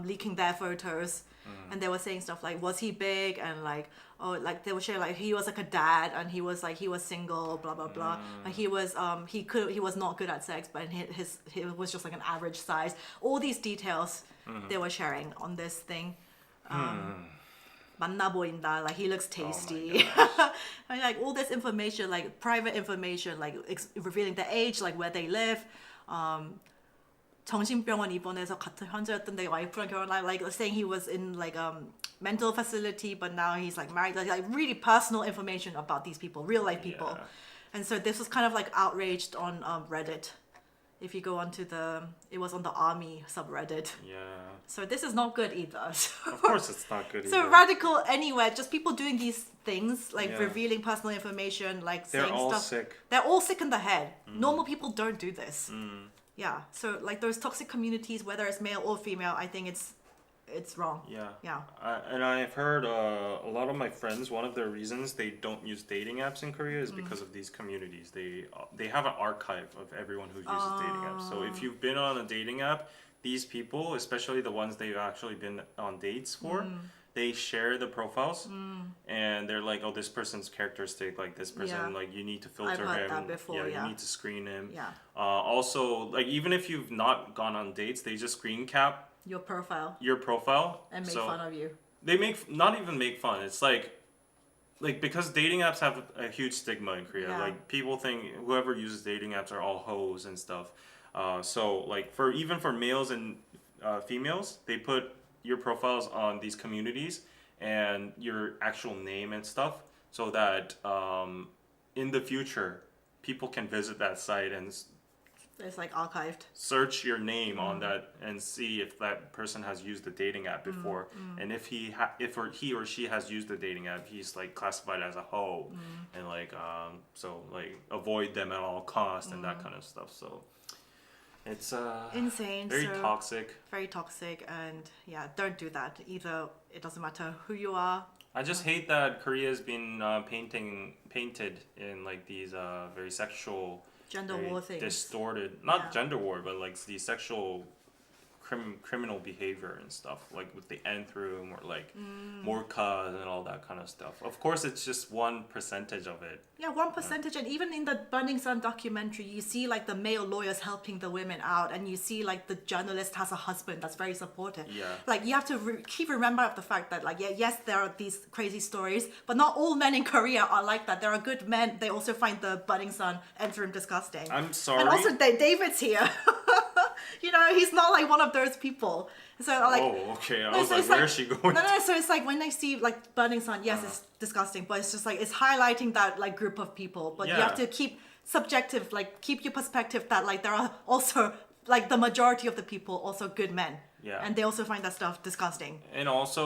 leaking their photos. And they were saying stuff like, was he big? And like, oh, like they were sharing like he was like a dad and he was single, blah blah blah. And he was not good at sex, but he was just like an average size. All these details they were sharing on this thing. 만나 보인다, like he looks tasty. And like all this information, like private information, like revealing their age, like where they live. 정신병원 입원해서 같은 환자였던데 와이프랑 결혼한, like saying he was in like mental facility, but now he's like married, like really personal information about these people, real life people. Yeah. And so this was kind of like outraged on Reddit. If you go onto it was on the army subreddit. Yeah. So this is not good either. Of course it's not good So either. radical anywhere, just people doing these things, like Yeah. revealing personal information, like They're saying all stuff. sick. They're all sick in the head. Normal people don't do this. Yeah. So like those toxic communities, whether it's male or female, I think it's wrong. Yeah. Yeah. And I've heard a lot of my friends, one of their reasons they don't use dating apps in Korea is because of these communities. They have an archive of everyone who uses dating apps. So if you've been on a dating app, these people, especially the ones they've actually been on dates for, they share the profiles and they're like, oh, this person's characteristic, like this person, Yeah. like you need to filter I've heard him. that before, yeah, yeah. you need to screen him. Yeah. Also, like even if you've not gone on dates, they just screen cap Your profile your profile and make so fun of you. they not even make fun. It's like because dating apps have a huge stigma in Korea. Yeah. Like people think whoever uses dating apps are all hoes and stuff. So like for males and females, they put your profiles on these communities and your actual name and stuff, so that in the future people can visit that site and It's like archived. search your name on that and see if that person has used the dating app before, and if he or she has used the dating app, he's like classified as a hoe, and like so like avoid them at all costs and that kind of stuff. So it's Insane. very so toxic. Very toxic, and yeah, don't do that either. It doesn't matter who you are. I just hate that Korea's been painted in like these very sexual, Gender very war things. distorted, not Yeah. gender war, but like these sexual criminal behavior and stuff, like with the nth room or like morka and all that kind of stuff. Of course, it's just 1% of it. Yeah, 1%. And even in the Burning Sun documentary, you see like the male lawyers helping the women out, and you see like the journalist has a husband that's very supportive. Yeah. Like you have to keep remember of the fact that like, yeah, yes, there are these crazy stories, but not all men in Korea are like that. There are good men. They also find the Burning Sun nth room disgusting. I'm sorry. And also David's here. You know, he's not like one of those people. So like, oh, okay. I no, was so like, it's where like- is she going? No, so it's like when they see like Burning Sun, yes, it's disgusting, but it's just like it's highlighting that like group of people. But you Yeah. have to keep subjective, like keep your perspective that like there are also like the majority of the people also good men. Yeah. And they also find that stuff disgusting. And also,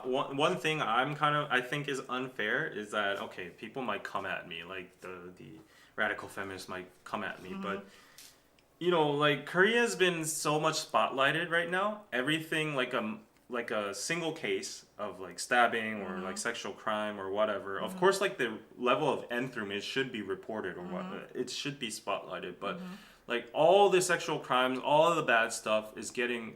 one thing I think is unfair is that, okay, people might come at me, like the radical feminists might come at me, but you know, like Korea's been so much spotlighted right now. Everything like a single case of like stabbing or like sexual crime or whatever. Of course, like the level of nth room, it should be reported or what it should be spotlighted. But like all the sexual crimes, all of the bad stuff is getting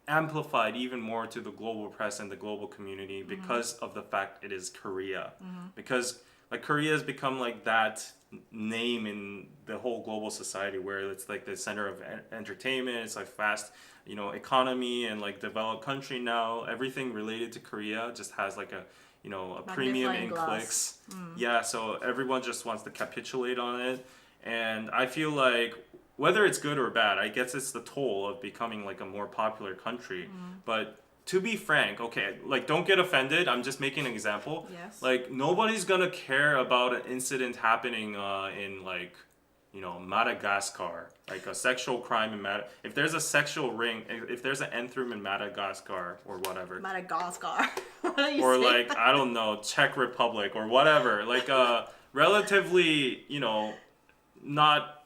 amplified even more to the global press and the global community because of the fact it is Korea. Because like Korea has become like that name in the whole global society where it's like the center of entertainment. It's like fast, you know, economy and like developed country now. Everything related to Korea just has like a, you know, a premium in Magnifying glass. clicks. Yeah, so everyone just wants to capitulate on it. And I feel like whether it's good or bad, I guess it's the toll of becoming like a more popular country. But to be frank, okay, like don't get offended. I'm just making an example. Yes. Like nobody's gonna care about an incident happening in like, you know, Madagascar, like a sexual crime in if there's a sexual ring, if there's an nth room in Madagascar or whatever, Madagascar. What are you or saying? like I don't know, Czech Republic or whatever, like a relatively, you know, not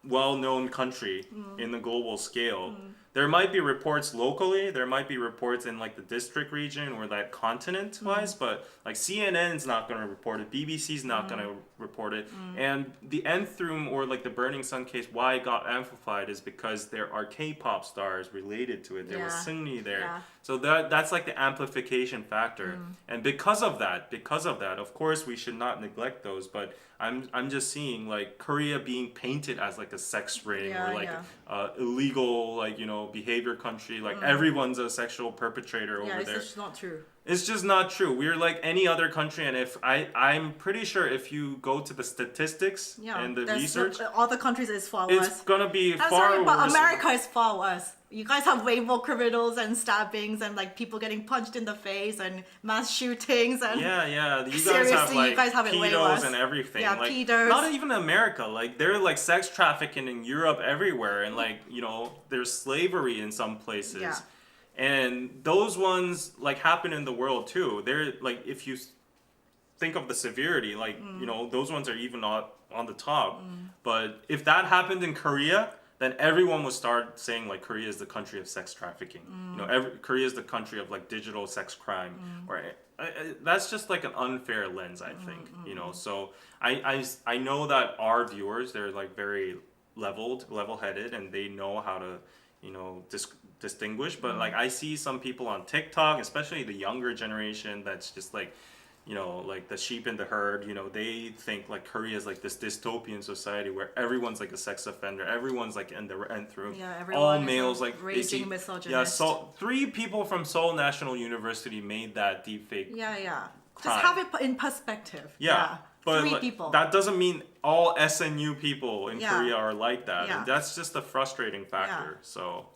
well-known country in the global scale. There might be reports locally, there might be reports in like the district region or that continent wise, but like CNN's not going to report it, BBC's not going to report it. And the nth room or like the Burning Sun case, why it got amplified is because there are K-pop stars related to it. There was Yeah. Seungri there. Yeah. So that's like the amplification factor. And because of that, of course we should not neglect those, but I'm just seeing like Korea being painted as like a sex ring Yeah, or like yeah. illegal, like, you know, behavior country, like everyone's a sexual perpetrator Yeah, over it's there. just not true. It's just not true. We're like any other country, and if I'm pretty sure if you go to the statistics Yeah. and the there's research, other countries is far it's worse. gonna be I'm far sorry, but worse. America is far worse. You guys have way more criminals and stabbings and like people getting punched in the face and mass shootings and Yeah, you guys Seriously, have like you guys have it way worse. pedos and everything. Yeah, like, pedos. not even America. Like they're like sex trafficking in Europe everywhere, and like, you know, there's slavery in some places. Yeah. And those ones like happen in the world too. They're like, if you think of the severity, like, you know, those ones are even not on the top. But if that happened in Korea, then everyone would start saying like Korea is the country of sex trafficking. You know, Korea is the country of like digital sex crime. Or that's just like an unfair lens, I think. You know, so I know that our viewers, they're like very level-headed, and they know how to, you know, distinguish. But like I see some people on TikTok, especially the younger generation, that's just like, you know, like the sheep in the herd, you know, they think like Korea is like this dystopian society where everyone's like a sex offender, everyone's like in the nth room, Yeah, everyone all is a males, like they raging see, misogynist. yeah, so 3 people from Seoul National University made that deepfake. Yeah. crime. Just have it in perspective. Yeah. But 3 like, people. that doesn't mean all SNU people in Yeah. Korea are like that. Yeah. And that's just a frustrating factor. Yeah. So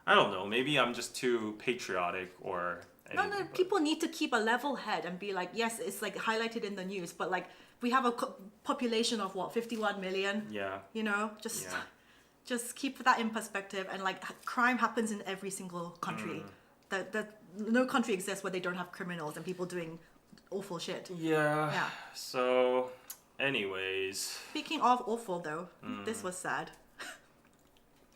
I don't know, maybe I'm just too patriotic or No, anything, but- people need to keep a level head and be like, yes, it's like highlighted in the news, but like we have a population of what, 51 million? Yeah. You know, just keep that in perspective, and like crime happens in every single country. That no country exists where they don't have criminals and people doing awful shit. Yeah. Yeah. So, anyways, Speaking of awful though, this was sad.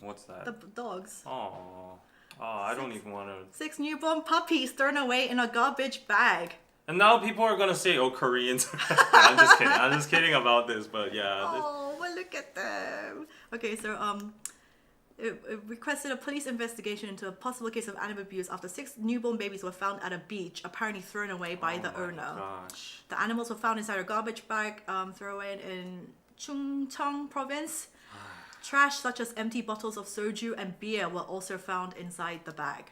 what's that? The dogs. Oh, I don't even want to. 6 newborn puppies thrown away in a garbage bag. And now people are gonna say, "Oh, Koreans." I'm just kidding. I'm just kidding about this, but yeah. Oh, well, look at them. Okay, so It requested a police investigation into a possible case of animal abuse after 6 newborn babies were found at a beach, apparently thrown away by the owner. Gosh. The animals were found inside a garbage bag thrown away in Chungcheong province. Trash such as empty bottles of soju and beer were also found inside the bag.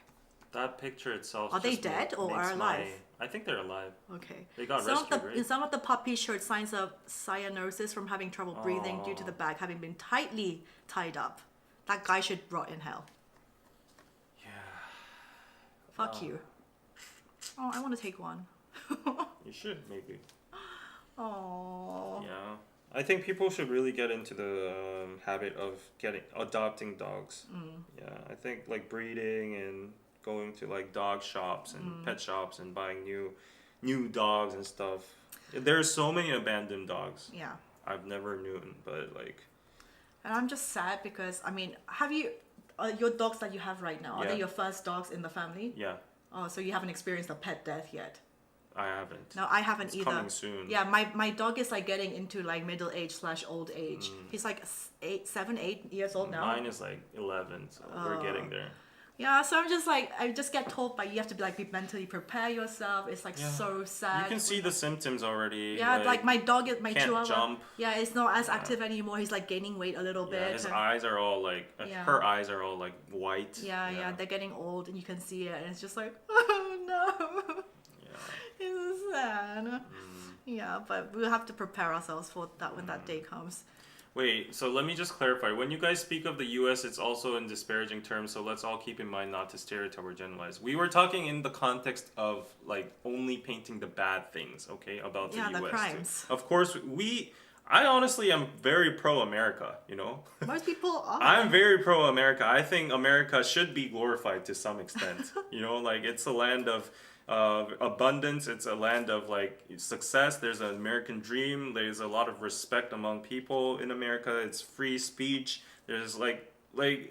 That picture itself. Are they dead or are alive? I think they're alive. Okay. They got some rescued, right? Some of the puppies showed signs of cyanosis from having trouble breathing due to the bag having been tightly tied up. That guy should rot in hell. Yeah. Fuck you. Oh, I want to take one. You should, maybe. Oh. Yeah. I think people should really get into the habit of adopting dogs. Yeah, I think like breeding and going to like dog shops and pet shops and buying new dogs and stuff. There's so many abandoned dogs. Yeah. I've never known, but like. And I'm just sad because have you your dogs that you have right now? Are Yeah. they your first dogs in the family? Yeah, Oh, so you haven't experienced a pet death yet? I haven't. No, I haven't It's either. coming soon. Yeah, my dog is like getting into like middle age / old age. He's like 7, 8 years old now. Mine is like 11, so we're getting there. Yeah, so I'm just like, I just get told, but you have to be mentally prepare yourself. It's like so sad. You can see the symptoms already. Yeah, like my dog is my can't chihuahua. jump. Yeah, it's not as active anymore. He's like gaining weight a little Yeah, bit. his and- eyes are all like, Yeah. her eyes are all like white. yeah, they're getting old, and you can see it, and it's just like, oh no, Yeah. it's so sad. Yeah, but we'll have to prepare ourselves for that when that day comes. Wait, so let me just clarify. When you guys speak of the U.S., it's also in disparaging terms, so let's all keep in mind not to stereotype or generalize. We were talking in the context of like only painting the bad things, okay, about the Yeah, U.S. the crimes. Of course, I honestly am very pro-America, you know? Most people are. I'm very pro-America. I think America should be glorified to some extent. You know, like it's a land of abundance. It's a land of like success. There's an American dream. There's a lot of respect among people in America. It's free speech. There's like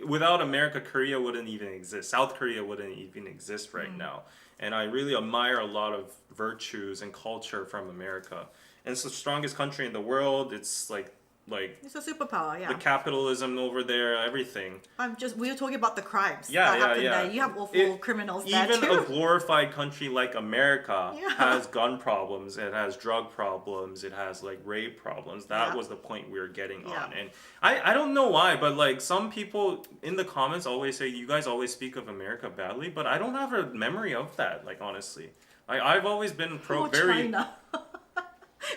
without America, Korea wouldn't even exist. South Korea wouldn't even exist right now. And I really admire a lot of virtues and culture from America. And it's the strongest country in the world. It's like It's a superpower, yeah. the capitalism over there, everything. We were talking about the crimes Yeah, that yeah, happen yeah. there. You have awful criminals there Even too. a glorified country like America Yeah. has gun problems, it has drug problems, it has like rape problems. That Yeah. was the point we were getting Yeah. on. And I don't know why, but like some people in the comments always say you guys always speak of America badly, but I don't have a memory of that, like honestly. I've always been China.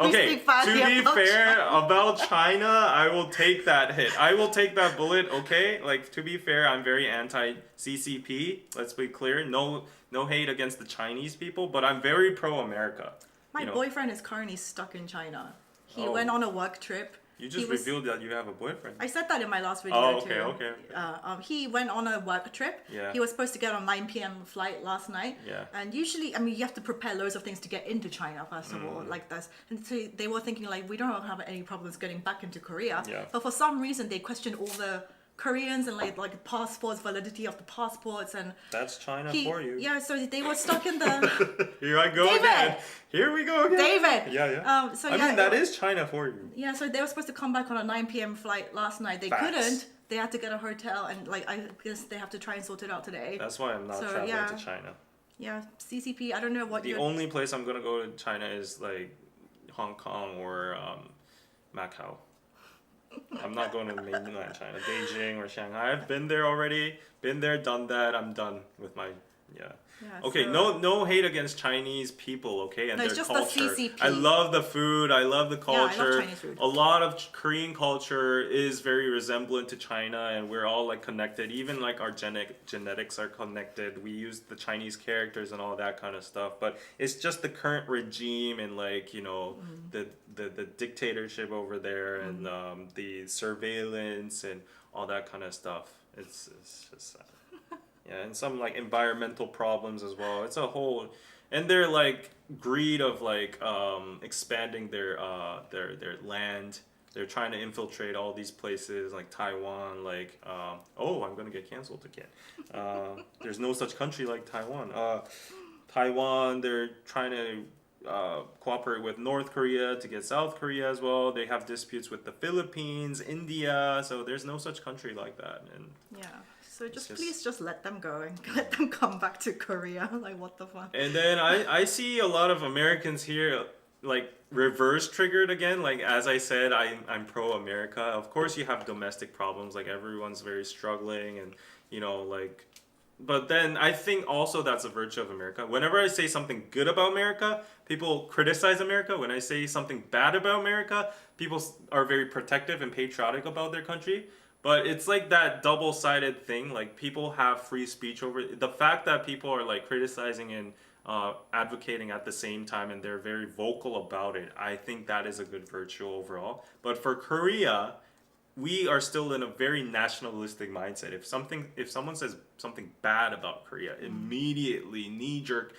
Okay, speak badly to be about fair, China. about China, I will take that hit. I will take that bullet, okay? Like, to be fair, I'm very anti-CCP. Let's be clear. No hate against the Chinese people, but I'm very pro-America. My boyfriend is currently stuck in China. He Oh. went on a work trip. You just revealed that you have a boyfriend. I said that in my last video Oh, too. okay. He went on a work trip. Yeah. He was supposed to get on 9 p.m. flight last night. Yeah. And usually, you have to prepare loads of things to get into China, first of all, like this. And so they were thinking, like, we don't have any problems getting back into Korea. Yeah. But for some reason, they questioned all the Koreans and like passports, validity of the passports, and That's China for you. yeah. So they were stuck in the Here I go David! again. Here we go again. David. Yeah. So I yeah, mean, that is China for you. Yeah, so they were supposed to come back on a 9 p.m. flight last night. They Facts. couldn't. They had to get a hotel, and like I guess they have to try and sort it out today. That's why I'm not So, traveling yeah. to China. Yeah, CCP. I don't know what The only place I'm gonna go to China is like Hong Kong or Macau. I'm not going to mainland China, Beijing or Shanghai. I've been there already. Been there, done that. I'm done with my Yeah, Okay, so- no hate against Chinese people, okay, and No, their it's just the culture. CCP. I love the food. I love the Yeah, I love culture. Chinese food. A lot of Korean culture is very resemblant to China, and we're all like connected. Even like our genetics are connected. We use the Chinese characters and all that kind of stuff. But it's just the current regime and like the dictatorship over there and the surveillance and all that kind of stuff. It's just sad. Yeah, and some like environmental problems as well. It's a whole, and their like greed of like expanding their land. They're trying to infiltrate all these places like Taiwan. Like I'm gonna get canceled again. There's no such country like Taiwan. Taiwan. They're trying to cooperate with North Korea to get South Korea as well. They have disputes with the Philippines, India. So there's no such country like that. And Yeah. So please just let them go and let them come back to Korea. Like, what the fuck? And then I see a lot of Americans here like reverse triggered again. Like as I said, I'm pro America. Of course you have domestic problems, like everyone's very struggling and like, but then I think also that's a virtue of America. Whenever I say something good about America, people criticize America. When I say something bad about America, people are very protective and patriotic about their country. But it's like that double-sided thing. Like people have free speech over it. The fact that people are like criticizing and advocating at the same time, and they're very vocal about it, I think that is a good virtue overall. But for Korea, we are still in a very nationalistic mindset. If someone says something bad about Korea, immediately knee-jerk,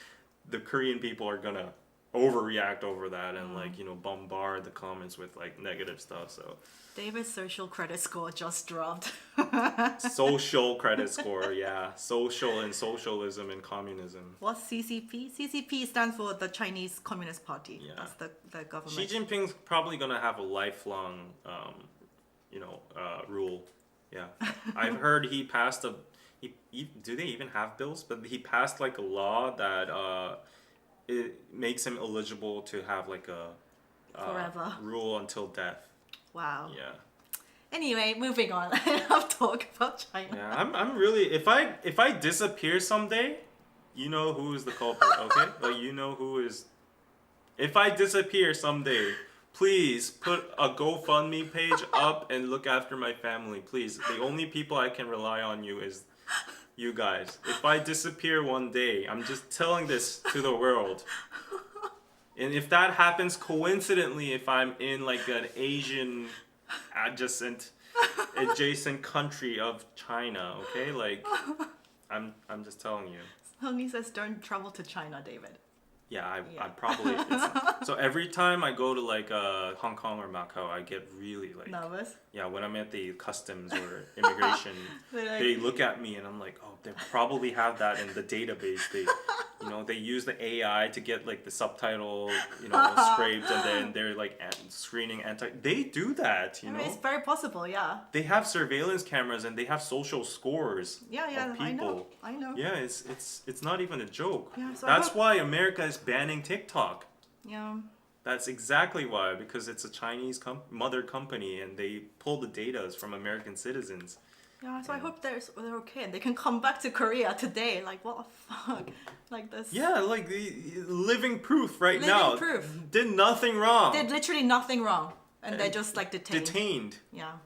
the Korean people are gonna overreact over that and bombard the comments with like negative stuff. So David's social credit score just dropped. social credit score, yeah. Social and socialism and communism. What's CCP? CCP stands for the Chinese Communist Party. Yeah. That's the government. Xi Jinping's probably gonna have a lifelong, rule. Yeah, I've heard he passed a. Do they even have bills? But he passed like a law that it makes him eligible to have like a Forever rule until death. Wow. Yeah. Anyway, moving on. Enough talk about China. Yeah, I'm really if I disappear someday, you know who is the culprit, okay? Like you know who is. If I disappear someday, please put a GoFundMe page up and look after my family, please. The only people I can rely on you is you guys. If I disappear one day, I'm just telling this to the world. And if that happens coincidentally, if I'm in like an Asian adjacent country of China, okay? Like I'm just telling you. Honey says don't travel to China, David. Yeah, I probably. So every time I go to like Hong Kong or Macau, I get really like nervous. Yeah, when I'm at the customs or immigration, they look at me and I'm like, oh, they probably have that in the database. They use the AI to get like the subtitle, scraped, and then they're like screening They do that, I mean, it's very possible, yeah. They have surveillance cameras and they have social scores. Yeah, of people. I know. Yeah, it's not even a joke. Yeah, so that's why America is banning TikTok. Yeah. That's exactly why, because it's a Chinese mother company and they pull the data from American citizens. Yeah, so I hope they're okay and they can come back to Korea today. Like, what the fuck? Like this. Yeah, like the living proof living now. Proof. Did nothing wrong. Did literally nothing wrong. And they're just like detained. Yeah.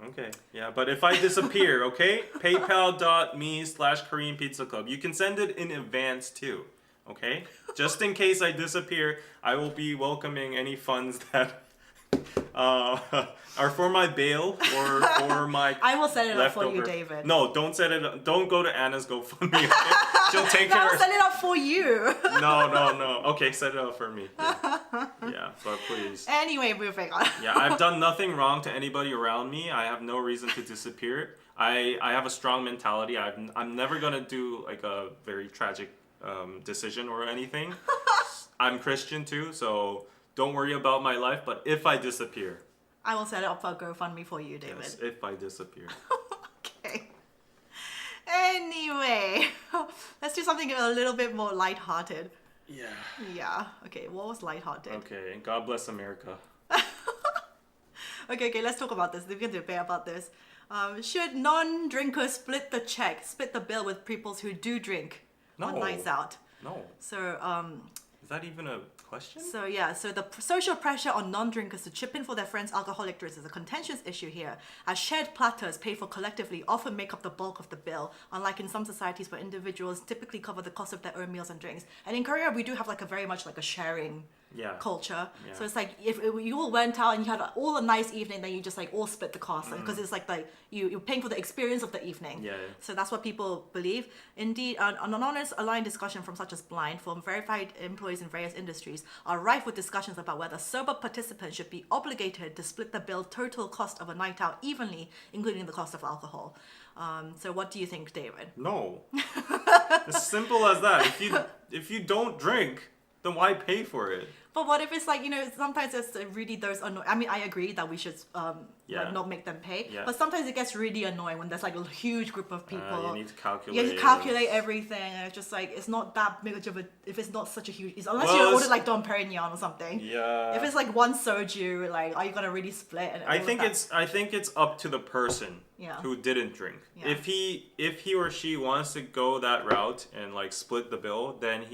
Okay, yeah, but if I disappear, okay? PayPal.me/Korean Pizza Club. You can send it in advance too, okay? Just in case I disappear, I will be welcoming any funds that are for my bail or for my I will set it up for you, leftover. David. No, don't set it up. Don't go to Anna's GoFundMe. Okay? She'll take care I'll of set it up for you. No. Okay, set it up for me. Yeah, but please. Anyway, moving on. Yeah, I've done nothing wrong to anybody around me. I have no reason to disappear. I have a strong mentality. I'm never gonna do like a very tragic decision or anything. I'm Christian too, so don't worry about my life. But if I disappear, I will set it up a GoFundMe for you, David. yes, if I disappear. Okay. Anyway, let's do something a little bit more lighthearted. Yeah. Yeah. Okay. What was lighthearted? Okay. God bless America. Okay. Let's talk about this. We can debate about this. Should non-drinkers split the bill with people who do drink on nights out? No. So Is that even a question? So the social pressure on non-drinkers to chip in for their friends' alcoholic drinks is a contentious issue here, as shared platters paid for collectively often make up the bulk of the bill, unlike in some societies where individuals typically cover the cost of their own meals and drinks. And in Korea, we do have like a very much like a sharing culture. Yeah. So it's like if you all went out and you had all a nice evening, then you just like all split the cost because it's like you're paying for the experience of the evening. Yeah. So that's what people believe. Indeed, an anonymous aligned discussion from such as Blind from verified employees in various industries are rife with discussions about whether sober participants should be obligated to split the bill total cost of a night out evenly, including the cost of alcohol. So what do you think, David? No. As simple as that. If you don't drink, then why pay for it? But what if it's like, sometimes it's really those annoying. I mean, I agree that we should Yeah. like not make them pay. Yeah. But sometimes it gets really annoying when there's like a huge group of people. You need to calculate. You have to calculate everything, and it's just like it's not that much of a. If it's not such a huge, unless Well, you it's- ordered like Dom Perignon or something. Yeah. If it's like one soju, like are you gonna really split? And I all think of that? I think it's up to the person Yeah. who didn't drink. Yeah. If he or she wants to go that route and like split the bill, then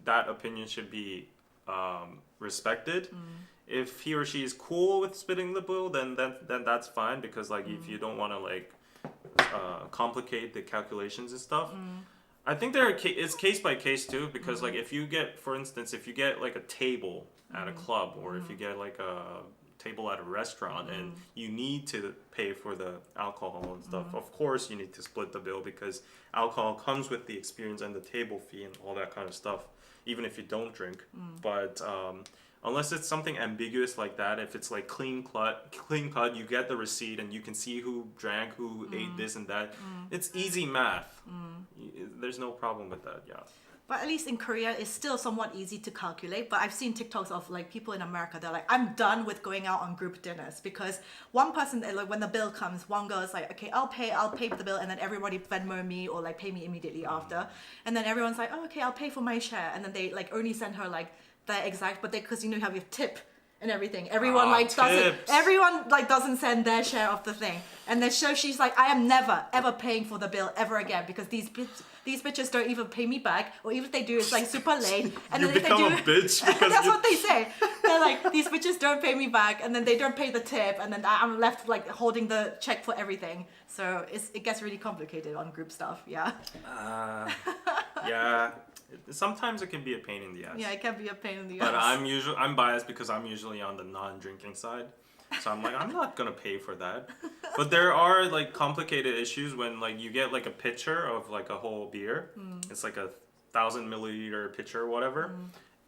that opinion should be respected. If he or she is cool with splitting the bill, then that's fine, because like if you don't want to like complicate the calculations and stuff. I think it's case by case too, because like if you get, for instance, if you get like a table at a club, or if you get like a table at a restaurant and you need to pay for the alcohol and stuff, of course you need to split the bill, because alcohol comes with the experience and the table fee and all that kind of stuff, even if you don't drink. But unless it's something ambiguous like that, if it's like clean cut, you get the receipt and you can see who drank, who ate this and that. It's easy math. There's no problem with that. Yeah. But at least in Korea, it's still somewhat easy to calculate. But I've seen TikToks of like people in America, they're like, I'm done with going out on group dinners, because one person, like when the bill comes, one girl is like, okay, I'll pay the bill, and then everybody Venmo me or like pay me immediately after. And then everyone's like, oh, okay, I'll pay for my share. And then they like only send her like the exact, but because you have your tip and everything. Everyone doesn't send their share of the thing. And then so she's like, I am never ever paying for the bill ever again, because these bitches don't even pay me back, or even if they do, it's like super late. And You then if they become do, a bitch because that's what they say. They're like, these bitches don't pay me back, and then they don't pay the tip, and then I'm left like holding the check for everything. So it gets really complicated on group stuff. Yeah. Yeah. Sometimes it can be a pain in the ass. Yeah, it can be a pain in the But ass. I'm biased because I'm usually on the non-drinking side. So I'm like, I'm not gonna pay for that. But there are like complicated issues when like you get like a pitcher of like a whole beer. It's like 1,000 milliliter pitcher or whatever,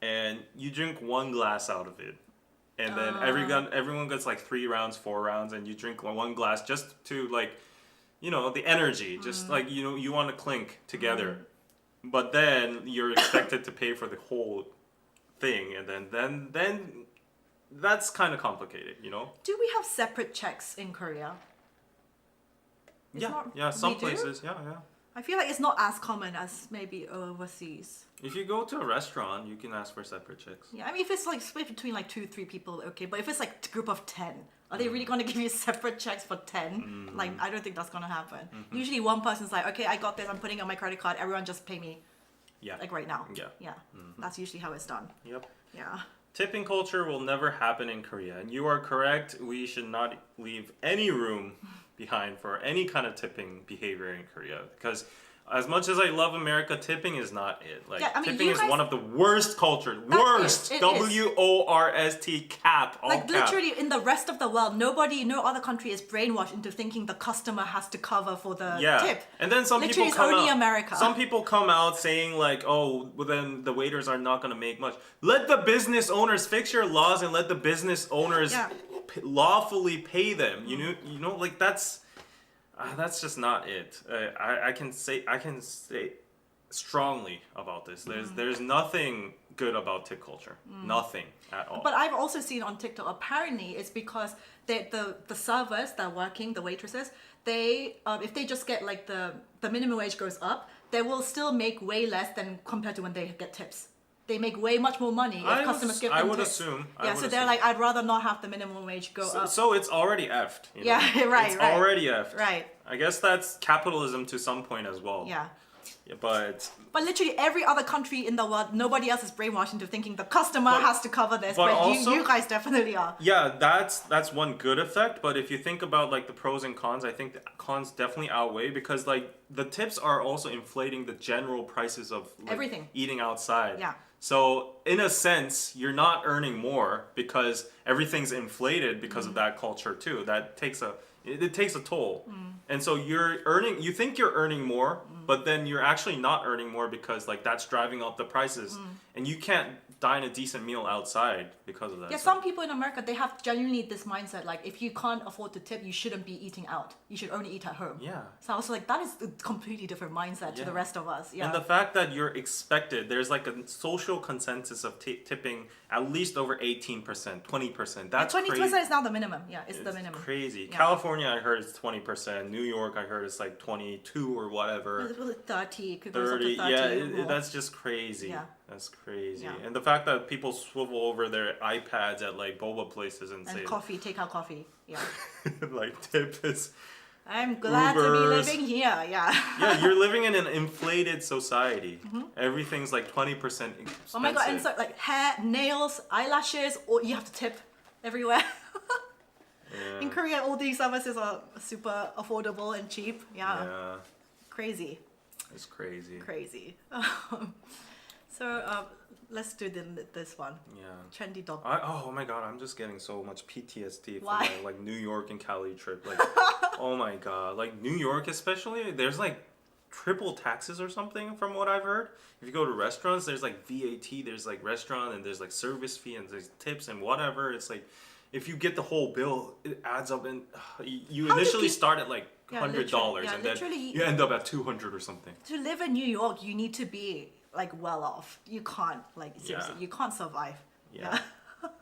and you drink one glass out of it, and then everyone gets like 3 rounds, 4 rounds, and you drink one glass just to like, the energy, just like you want to clink together. But then you're expected to pay for the whole thing, and then that's kind of complicated, Do we have separate checks in Korea? Some we do? places, yeah. I feel like it's not as common as maybe overseas. If you go to a restaurant, you can ask for separate checks. Yeah, I mean, if it's like split between like 2-3 people, okay. But if it's like a group of 10, are they really going to give you separate checks for 10? Like, I don't think that's going to happen. Usually one person's like, okay, I got this, I'm putting it on my credit card, everyone just pay me. Yeah. Like right now. Yeah. Yeah. That's usually how it's done. Yep. Yeah. Tipping culture will never happen in Korea. And you are correct. We should not leave any room behind for any kind of tipping behavior in Korea. Because as much as I love America, tipping is not it. Like, Yeah, I mean, tipping you is guys- one of the worst cultures. Worst! It is. WORST cap. All Like cap. literally in the rest of the world, no other country is brainwashed into thinking the customer has to cover for the tip. And then some Literally, people it's come only out. America. Some people come out saying like, "Oh, well then the waiters are not gonna make much." Let the business owners fix your laws and let the business owners Yeah. lawfully pay them. Like that's just not it. I can say strongly about this. There's nothing good about tip culture. Nothing at all. But I've also seen on TikTok, apparently it's because the servers that are working, the waitresses, they if they just get like the minimum wage goes up, they will still make way less than compared to when they get tips. They make way much more money if customers give them I would tips. assume. Yeah, so they're like, I'd rather not have the minimum wage go up. So it's already effed. Yeah, right, It's right. already effed. Right. I guess that's capitalism to some point as well. Yeah. But literally every other country in the world, nobody else is brainwashed into thinking the customer has to cover this. but But also- you guys definitely are. yeah, that's one good effect. But if you think about like the pros and cons, I think the cons definitely outweigh, because like the tips are also inflating the general prices of like, Everything. eating outside. Yeah. So in a sense, you're not earning more because everything's inflated because of that culture too. That takes a toll. And so you think you're earning more, but then you're actually not earning more because like that's driving up the prices, and you can't dine a decent meal outside because of that. Yeah, So- some people in America, they have genuinely this mindset, like if you can't afford to tip, you shouldn't be eating out. You should only eat at home. Yeah. So I was like, that is a completely different mindset to the Yeah. rest of us. Yeah. And the fact that you're expected, there's like a social consensus of tipping at least over 18%, 20%. That's 20% crazy. is now the minimum. Yeah, it's the It's minimum. crazy. Yeah. California, I heard it's 20%. New York, I heard it's like 22 or whatever. Was it 30? It could go up 30. to 30 Yeah, or more. that's just crazy. Yeah. That's crazy. Yeah. And the fact that people swivel over their iPads at like boba places and say, coffee, take out coffee. Yeah. like, tip is. I'm glad to be Ubers. living here. Yeah. Yeah, you're living in an inflated society. Everything's like 20% expensive. Oh my god, and so like hair, nails, eyelashes, or you have to tip everywhere. Yeah. In Korea, all these services are super affordable and cheap. Yeah. Yeah, Crazy. it's crazy. Crazy. So let's do this one. Yeah. Trendy dog. Oh my god, I'm just getting so much PTSD from Why? my like New York and Cali trip. Like, oh my god, like New York especially, there's like triple taxes or something from what I've heard. If you go to restaurants, there's like VAT, there's like restaurant, and there's like service fee, and there's tips and whatever. It's like, if you get the whole bill, it adds up, and you How do initially peop- start at like Yeah, $100, literally- yeah, and then literally- you end up at 200 or something. To live in New York, you need to be like well off. You can't like seriously, Yeah. you can't survive. Yeah.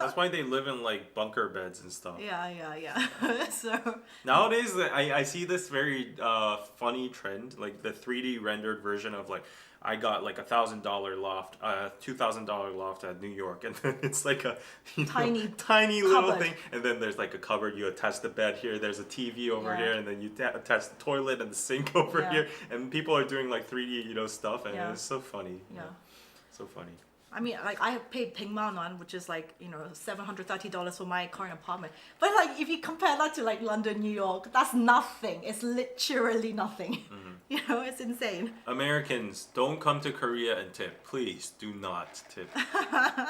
That's why they live in like bunker beds and stuff. Yeah. So Nowadays, I see this very funny trend, like the 3D rendered version of like, I got like $1,000 loft, $2,000 loft at New York, and then it's like a tiny little cupboard. thing, and then there's like a cupboard. You attach the bed here. There's a TV over Yeah. here, and then you attach the toilet and the sink over Yeah. here, and people are doing like 3D stuff, and Yeah. it's so funny. Yeah. So funny. I mean, like I have paid Pingmanon, which is like $730 for my current apartment. But like if you compare that to like London, New York, that's nothing. It's literally nothing. You know, it's insane. Americans, don't come to Korea and tip. Please do not tip.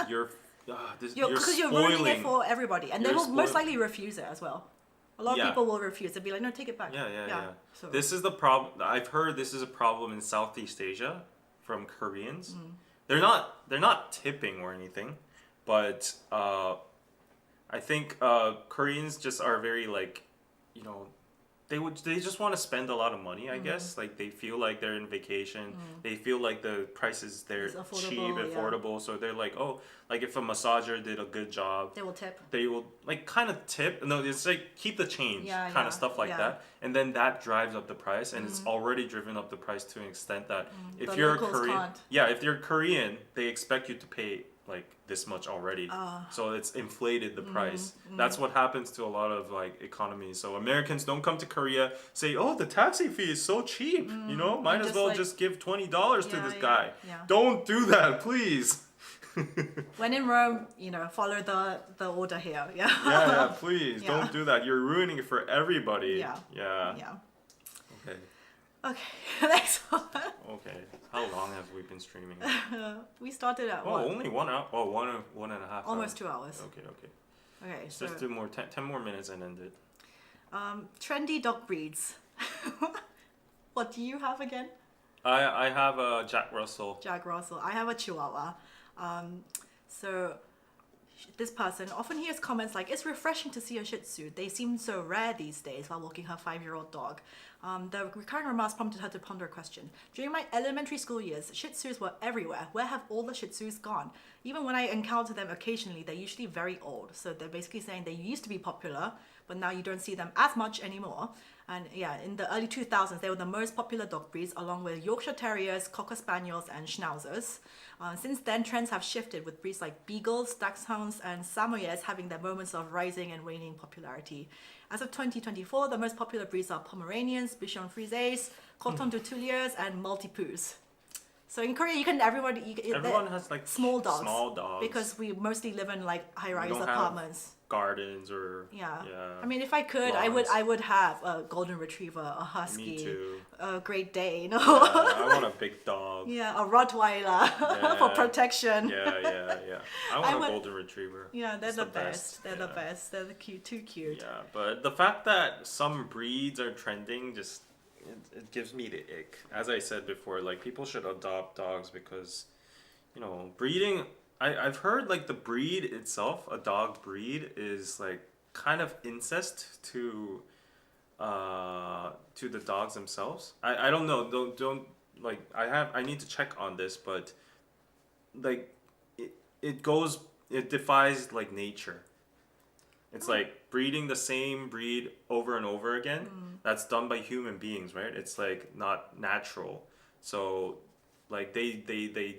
You're Because you're ruining it for everybody, and they you're will most spoil- likely refuse it as well. A lot of Yeah. people will refuse. They'll be like, no, take it back. Yeah. So This is the problem. I've heard this is a problem in Southeast Asia from Koreans. They're not tipping or anything, but I think Koreans just are very like, they just want to spend a lot of money. I guess like they feel like they're in vacation. They feel like the prices they're It's affordable, cheap, yeah. affordable. So they're like, oh, like if a massager did a good job, they will tip. they will like kind of tip. No, it's like keep the change, Yeah, kind of stuff like yeah. that, and then that drives up the price, and it's already driven up the price to an extent that if The you're locals Korean, can't. if you're Korean, they expect you to pay like this much already, so it's inflated the price. That's what happens to a lot of like economies. So Americans don't come to Korea say, oh, the taxi fee is so cheap, might And as just, well like- just give $20 to Yeah, this yeah, guy. yeah. Don't do that, please. When in Rome, follow the order here. Yeah. Yeah, please Yeah. don't do that. You're ruining it for everybody. Yeah. Yeah. Okay. Okay, next one. Okay. How long have we been streaming? We started at Oh, what? only 1 hour. Oh, one and a half. Almost hours. 2 hours. Okay. Okay, Let's so just do more. 10 more minutes and end it. trendy dog breeds. What do you have again? I have a Jack Russell. Jack Russell. I have a Chihuahua. So this person often hears comments like, it's refreshing to see a Shih Tzu. They seem so rare these days while walking her 5-year-old dog. The recurring remarks prompted her to ponder a question. During my elementary school years, Shih Tzus were everywhere. Where have all the Shih Tzus gone? Even when I encounter them occasionally, they're usually very old. So they're basically saying they used to be popular, but now you don't see them as much anymore. And yeah, in the early 2000s, they were the most popular dog breeds, along with Yorkshire Terriers, Cocker Spaniels, and Schnauzers. Since then, trends have shifted, with breeds like Beagles, Dachshunds, and Samoyeds having their moments of rising and waning popularity. As of 2024, the most popular breeds are Pomeranians, Bichon Frises, Coton d'Outiliers, and Maltipoos. So in Korea, Everyone has like small dogs. Small dogs. Because we mostly live in like high-rise don't have apartments. Gardens or Yeah. yeah. I mean, if I could, I would have a golden retriever, a husky, Me too. a Great Dane, Yeah, I want a big dog. yeah, a Rottweiler for protection. Yeah. I want a golden retriever. Yeah, they're It's the best. They're the Yeah. best. They're the cute, too cute. Yeah, but the fact that some breeds are trending just it gives me the ick. As I said before, like people should adopt dogs because, you know, breeding. I've heard like the breed itself, a dog breed, is like kind of incest to the dogs themselves. I don't know. Don't like I need to check on this, but like it defies like nature. It's like breeding the same breed over and over again. That's done by human beings, right? It's like not natural. So like they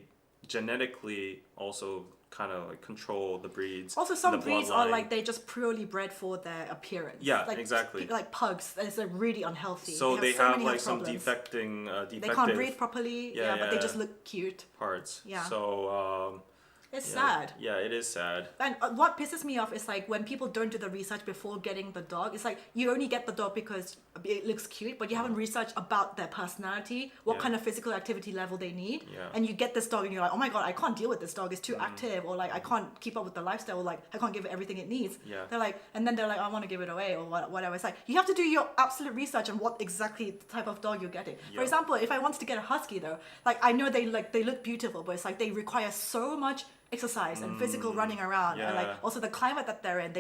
genetically also kind of like control the breeds. Also, some the breeds are bloodline. like they just purely bred for their appearance. Yeah, like, exactly. Like pugs, it's like really unhealthy. So they so have many like health some problems. defective They can't breathe properly. Yeah, But they yeah. just look cute. parts. Yeah. So It's yeah, sad. Yeah, it is sad. And what pisses me off is like when people don't do the research before getting the dog. It's like you only get the dog because it looks cute, but you haven't researched about their personality, what Yeah. kind of physical activity level they need. Yeah. And you get this dog and you're like, oh my god, I can't deal with this dog. It's too active, or like I can't keep up with the lifestyle, or like I can't give it everything it needs. Yeah. They're like, and then they're like, I want to give it away or whatever. It's like you have to do your absolute research on what exactly the type of dog you're getting. For Yeah. example, if I wanted to get a husky though, like I know they look beautiful, but it's like they require so much exercise and physical running around, and like Yeah. also the climate that they're in,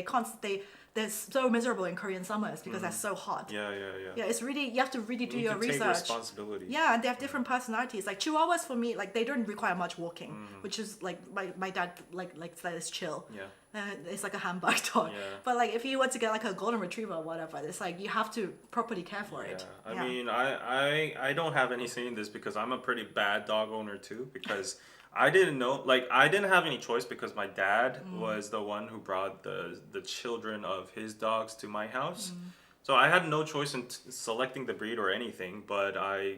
they're so miserable in Korean summers because they're so hot. Yeah. Yeah, it's really, you have to really do You your need to take research. responsibility. Yeah, and they have different personalities. Like Chihuahuas for me, like they don't require much walking, which is like my dad likes that is chill. Yeah. It's like a handbag dog. Yeah. But like if you were to get like a golden retriever or whatever, it's like you have to properly care for it. I mean, I don't have any say in this because I'm a pretty bad dog owner too, because I didn't know, like I didn't have any choice because my dad was the one who brought the children of his dogs to my house. So I had no choice in selecting the breed or anything, but I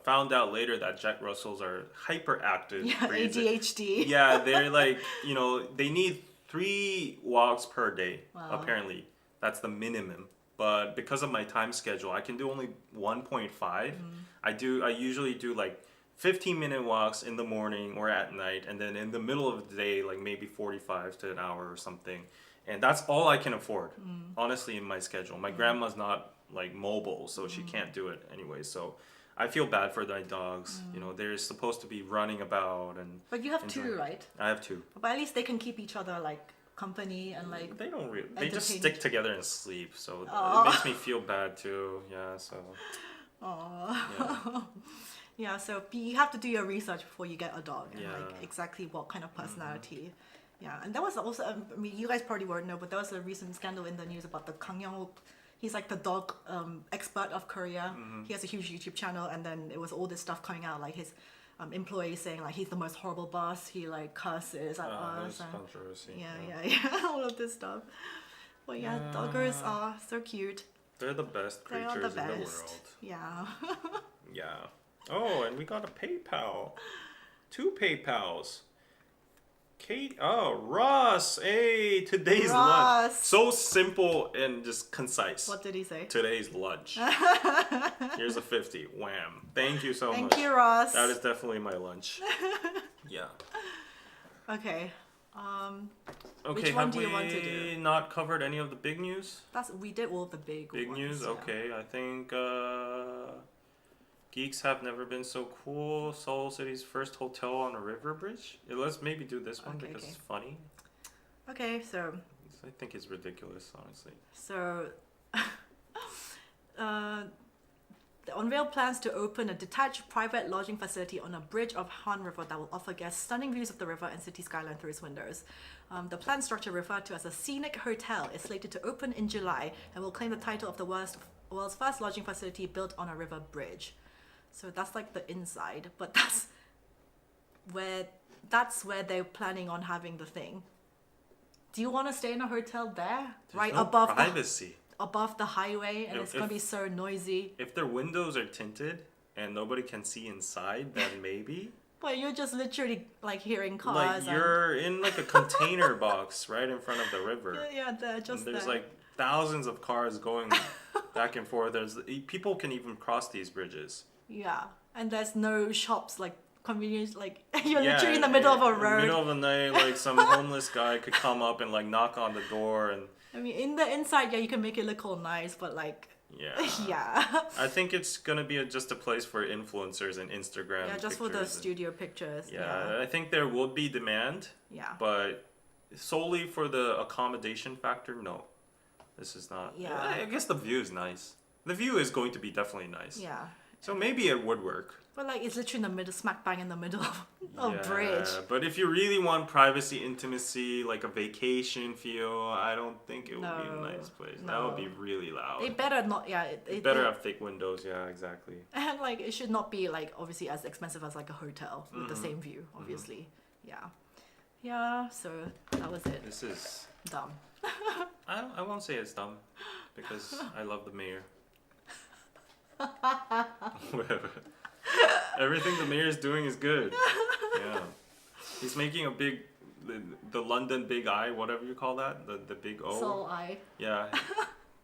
found out later that Jack Russells are hyperactive Yeah, breeds. ADHD. Yeah, they're like, you know, they need 3 walks per day, Wow. apparently. That's the minimum. But because of my time schedule, I can do only 1.5. I usually do like 15-minute walks in the morning or at night, and then in the middle of the day, like maybe 45 to an hour or something. And that's all I can afford, honestly, in my schedule. My grandma's not like mobile, so she can't do it anyway. So I feel bad for my dogs. You know, they're supposed to be running about and. But you have enjoying. 2, right? I have 2. But at least they can keep each other like company and like. They don't really. They just entertain stick each- together and sleep, so Aw. it makes me feel bad too. Yeah. So. Aww. Yeah, so you have to do your research before you get a dog and like Yeah. exactly what kind of personality. Yeah, and there was also, I mean, you guys probably won't know, but there was a recent scandal in the news about the Kang Young. He's like the dog expert of Korea. He has a huge YouTube channel, and then it was all this stuff coming out, like his employees saying like he's the most horrible boss. He like curses at us. There's And, controversy. yeah, all of this stuff. But yeah, doggers are so cute. They're the best They creatures are the in the best. world. Yeah. Yeah. Oh, and we got a PayPal. 2 PayPals. Ross. Hey, today's lunch. Ross. So simple and just concise. What did he say? Today's lunch. Here's a 50. Wham. Thank you so much. Thank you, Ross. That is definitely my lunch. Yeah. Okay. Okay, Which one have do you we want to do? not covered any of the big news? We did all the big Big ones, news? yeah. Okay, I think geeks have never been so cool. Seoul City's first hotel on a river bridge. Yeah, let's maybe do this one Okay, because okay. it's funny. Okay, so I think it's ridiculous, honestly. they unveiled plans to open a detached private lodging facility on a bridge of Han River that will offer guests stunning views of the river and city skyline through its windows. The planned structure, referred to as a scenic hotel, is slated to open in July and will claim the title of the world's first lodging facility built on a river bridge. So that's like the inside, but that's where they're planning on having the thing. Do you want to stay in a hotel there, There's no above privacy. above the highway, and it's gonna be so noisy? If their windows are tinted and nobody can see inside, then maybe. But you're just literally like hearing cars. Like you're in like a container box right in front of the river. Yeah, they're just And there's there. like thousands of cars going back and forth. People can even cross these bridges. Yeah, and there's no shops like convenience. Like you're Yeah, literally in the middle of a In the road. middle of the night, like some homeless guy could come up and like knock on the door and. I mean, in the inside, yeah, you can make it look all nice, but like Yeah. Yeah. I think it's gonna be just a place for influencers and Instagram. Yeah, just for the pictures studio pictures. yeah, I think there would be demand, Yeah. but solely for the accommodation factor, no. This is not. Yeah. I guess the view is nice. The view is going to be definitely nice. Yeah. So maybe it would work. But like it's literally in the middle, smack bang in the middle of bridge. But if you really want privacy, intimacy, like a vacation feel, I don't think it would be a nice place. That would be really loud. They better not. Yeah. It better have thick windows. Yeah, exactly. And like it should not be like obviously as expensive as like a hotel with the same view. Obviously. Yeah. Yeah. So that was it. This is Dumb. I won't say it's dumb because I love the mayor. Whatever. Everything the mayor is doing is good. Yeah. He's making a big, the London big eye, whatever you call that, the big O. Soul eye. Yeah.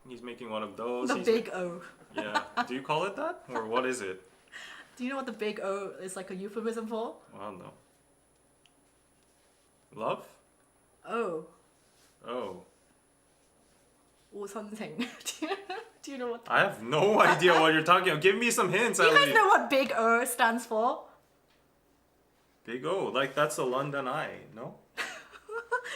He's making one of those. The big O. Yeah. Do you call it that? Or what is it? Do you know what the big O is like a euphemism for? I don't know. Love? Oh. Oh. Or something. Do you know what? I have no idea what you're talking about. Give me some hints. Do you at guys least. know what big O stands for? Big O. Like that's the London Eye, no?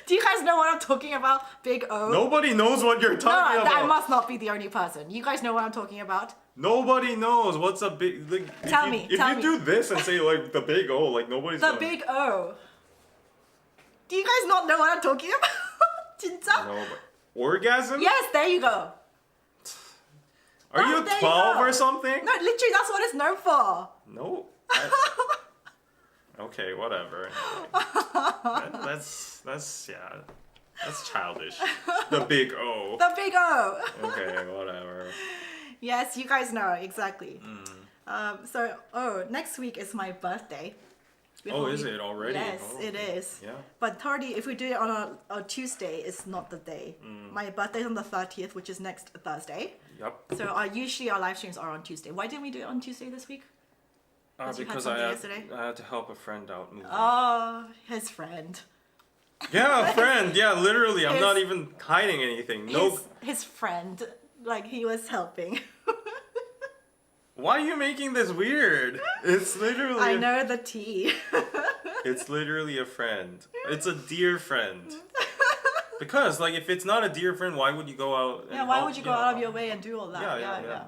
Do you guys know what I'm talking about? Big O? Nobody knows what you're talking No, about. I must not be the only person. You guys know what I'm talking about? Nobody knows what's a big. Like, Tell me. If you do this and say like the big O, like nobody's. The gonna... big O. Do you guys not know what I'm talking about? 진짜? No, but orgasm? Yes, there you go. Are Oh, you there you 12 go. or something? No, literally, that's what it's known for. No. Okay, whatever. That's yeah. That's childish. The big O. The big O. Okay, whatever. Yes, you guys know exactly. Mm. So, next week is my birthday. Oh, is it already? Yes, Oh, it is. Yeah. But 30, if we do it on a Tuesday, it's not the day. Mm. My birthday is on the 30th, which is next Thursday. Yep. So usually our live streams are on Tuesday. Why didn't we do it on Tuesday this week? You had Because something yesterday? I had to help a friend out moving. Oh, his friend. Yeah, a friend. Yeah, literally. I'm His- not even hiding anything. No. His friend, like he was helping. Why are you making this weird? It's literally. I know the tea. It's literally a friend. It's a dear friend. Because like if it's not a dear friend, why would you go out? And Yeah, why help, would you go out of your way and do all that? Yeah.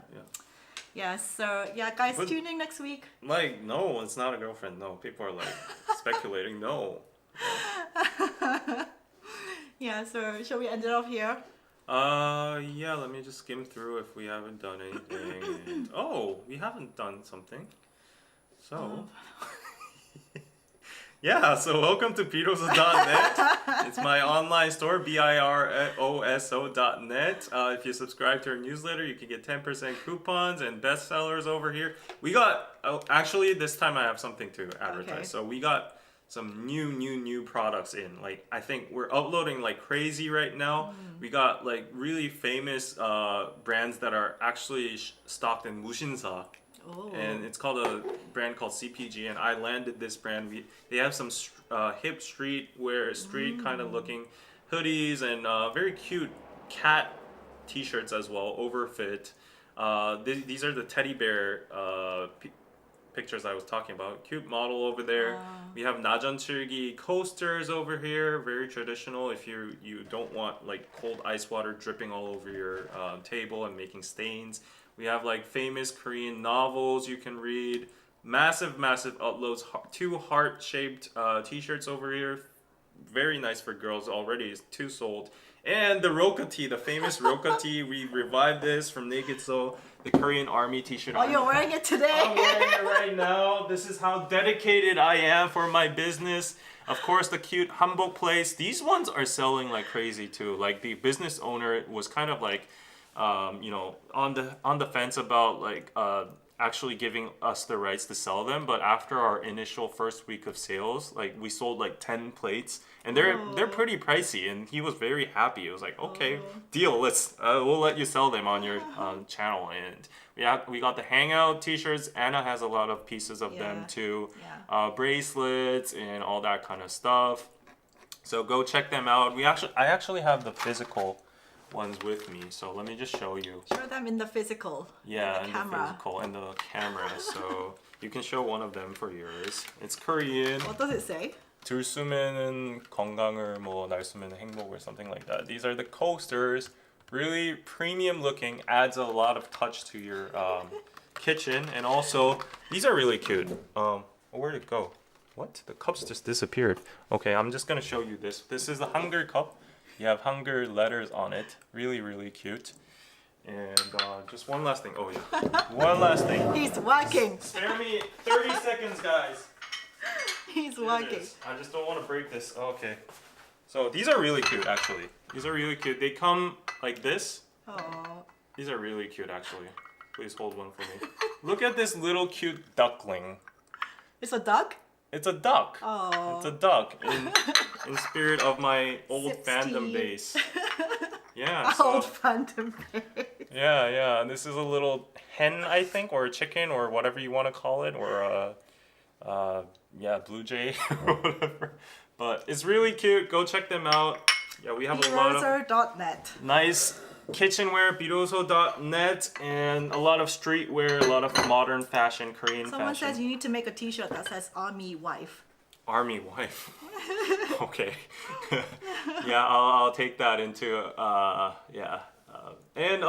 Yeah, so yeah, guys, But- tune in next week. Like no, it's not a girlfriend. No, people are like speculating. No. Yeah, so shall we end it off here? Yeah. Let me just skim through if we haven't done anything. And, we haven't done something. So. Yeah, so welcome to Piroso.net. It's my online store, biroso.net. If you subscribe to our newsletter, you can get 10% coupons and bestsellers over here. We got, actually, this time I have something to advertise. Okay. So we got some new products in. Like, I think we're uploading like crazy right now. We got like really famous brands that are actually stocked in Mushinsa. Oh. And it's called a brand called CPG, and I landed this brand. They have some hip street kind of looking hoodies and very cute cat t-shirts as well, overfit. These are the teddy bear pictures I was talking about. Cute model over there. We have najanchilgi coasters over here, very traditional if you don't want like cold ice water dripping all over your table and making stains. We have like famous Korean novels you can read. Massive uploads. 2 heart-shaped t-shirts over here. Very nice for girls already. 2 sold. And the Roka tee, the famous Roka tee. We revived this from Naked Soul. The Korean Army t-shirt. Oh, you're wearing it today? I'm wearing it right now. This is how dedicated I am for my business. Of course, the cute hanbok place. These ones are selling like crazy too. Like the business owner was kind of like on the fence about like actually giving us the rights to sell them, but after our initial first week of sales, like we sold like 10 plates, and they're pretty pricey, and he was very happy. It was like, okay, deal, let's we'll let you sell them on your channel. And we got the hangout t-shirts. Anna has a lot of pieces of them too. Bracelets and all that kind of stuff, so go check them out. I actually have the physical ones with me. So let me just show you. Show them in the physical. Yeah, in the camera. physical and the camera. So you can show one of them for yours. It's Korean. What does it say? 줄 쓰면은 건강을 뭐 날 쓰면 행복 or something like that. These are the coasters. Really premium looking. Adds a lot of touch to your kitchen, and also these are really cute. Where'd it go? What? The cups just disappeared. Okay, I'm just gonna show you this. This is the Hangul cup. You have Hangul letters on it. Really, really cute. And just one last thing. Oh yeah, one last thing. He's working. Spare me 30 seconds, guys. He's Here it working. is. I just don't want to break this. Okay. So these are really cute, actually. These are really cute. They come like this. Oh. These are really cute, actually. Please hold one for me. Look at this little cute duckling. It's a duck? It's a duck. Oh. It's a duck in spirit of my old 60. fandom base. Yeah. Old So, phantom. yeah. And this is a little hen, I think, or a chicken, or whatever you want to call it, or a blue jay or whatever. But it's really cute. Go check them out. Yeah, we have a lot of Birozo.net. nice kitchenware, birozo.net, and a lot of streetwear, a lot of modern fashion, Korean Someone fashion. says you need to make a t-shirt that says Army Wife. Army wife. Okay. Yeah, I'll take that into and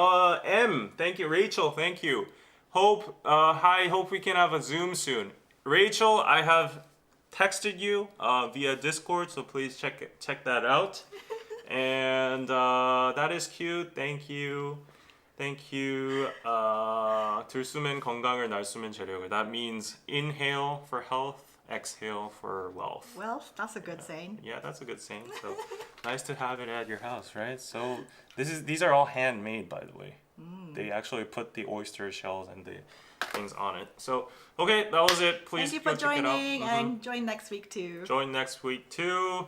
M, thank you, Rachel, thank you. Hope we can have a Zoom soon. Rachel, I have texted you via Discord, so please check that out. And that is cute. Thank you. 들 쓰면 건강을 날 쓰면 재력을. That means inhale for health, exhale for wealth. Well, that's a good saying. Yeah, that's a good saying. So nice to have it at your house, right? So these are all handmade, by the way. They actually put the oyster shells and the things on it. So okay, that was it. Please Thank you for go check it out. joining and join next week too. Join next week too.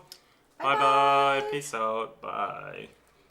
Bye Bye. Peace out. Bye.